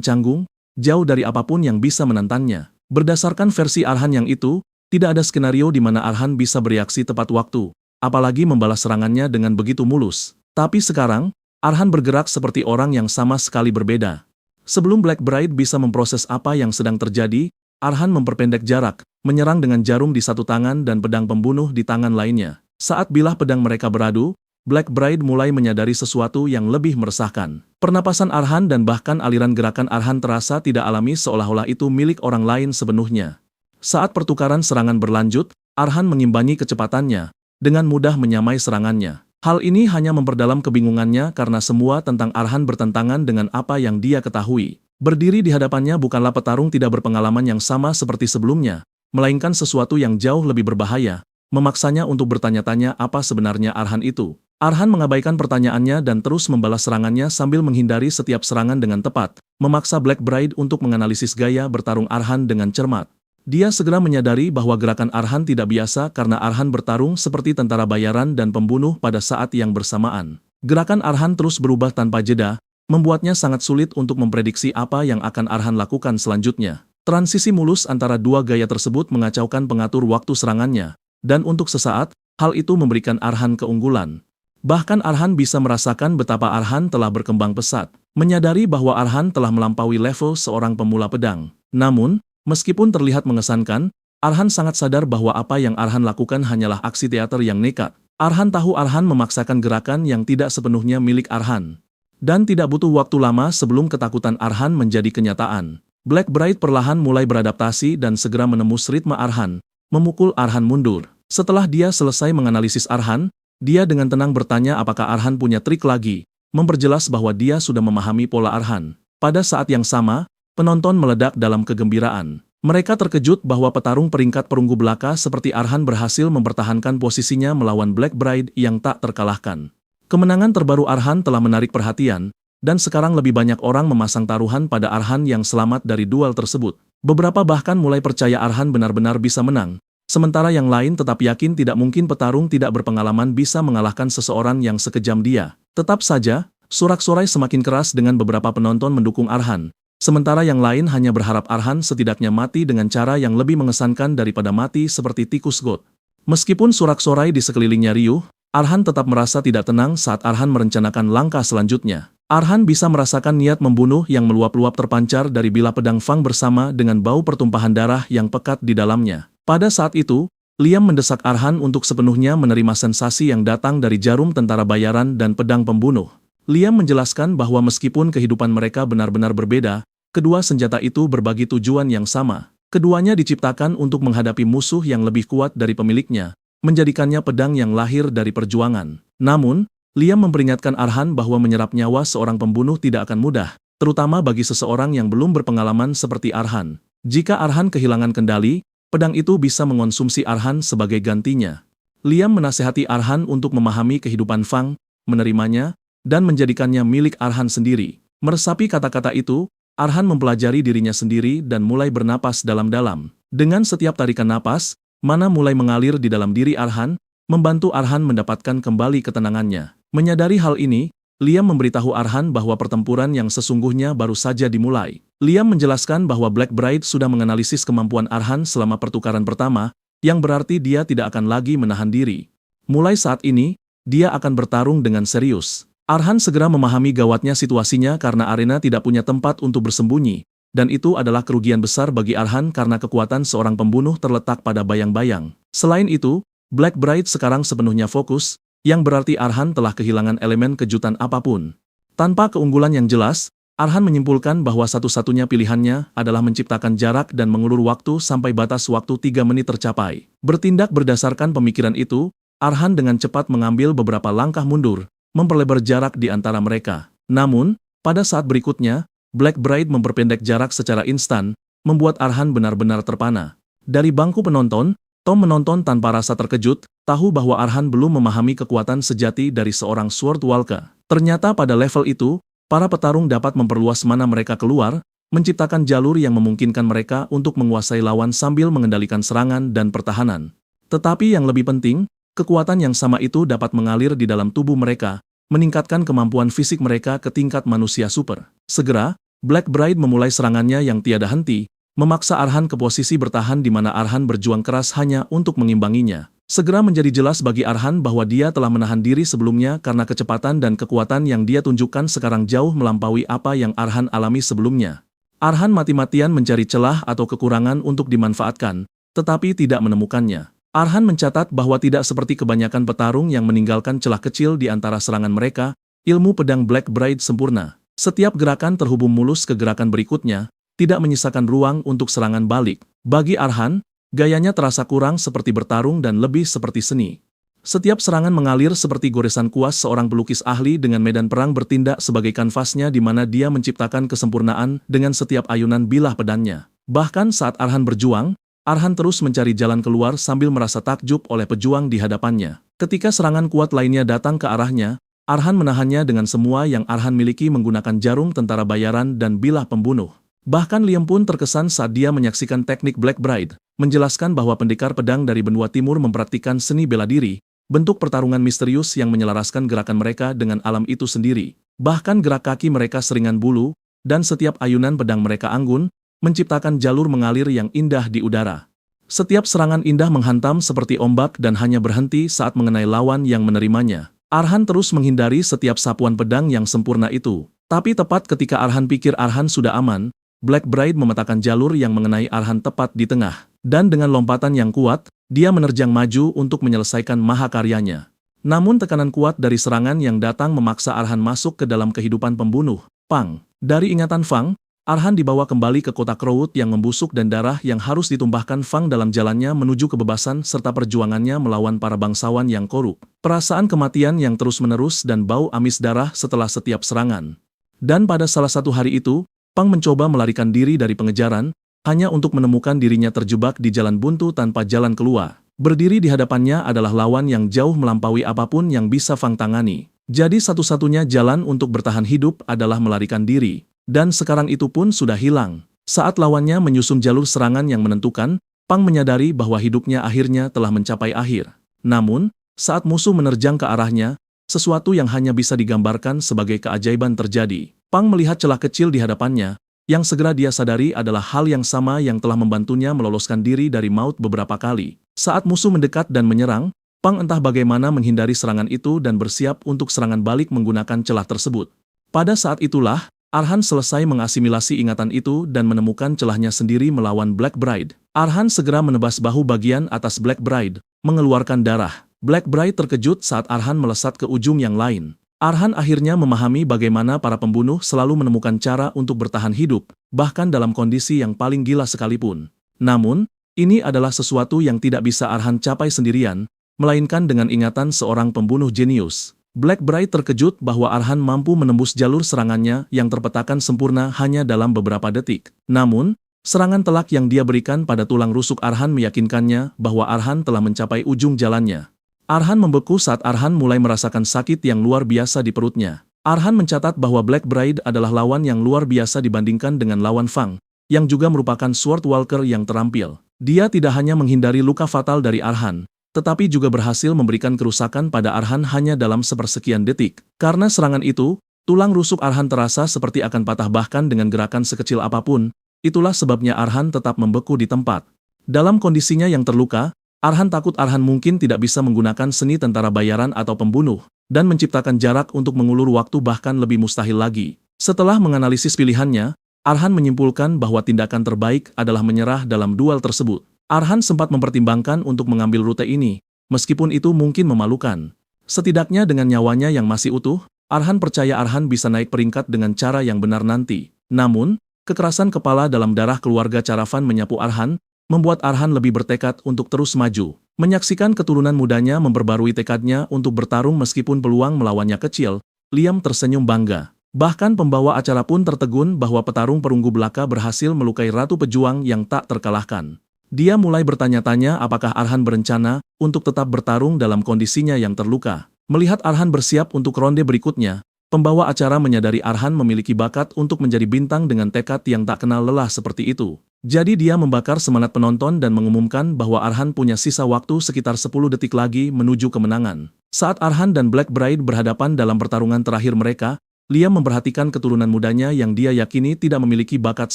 canggung, jauh dari apapun yang bisa menantangnya. Berdasarkan versi Arhan yang itu, tidak ada skenario di mana Arhan bisa bereaksi tepat waktu, apalagi membalas serangannya dengan begitu mulus. Tapi sekarang, Arhan bergerak seperti orang yang sama sekali berbeda. Sebelum Black Bride bisa memproses apa yang sedang terjadi, Arhan memperpendek jarak, menyerang dengan jarum di satu tangan dan pedang pembunuh di tangan lainnya. Saat bilah pedang mereka beradu, Black Bride mulai menyadari sesuatu yang lebih meresahkan. Pernapasan Arhan dan bahkan aliran gerakan Arhan terasa tidak alami seolah-olah itu milik orang lain sepenuhnya. Saat pertukaran serangan berlanjut, Arhan mengimbangi kecepatannya, dengan mudah menyamai serangannya. Hal ini hanya memperdalam kebingungannya karena semua tentang Arhan bertentangan dengan apa yang dia ketahui. Berdiri di hadapannya bukanlah petarung tidak berpengalaman yang sama seperti sebelumnya, melainkan sesuatu yang jauh lebih berbahaya, memaksanya untuk bertanya-tanya apa sebenarnya Arhan itu. Arhan mengabaikan pertanyaannya dan terus membalas serangannya sambil menghindari setiap serangan dengan tepat, memaksa Black Bride untuk menganalisis gaya bertarung Arhan dengan cermat. Dia segera menyadari bahwa gerakan Arhan tidak biasa karena Arhan bertarung seperti tentara bayaran dan pembunuh pada saat yang bersamaan. Gerakan Arhan terus berubah tanpa jeda, membuatnya sangat sulit untuk memprediksi apa yang akan Arhan lakukan selanjutnya. Transisi mulus antara dua gaya tersebut mengacaukan pengatur waktu serangannya, dan untuk sesaat, hal itu memberikan Arhan keunggulan. Bahkan Arhan bisa merasakan betapa Arhan telah berkembang pesat, menyadari bahwa Arhan telah melampaui level seorang pemula pedang. Namun, meskipun terlihat mengesankan, Arhan sangat sadar bahwa apa yang Arhan lakukan hanyalah aksi teater yang nekat. Arhan tahu Arhan memaksakan gerakan yang tidak sepenuhnya milik Arhan. Dan tidak butuh waktu lama sebelum ketakutan Arhan menjadi kenyataan. Black Bright perlahan mulai beradaptasi dan segera menembus ritme Arhan, memukul Arhan mundur. Setelah dia selesai menganalisis Arhan, dia dengan tenang bertanya apakah Arhan punya trik lagi, memperjelas bahwa dia sudah memahami pola Arhan. Pada saat yang sama, penonton meledak dalam kegembiraan. Mereka terkejut bahwa petarung peringkat perunggu belaka seperti Arhan berhasil mempertahankan posisinya melawan Black Bright yang tak terkalahkan. Kemenangan terbaru Arhan telah menarik perhatian, dan sekarang lebih banyak orang memasang taruhan pada Arhan yang selamat dari duel tersebut. Beberapa bahkan mulai percaya Arhan benar-benar bisa menang, sementara yang lain tetap yakin tidak mungkin petarung tidak berpengalaman bisa mengalahkan seseorang yang sekejam dia. Tetap saja, sorak-sorai semakin keras dengan beberapa penonton mendukung Arhan. Sementara yang lain hanya berharap Arhan setidaknya mati dengan cara yang lebih mengesankan daripada mati seperti tikus got. Meskipun sorak-sorai di sekelilingnya riuh, Arhan tetap merasa tidak tenang saat Arhan merencanakan langkah selanjutnya. Arhan bisa merasakan niat membunuh yang meluap-luap terpancar dari bilah pedang Fang bersama dengan bau pertumpahan darah yang pekat di dalamnya. Pada saat itu, Liam mendesak Arhan untuk sepenuhnya menerima sensasi yang datang dari jarum tentara bayaran dan pedang pembunuh. Liam menjelaskan bahwa meskipun kehidupan mereka benar-benar berbeda, kedua senjata itu berbagi tujuan yang sama. Keduanya diciptakan untuk menghadapi musuh yang lebih kuat dari pemiliknya, menjadikannya pedang yang lahir dari perjuangan. Namun, Liam memperingatkan Arhan bahwa menyerap nyawa seorang pembunuh tidak akan mudah, terutama bagi seseorang yang belum berpengalaman seperti Arhan. Jika Arhan kehilangan kendali, pedang itu bisa mengonsumsi Arhan sebagai gantinya. Liam menasehati Arhan untuk memahami kehidupan Fang, menerimanya, dan menjadikannya milik Arhan sendiri. Meresapi kata-kata itu, Arhan mempelajari dirinya sendiri dan mulai bernapas dalam-dalam. Dengan setiap tarikan napas, mana mulai mengalir di dalam diri Arhan, membantu Arhan mendapatkan kembali ketenangannya. Menyadari hal ini, Liam memberitahu Arhan bahwa pertempuran yang sesungguhnya baru saja dimulai. Liam menjelaskan bahwa Black Bright sudah menganalisis kemampuan Arhan selama pertukaran pertama, yang berarti dia tidak akan lagi menahan diri. Mulai saat ini, dia akan bertarung dengan serius. Arhan segera memahami gawatnya situasinya karena arena tidak punya tempat untuk bersembunyi, dan itu adalah kerugian besar bagi Arhan karena kekuatan seorang pembunuh terletak pada bayang-bayang. Selain itu, Black Bright sekarang sepenuhnya fokus, yang berarti Arhan telah kehilangan elemen kejutan apapun. Tanpa keunggulan yang jelas, Arhan menyimpulkan bahwa satu-satunya pilihannya adalah menciptakan jarak dan mengulur waktu sampai batas waktu 3 menit tercapai. Bertindak berdasarkan pemikiran itu, Arhan dengan cepat mengambil beberapa langkah mundur, memperlebar jarak di antara mereka. Namun, pada saat berikutnya, Black Bright memperpendek jarak secara instan, membuat Arhan benar-benar terpana. Dari bangku penonton, Tom menonton tanpa rasa terkejut, tahu bahwa Arhan belum memahami kekuatan sejati dari seorang Sword Walker. Ternyata pada level itu, para petarung dapat memperluas mana mereka keluar, menciptakan jalur yang memungkinkan mereka untuk menguasai lawan sambil mengendalikan serangan dan pertahanan. Tetapi yang lebih penting, kekuatan yang sama itu dapat mengalir di dalam tubuh mereka, meningkatkan kemampuan fisik mereka ke tingkat manusia super. Segera, Black Bright memulai serangannya yang tiada henti, memaksa Arhan ke posisi bertahan di mana Arhan berjuang keras hanya untuk mengimbanginya. Segera menjadi jelas bagi Arhan bahwa dia telah menahan diri sebelumnya karena kecepatan dan kekuatan yang dia tunjukkan sekarang jauh melampaui apa yang Arhan alami sebelumnya. Arhan mati-matian mencari celah atau kekurangan untuk dimanfaatkan, tetapi tidak menemukannya. Arhan mencatat bahwa tidak seperti kebanyakan petarung yang meninggalkan celah kecil di antara serangan mereka, ilmu pedang Black Bright sempurna. Setiap gerakan terhubung mulus ke gerakan berikutnya, tidak menyisakan ruang untuk serangan balik. Bagi Arhan, gayanya terasa kurang seperti bertarung dan lebih seperti seni. Setiap serangan mengalir seperti goresan kuas seorang pelukis ahli dengan medan perang bertindak sebagai kanvasnya di mana dia menciptakan kesempurnaan dengan setiap ayunan bilah pedangnya. Bahkan saat Arhan berjuang, Arhan terus mencari jalan keluar sambil merasa takjub oleh pejuang di hadapannya. Ketika serangan kuat lainnya datang ke arahnya, Arhan menahannya dengan semua yang Arhan miliki menggunakan jarum tentara bayaran dan bilah pembunuh. Bahkan Liam pun terkesan saat dia menyaksikan teknik Black Bright, menjelaskan bahwa pendekar pedang dari benua timur mempraktikkan seni bela diri, bentuk pertarungan misterius yang menyelaraskan gerakan mereka dengan alam itu sendiri. Bahkan gerak kaki mereka seringan bulu, dan setiap ayunan pedang mereka anggun, menciptakan jalur mengalir yang indah di udara. Setiap serangan indah menghantam seperti ombak dan hanya berhenti saat mengenai lawan yang menerimanya. Arhan terus menghindari setiap sapuan pedang yang sempurna itu. Tapi tepat ketika Arhan pikir Arhan sudah aman, Black Bride memetakan jalur yang mengenai Arhan tepat di tengah. Dan dengan lompatan yang kuat, dia menerjang maju untuk menyelesaikan mahakaryanya. Namun tekanan kuat dari serangan yang datang memaksa Arhan masuk ke dalam kehidupan pembunuh. Pang! Dari ingatan Fang, Arhan dibawa kembali ke kota Crowd yang membusuk dan darah yang harus ditumpahkan Fang dalam jalannya menuju kebebasan serta perjuangannya melawan para bangsawan yang korup. Perasaan kematian yang terus-menerus dan bau amis darah setelah setiap serangan. Dan pada salah satu hari itu, Pang mencoba melarikan diri dari pengejaran, hanya untuk menemukan dirinya terjebak di jalan buntu tanpa jalan keluar. Berdiri di hadapannya adalah lawan yang jauh melampaui apapun yang bisa Fang tangani. Jadi satu-satunya jalan untuk bertahan hidup adalah melarikan diri. Dan sekarang itu pun sudah hilang. Saat lawannya menyusun jalur serangan yang menentukan, Pang menyadari bahwa hidupnya akhirnya telah mencapai akhir. Namun, saat musuh menerjang ke arahnya, sesuatu yang hanya bisa digambarkan sebagai keajaiban terjadi. Pang melihat celah kecil di hadapannya, yang segera dia sadari adalah hal yang sama yang telah membantunya meloloskan diri dari maut beberapa kali. Saat musuh mendekat dan menyerang, Pang entah bagaimana menghindari serangan itu dan bersiap untuk serangan balik menggunakan celah tersebut. Pada saat itulah, Arhan selesai mengasimilasi ingatan itu dan menemukan celahnya sendiri melawan Black Bride. Arhan segera menebas bahu bagian atas Black Bride, mengeluarkan darah. Black Bride terkejut saat Arhan melesat ke ujung yang lain. Arhan akhirnya memahami bagaimana para pembunuh selalu menemukan cara untuk bertahan hidup, bahkan dalam kondisi yang paling gila sekalipun. Namun, ini adalah sesuatu yang tidak bisa Arhan capai sendirian, melainkan dengan ingatan seorang pembunuh jenius. Black Bride terkejut bahwa Arhan mampu menembus jalur serangannya yang terpetakan sempurna hanya dalam beberapa detik. Namun, serangan telak yang dia berikan pada tulang rusuk Arhan meyakinkannya bahwa Arhan telah mencapai ujung jalannya. Arhan membeku saat Arhan mulai merasakan sakit yang luar biasa di perutnya. Arhan mencatat bahwa Black Bride adalah lawan yang luar biasa dibandingkan dengan lawan Fang, yang juga merupakan Sword Walker yang terampil. Dia tidak hanya menghindari luka fatal dari Arhan, tetapi juga berhasil memberikan kerusakan pada Arhan hanya dalam sepersekian detik. Karena serangan itu, tulang rusuk Arhan terasa seperti akan patah bahkan dengan gerakan sekecil apapun. Itulah sebabnya Arhan tetap membeku di tempat. Dalam kondisinya yang terluka, Arhan takut Arhan mungkin tidak bisa menggunakan seni tentara bayaran atau pembunuh, dan menciptakan jarak untuk mengulur waktu bahkan lebih mustahil lagi. Setelah menganalisis pilihannya, Arhan menyimpulkan bahwa tindakan terbaik adalah menyerah dalam duel tersebut. Arhan sempat mempertimbangkan untuk mengambil rute ini, meskipun itu mungkin memalukan. Setidaknya dengan nyawanya yang masih utuh, Arhan percaya Arhan bisa naik peringkat dengan cara yang benar nanti. Namun, kekerasan kepala dalam darah keluarga Caravan menyapu Arhan, membuat Arhan lebih bertekad untuk terus maju. Menyaksikan keturunan mudanya memperbarui tekadnya untuk bertarung meskipun peluang melawannya kecil, Liam tersenyum bangga. Bahkan pembawa acara pun tertegun bahwa petarung perunggu belaka berhasil melukai ratu pejuang yang tak terkalahkan. Dia mulai bertanya-tanya apakah Arhan berencana untuk tetap bertarung dalam kondisinya yang terluka. Melihat Arhan bersiap untuk ronde berikutnya, pembawa acara menyadari Arhan memiliki bakat untuk menjadi bintang dengan tekad yang tak kenal lelah seperti itu. Jadi dia membakar semangat penonton dan mengumumkan bahwa Arhan punya sisa waktu sekitar 10 detik lagi menuju kemenangan. Saat Arhan dan Black Bride berhadapan dalam pertarungan terakhir mereka, Liam memperhatikan keturunan mudanya yang dia yakini tidak memiliki bakat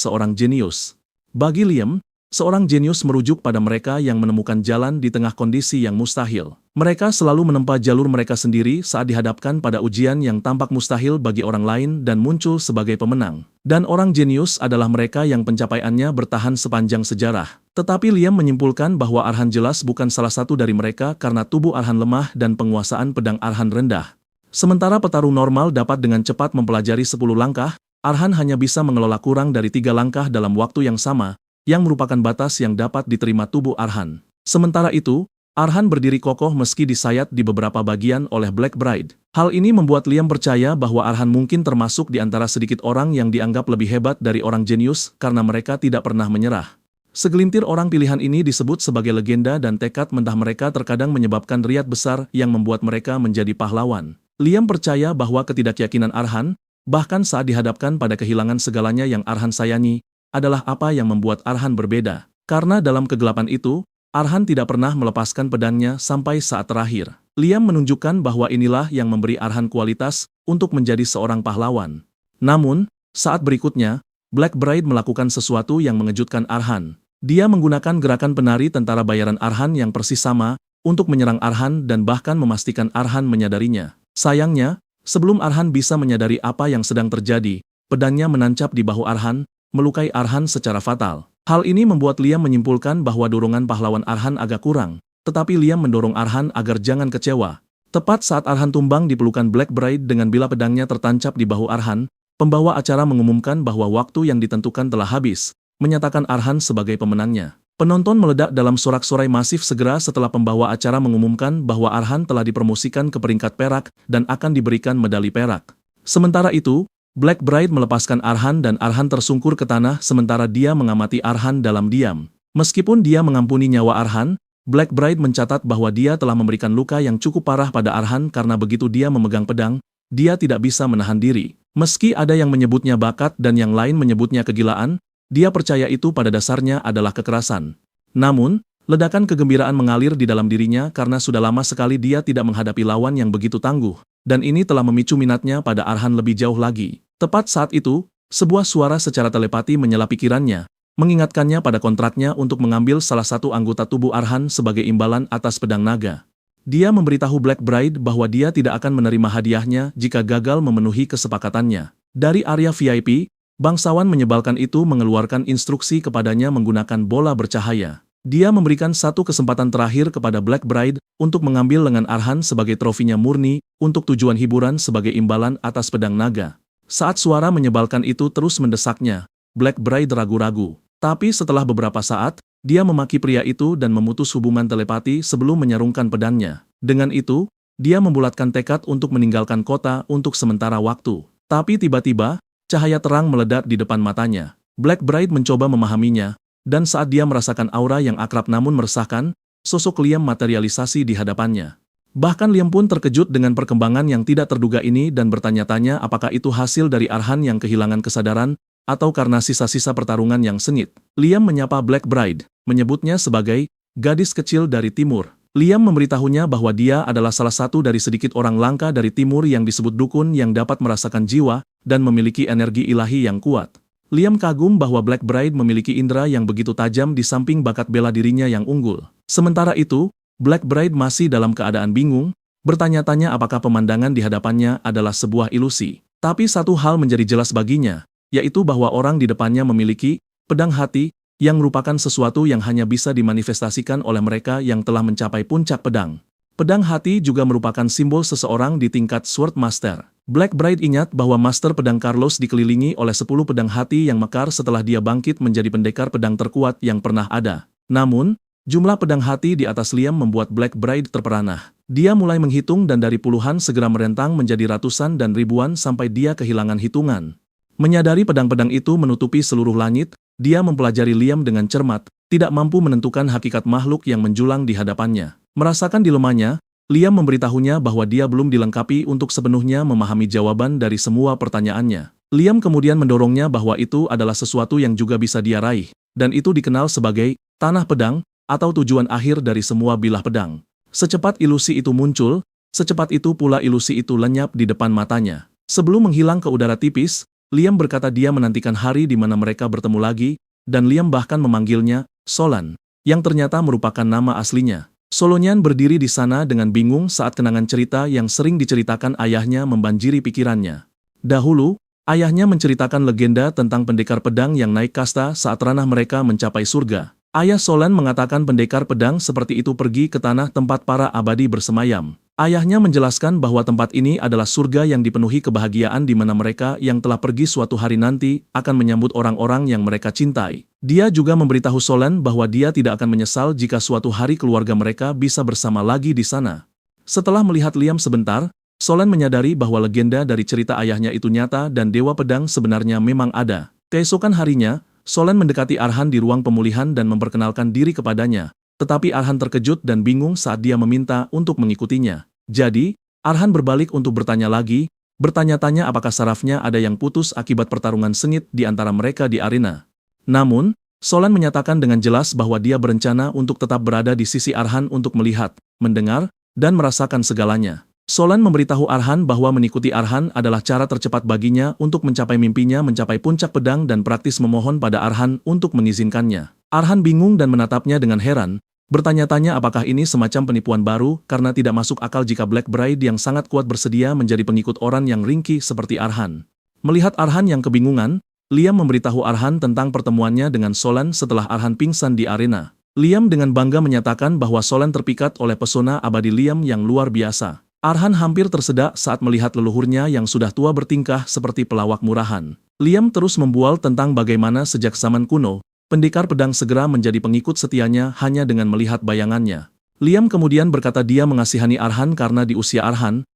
seorang jenius. Bagi Liam, seorang jenius merujuk pada mereka yang menemukan jalan di tengah kondisi yang mustahil. Mereka selalu menempa jalur mereka sendiri saat dihadapkan pada ujian yang tampak mustahil bagi orang lain dan muncul sebagai pemenang. Dan orang jenius adalah mereka yang pencapaiannya bertahan sepanjang sejarah. Tetapi Liam menyimpulkan bahwa Arhan jelas bukan salah satu dari mereka karena tubuh Arhan lemah dan penguasaan pedang Arhan rendah. Sementara petarung normal dapat dengan cepat mempelajari 10 langkah, Arhan hanya bisa mengelola kurang dari 3 langkah dalam waktu yang sama, yang merupakan batas yang dapat diterima tubuh Arhan. Sementara itu, Arhan berdiri kokoh meski disayat di beberapa bagian oleh Black Bride. Hal ini membuat Liam percaya bahwa Arhan mungkin termasuk di antara sedikit orang yang dianggap lebih hebat dari orang jenius karena mereka tidak pernah menyerah. Segelintir orang pilihan ini disebut sebagai legenda dan tekad mentah mereka terkadang menyebabkan riak besar yang membuat mereka menjadi pahlawan. Liam percaya bahwa ketidakyakinan Arhan, bahkan saat dihadapkan pada kehilangan segalanya yang Arhan sayangi, adalah apa yang membuat Arhan berbeda. Karena dalam kegelapan itu, Arhan tidak pernah melepaskan pedangnya sampai saat terakhir. Liam menunjukkan bahwa inilah yang memberi Arhan kualitas untuk menjadi seorang pahlawan. Namun, saat berikutnya, Black Bride melakukan sesuatu yang mengejutkan Arhan. Dia menggunakan gerakan penari tentara bayaran Arhan yang persis sama untuk menyerang Arhan dan bahkan memastikan Arhan menyadarinya. Sayangnya, sebelum Arhan bisa menyadari apa yang sedang terjadi, pedangnya menancap di bahu Arhan, melukai Arhan secara fatal. Hal ini membuat Liam menyimpulkan bahwa dorongan pahlawan Arhan agak kurang, tetapi Liam mendorong Arhan agar jangan kecewa. Tepat saat Arhan tumbang di pelukan Black Bride dengan bilah pedangnya tertancap di bahu Arhan, pembawa acara mengumumkan bahwa waktu yang ditentukan telah habis, menyatakan Arhan sebagai pemenangnya. Penonton meledak dalam sorak-sorai masif segera setelah pembawa acara mengumumkan bahwa Arhan telah dipromosikan ke peringkat perak dan akan diberikan medali perak. Sementara itu, Black Bride melepaskan Arhan dan Arhan tersungkur ke tanah sementara dia mengamati Arhan dalam diam. Meskipun dia mengampuni nyawa Arhan, Black Bride mencatat bahwa dia telah memberikan luka yang cukup parah pada Arhan karena begitu dia memegang pedang, dia tidak bisa menahan diri. Meski ada yang menyebutnya bakat dan yang lain menyebutnya kegilaan, dia percaya itu pada dasarnya adalah kekerasan. Namun, ledakan kegembiraan mengalir di dalam dirinya karena sudah lama sekali dia tidak menghadapi lawan yang begitu tangguh, dan ini telah memicu minatnya pada Arhan lebih jauh lagi. Tepat saat itu, sebuah suara secara telepati menyela pikirannya, mengingatkannya pada kontraknya untuk mengambil salah satu anggota tubuh Arhan sebagai imbalan atas pedang naga. Dia memberitahu Black Bride bahwa dia tidak akan menerima hadiahnya jika gagal memenuhi kesepakatannya. Dari area VIP, bangsawan menyebalkan itu mengeluarkan instruksi kepadanya menggunakan bola bercahaya. Dia memberikan satu kesempatan terakhir kepada Black Bride untuk mengambil lengan Arhan sebagai trofinya murni untuk tujuan hiburan sebagai imbalan atas pedang naga. Saat suara menyebalkan itu terus mendesaknya, Black Bride ragu-ragu. Tapi setelah beberapa saat, dia memaki pria itu dan memutus hubungan telepati sebelum menyarungkan pedangnya. Dengan itu, dia membulatkan tekad untuk meninggalkan kota untuk sementara waktu. Tapi tiba-tiba, cahaya terang meledak di depan matanya. Black Bride mencoba memahaminya, dan saat dia merasakan aura yang akrab namun meresahkan, sosok Liam materialisasi di hadapannya. Bahkan Liam pun terkejut dengan perkembangan yang tidak terduga ini dan bertanya-tanya apakah itu hasil dari Arhan yang kehilangan kesadaran, atau karena sisa-sisa pertarungan yang sengit. Liam menyapa Black Bride, menyebutnya sebagai gadis kecil dari timur. Liam memberitahunya bahwa dia adalah salah satu dari sedikit orang langka dari timur yang disebut dukun yang dapat merasakan jiwa dan memiliki energi ilahi yang kuat. Liam kagum bahwa Black Bride memiliki indera yang begitu tajam di samping bakat bela dirinya yang unggul. Sementara itu, Black Bride masih dalam keadaan bingung, bertanya-tanya apakah pemandangan di hadapannya adalah sebuah ilusi. Tapi satu hal menjadi jelas baginya, yaitu bahwa orang di depannya memiliki pedang hati, yang merupakan sesuatu yang hanya bisa dimanifestasikan oleh mereka yang telah mencapai puncak pedang. Pedang hati juga merupakan simbol seseorang di tingkat Sword Master. Black Bride ingat bahwa Master Pedang Carlos dikelilingi oleh 10 pedang hati yang mekar setelah dia bangkit menjadi pendekar pedang terkuat yang pernah ada. Namun, jumlah pedang hati di atas Liam membuat Black Bride terperanah. Dia mulai menghitung dan dari puluhan segera merentang menjadi ratusan dan ribuan sampai dia kehilangan hitungan. Menyadari pedang-pedang itu menutupi seluruh langit, dia mempelajari Liam dengan cermat, tidak mampu menentukan hakikat makhluk yang menjulang di hadapannya. Merasakan dilemanya, Liam memberitahunya bahwa dia belum dilengkapi untuk sepenuhnya memahami jawaban dari semua pertanyaannya. Liam kemudian mendorongnya bahwa itu adalah sesuatu yang juga bisa dia raih, dan itu dikenal sebagai tanah pedang, atau tujuan akhir dari semua bilah pedang. Secepat ilusi itu muncul, secepat itu pula ilusi itu lenyap di depan matanya. Sebelum menghilang ke udara tipis, Liam berkata dia menantikan hari di mana mereka bertemu lagi, dan Liam bahkan memanggilnya Solan, yang ternyata merupakan nama aslinya. Solonyan berdiri di sana dengan bingung saat kenangan cerita yang sering diceritakan ayahnya membanjiri pikirannya. Dahulu, ayahnya menceritakan legenda tentang pendekar pedang yang naik kasta saat ranah mereka mencapai surga. Ayah Solan mengatakan pendekar pedang seperti itu pergi ke tanah tempat para abadi bersemayam. Ayahnya menjelaskan bahwa tempat ini adalah surga yang dipenuhi kebahagiaan di mana mereka yang telah pergi suatu hari nanti akan menyambut orang-orang yang mereka cintai. Dia juga memberitahu Solan bahwa dia tidak akan menyesal jika suatu hari keluarga mereka bisa bersama lagi di sana. Setelah melihat Liam sebentar, Solan menyadari bahwa legenda dari cerita ayahnya itu nyata dan Dewa Pedang sebenarnya memang ada. Keesokan harinya, Solan mendekati Arhan di ruang pemulihan dan memperkenalkan diri kepadanya. Tetapi Arhan terkejut dan bingung saat dia meminta untuk mengikutinya. Jadi, Arhan berbalik untuk bertanya lagi, bertanya-tanya apakah sarafnya ada yang putus akibat pertarungan sengit di antara mereka di arena. Namun, Solan menyatakan dengan jelas bahwa dia berencana untuk tetap berada di sisi Arhan untuk melihat, mendengar, dan merasakan segalanya. Solan memberitahu Arhan bahwa mengikuti Arhan adalah cara tercepat baginya untuk mencapai mimpinya mencapai puncak pedang dan praktis memohon pada Arhan untuk mengizinkannya. Arhan bingung dan menatapnya dengan heran, Bertanya-tanya apakah ini semacam penipuan baru karena tidak masuk akal jika Black Bride yang sangat kuat bersedia menjadi pengikut orang yang ringkih seperti Arhan. Melihat Arhan yang kebingungan, Liam memberitahu Arhan tentang pertemuannya dengan Solan setelah Arhan pingsan di arena. Liam dengan bangga menyatakan bahwa Solan terpikat oleh pesona abadi Liam yang luar biasa. Arhan hampir tersedak saat melihat leluhurnya yang sudah tua bertingkah seperti pelawak murahan. Liam terus membual tentang bagaimana sejak zaman kuno, pendekar pedang segera menjadi pengikut setianya hanya dengan melihat bayangannya. Liam kemudian berkata dia mengasihani Arhan karena di usia Arhan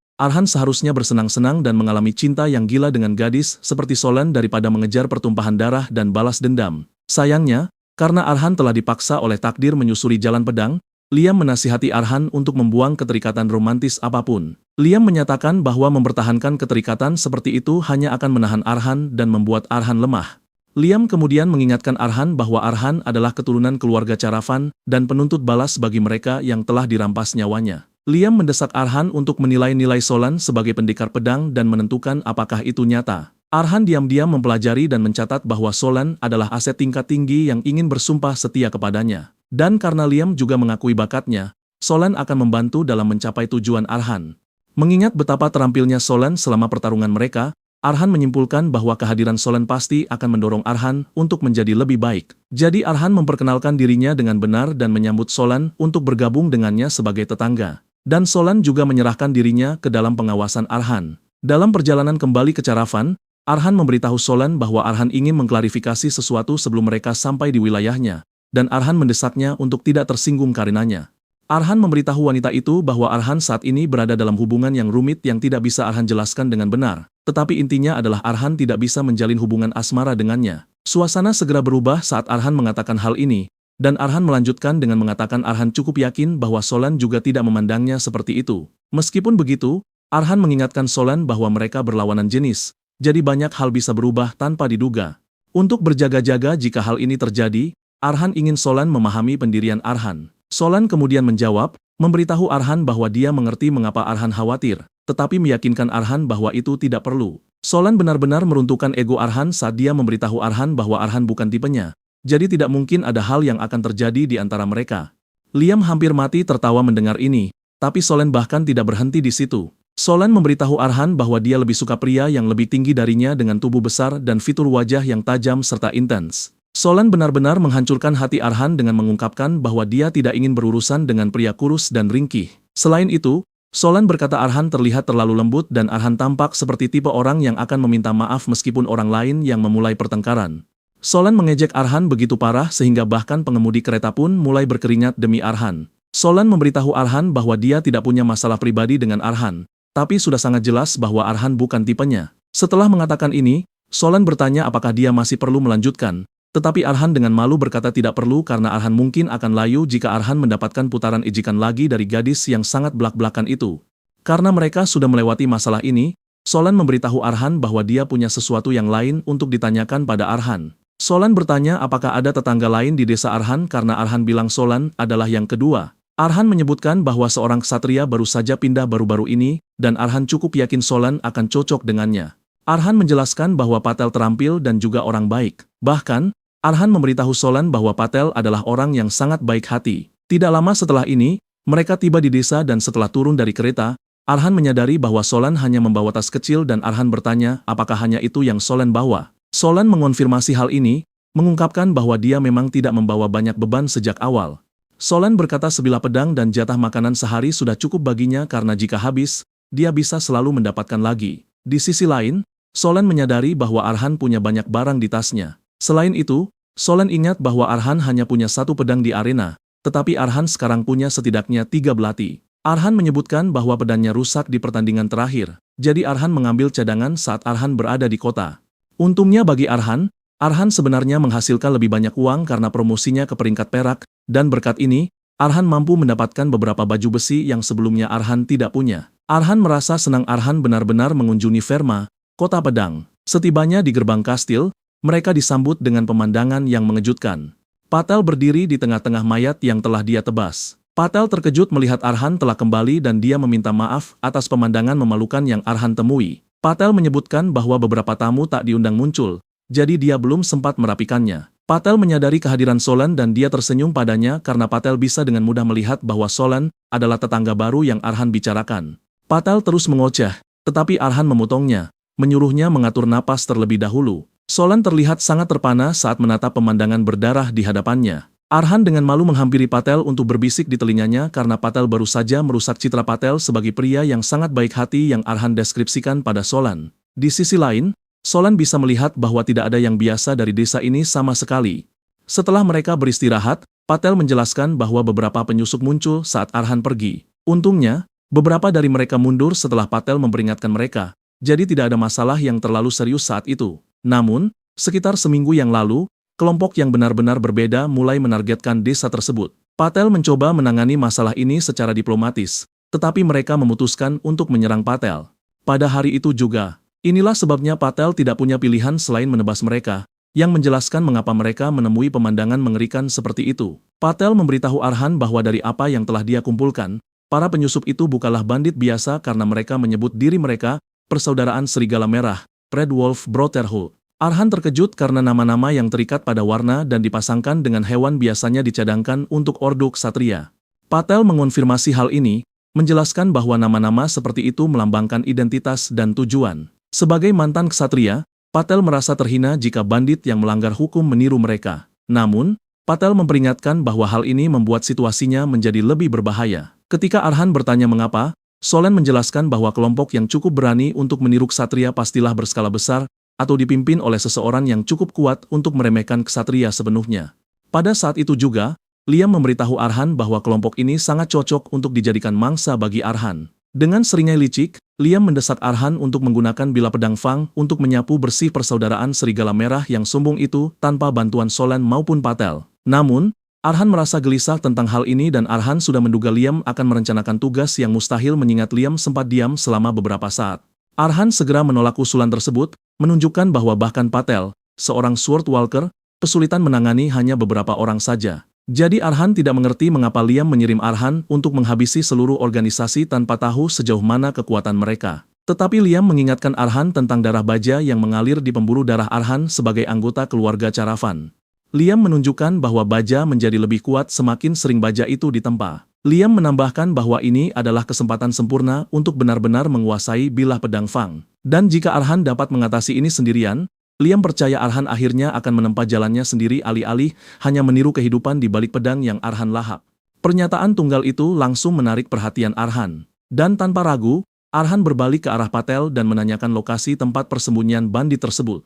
seharusnya bersenang-senang dan mengalami cinta yang gila dengan gadis seperti Solan daripada mengejar pertumpahan darah dan balas dendam. Sayangnya, karena Arhan telah dipaksa oleh takdir menyusuri jalan pedang, Liam menasihati Arhan untuk membuang keterikatan romantis apapun. Liam menyatakan bahwa mempertahankan keterikatan seperti itu hanya akan menahan Arhan dan membuat Arhan lemah. Liam kemudian mengingatkan Arhan bahwa Arhan adalah keturunan keluarga Caravan dan penuntut balas bagi mereka yang telah dirampas nyawanya. Liam mendesak Arhan untuk menilai-nilai Solan sebagai pendekar pedang dan menentukan apakah itu nyata. Arhan diam-diam mempelajari dan mencatat bahwa Solan adalah aset tingkat tinggi yang ingin bersumpah setia kepadanya. Dan karena Liam juga mengakui bakatnya, Solan akan membantu dalam mencapai tujuan Arhan. Mengingat betapa terampilnya Solan selama pertarungan mereka, Arhan menyimpulkan bahwa kehadiran Solan pasti akan mendorong Arhan untuk menjadi lebih baik. Jadi Arhan memperkenalkan dirinya dengan benar dan menyambut Solan untuk bergabung dengannya sebagai tetangga. Dan Solan juga menyerahkan dirinya ke dalam pengawasan Arhan. Dalam perjalanan kembali ke Caravan, Arhan memberitahu Solan bahwa Arhan ingin mengklarifikasi sesuatu sebelum mereka sampai di wilayahnya. Dan Arhan mendesaknya untuk tidak tersinggung karenanya. Arhan memberitahu wanita itu bahwa Arhan saat ini berada dalam hubungan yang rumit yang tidak bisa Arhan jelaskan dengan benar. Tetapi intinya adalah Arhan tidak bisa menjalin hubungan asmara dengannya. Suasana segera berubah saat Arhan mengatakan hal ini, dan Arhan melanjutkan dengan mengatakan Arhan cukup yakin bahwa Solan juga tidak memandangnya seperti itu. Meskipun begitu, Arhan mengingatkan Solan bahwa mereka berlawanan jenis, jadi banyak hal bisa berubah tanpa diduga. Untuk berjaga-jaga jika hal ini terjadi, Arhan ingin Solan memahami pendirian Arhan. Solan kemudian menjawab, memberitahu Arhan bahwa dia mengerti mengapa Arhan khawatir, tetapi meyakinkan Arhan bahwa itu tidak perlu. Solan benar-benar meruntuhkan ego Arhan saat dia memberitahu Arhan bahwa Arhan bukan tipenya. Jadi tidak mungkin ada hal yang akan terjadi di antara mereka. Liam hampir mati tertawa mendengar ini, tapi Solan bahkan tidak berhenti di situ. Solan memberitahu Arhan bahwa dia lebih suka pria yang lebih tinggi darinya dengan tubuh besar dan fitur wajah yang tajam serta intens. Solan benar-benar menghancurkan hati Arhan dengan mengungkapkan bahwa dia tidak ingin berurusan dengan pria kurus dan ringkih. Selain itu, Solan berkata Arhan terlihat terlalu lembut dan Arhan tampak seperti tipe orang yang akan meminta maaf meskipun orang lain yang memulai pertengkaran. Solan mengejek Arhan begitu parah sehingga bahkan pengemudi kereta pun mulai berkeringat demi Arhan. Solan memberitahu Arhan bahwa dia tidak punya masalah pribadi dengan Arhan, tapi sudah sangat jelas bahwa Arhan bukan tipenya. Setelah mengatakan ini, Solan bertanya apakah dia masih perlu melanjutkan. Tetapi Arhan dengan malu berkata tidak perlu karena Arhan mungkin akan layu jika Arhan mendapatkan putaran ejekan lagi dari gadis yang sangat belak-belakan itu. Karena mereka sudah melewati masalah ini, Solan memberitahu Arhan bahwa dia punya sesuatu yang lain untuk ditanyakan pada Arhan. Solan bertanya apakah ada tetangga lain di desa Arhan karena Arhan bilang Solan adalah yang kedua. Arhan menyebutkan bahwa seorang ksatria baru saja pindah baru-baru ini, dan Arhan cukup yakin Solan akan cocok dengannya. Arhan menjelaskan bahwa Patel terampil dan juga orang baik. Bahkan, Arhan memberitahu Solan bahwa Patel adalah orang yang sangat baik hati. Tidak lama setelah ini, mereka tiba di desa dan setelah turun dari kereta, Arhan menyadari bahwa Solan hanya membawa tas kecil dan Arhan bertanya apakah hanya itu yang Solan bawa. Solan mengonfirmasi hal ini, mengungkapkan bahwa dia memang tidak membawa banyak beban sejak awal. Solan berkata sebilah pedang dan jatah makanan sehari sudah cukup baginya karena jika habis, dia bisa selalu mendapatkan lagi. Di sisi lain, Solan menyadari bahwa Arhan punya banyak barang di tasnya. Selain itu, Solan ingat bahwa Arhan hanya punya satu pedang di arena, tetapi Arhan sekarang punya setidaknya 3 belati. Arhan menyebutkan bahwa pedangnya rusak di pertandingan terakhir, jadi Arhan mengambil cadangan saat Arhan berada di kota. Untungnya bagi Arhan, Arhan sebenarnya menghasilkan lebih banyak uang karena promosinya ke peringkat perak, dan berkat ini, Arhan mampu mendapatkan beberapa baju besi yang sebelumnya Arhan tidak punya. Arhan merasa senang Arhan benar-benar mengunjungi Verma, kota pedang. Setibanya di gerbang kastil, mereka disambut dengan pemandangan yang mengejutkan. Patel berdiri di tengah-tengah mayat yang telah dia tebas. Patel terkejut melihat Arhan telah kembali dan dia meminta maaf atas pemandangan memalukan yang Arhan temui. Patel menyebutkan bahwa beberapa tamu tak diundang muncul, jadi dia belum sempat merapikannya. Patel menyadari kehadiran Solan dan dia tersenyum padanya karena Patel bisa dengan mudah melihat bahwa Solan adalah tetangga baru yang Arhan bicarakan. Patel terus mengoceh, tetapi Arhan memotongnya, menyuruhnya mengatur napas terlebih dahulu. Solan terlihat sangat terpana saat menatap pemandangan berdarah di hadapannya. Arhan dengan malu menghampiri Patel untuk berbisik di telinganya karena Patel baru saja merusak citra Patel sebagai pria yang sangat baik hati yang Arhan deskripsikan pada Solan. Di sisi lain, Solan bisa melihat bahwa tidak ada yang biasa dari desa ini sama sekali. Setelah mereka beristirahat, Patel menjelaskan bahwa beberapa penyusup muncul saat Arhan pergi. Untungnya, beberapa dari mereka mundur setelah Patel memperingatkan mereka, jadi tidak ada masalah yang terlalu serius saat itu. Namun, sekitar seminggu yang lalu, kelompok yang benar-benar berbeda mulai menargetkan desa tersebut. Patel mencoba menangani masalah ini secara diplomatis, tetapi mereka memutuskan untuk menyerang Patel. Pada hari itu juga, inilah sebabnya Patel tidak punya pilihan selain menebas mereka, yang menjelaskan mengapa mereka menemui pemandangan mengerikan seperti itu. Patel memberitahu Arhan bahwa dari apa yang telah dia kumpulkan, para penyusup itu bukanlah bandit biasa karena mereka menyebut diri mereka Persaudaraan Serigala Merah, Red Wolf Brotherhood. Arhan terkejut karena nama-nama yang terikat pada warna dan dipasangkan dengan hewan biasanya dicadangkan untuk ordo ksatria. Patel mengonfirmasi hal ini, menjelaskan bahwa nama-nama seperti itu melambangkan identitas dan tujuan. Sebagai mantan ksatria, Patel merasa terhina jika bandit yang melanggar hukum meniru mereka. Namun, Patel memperingatkan bahwa hal ini membuat situasinya menjadi lebih berbahaya. Ketika Arhan bertanya mengapa, Solan menjelaskan bahwa kelompok yang cukup berani untuk meniru ksatria pastilah berskala besar, atau dipimpin oleh seseorang yang cukup kuat untuk meremehkan ksatria sepenuhnya. Pada saat itu juga, Liam memberitahu Arhan bahwa kelompok ini sangat cocok untuk dijadikan mangsa bagi Arhan. Dengan seringai licik, Liam mendesak Arhan untuk menggunakan bilah pedang Fang untuk menyapu bersih persaudaraan Serigala Merah yang sombong itu tanpa bantuan Solan maupun Patel. Namun, Arhan merasa gelisah tentang hal ini dan Arhan sudah menduga Liam akan merencanakan tugas yang mustahil mengingat Liam sempat diam selama beberapa saat. Arhan segera menolak usulan tersebut, menunjukkan bahwa bahkan Patel, seorang Sword Walker, kesulitan menangani hanya beberapa orang saja. Jadi Arhan tidak mengerti mengapa Liam mengirim Arhan untuk menghabisi seluruh organisasi tanpa tahu sejauh mana kekuatan mereka. Tetapi Liam mengingatkan Arhan tentang darah baja yang mengalir di pembuluh darah Arhan sebagai anggota keluarga Caravan. Liam menunjukkan bahwa baja menjadi lebih kuat semakin sering baja itu ditempa. Liam menambahkan bahwa ini adalah kesempatan sempurna untuk benar-benar menguasai bilah pedang Fang. Dan jika Arhan dapat mengatasi ini sendirian, Liam percaya Arhan akhirnya akan menempa jalannya sendiri alih-alih hanya meniru kehidupan di balik pedang yang Arhan lahap. Pernyataan tunggal itu langsung menarik perhatian Arhan. Dan tanpa ragu, Arhan berbalik ke arah Patel dan menanyakan lokasi tempat persembunyian bandit tersebut.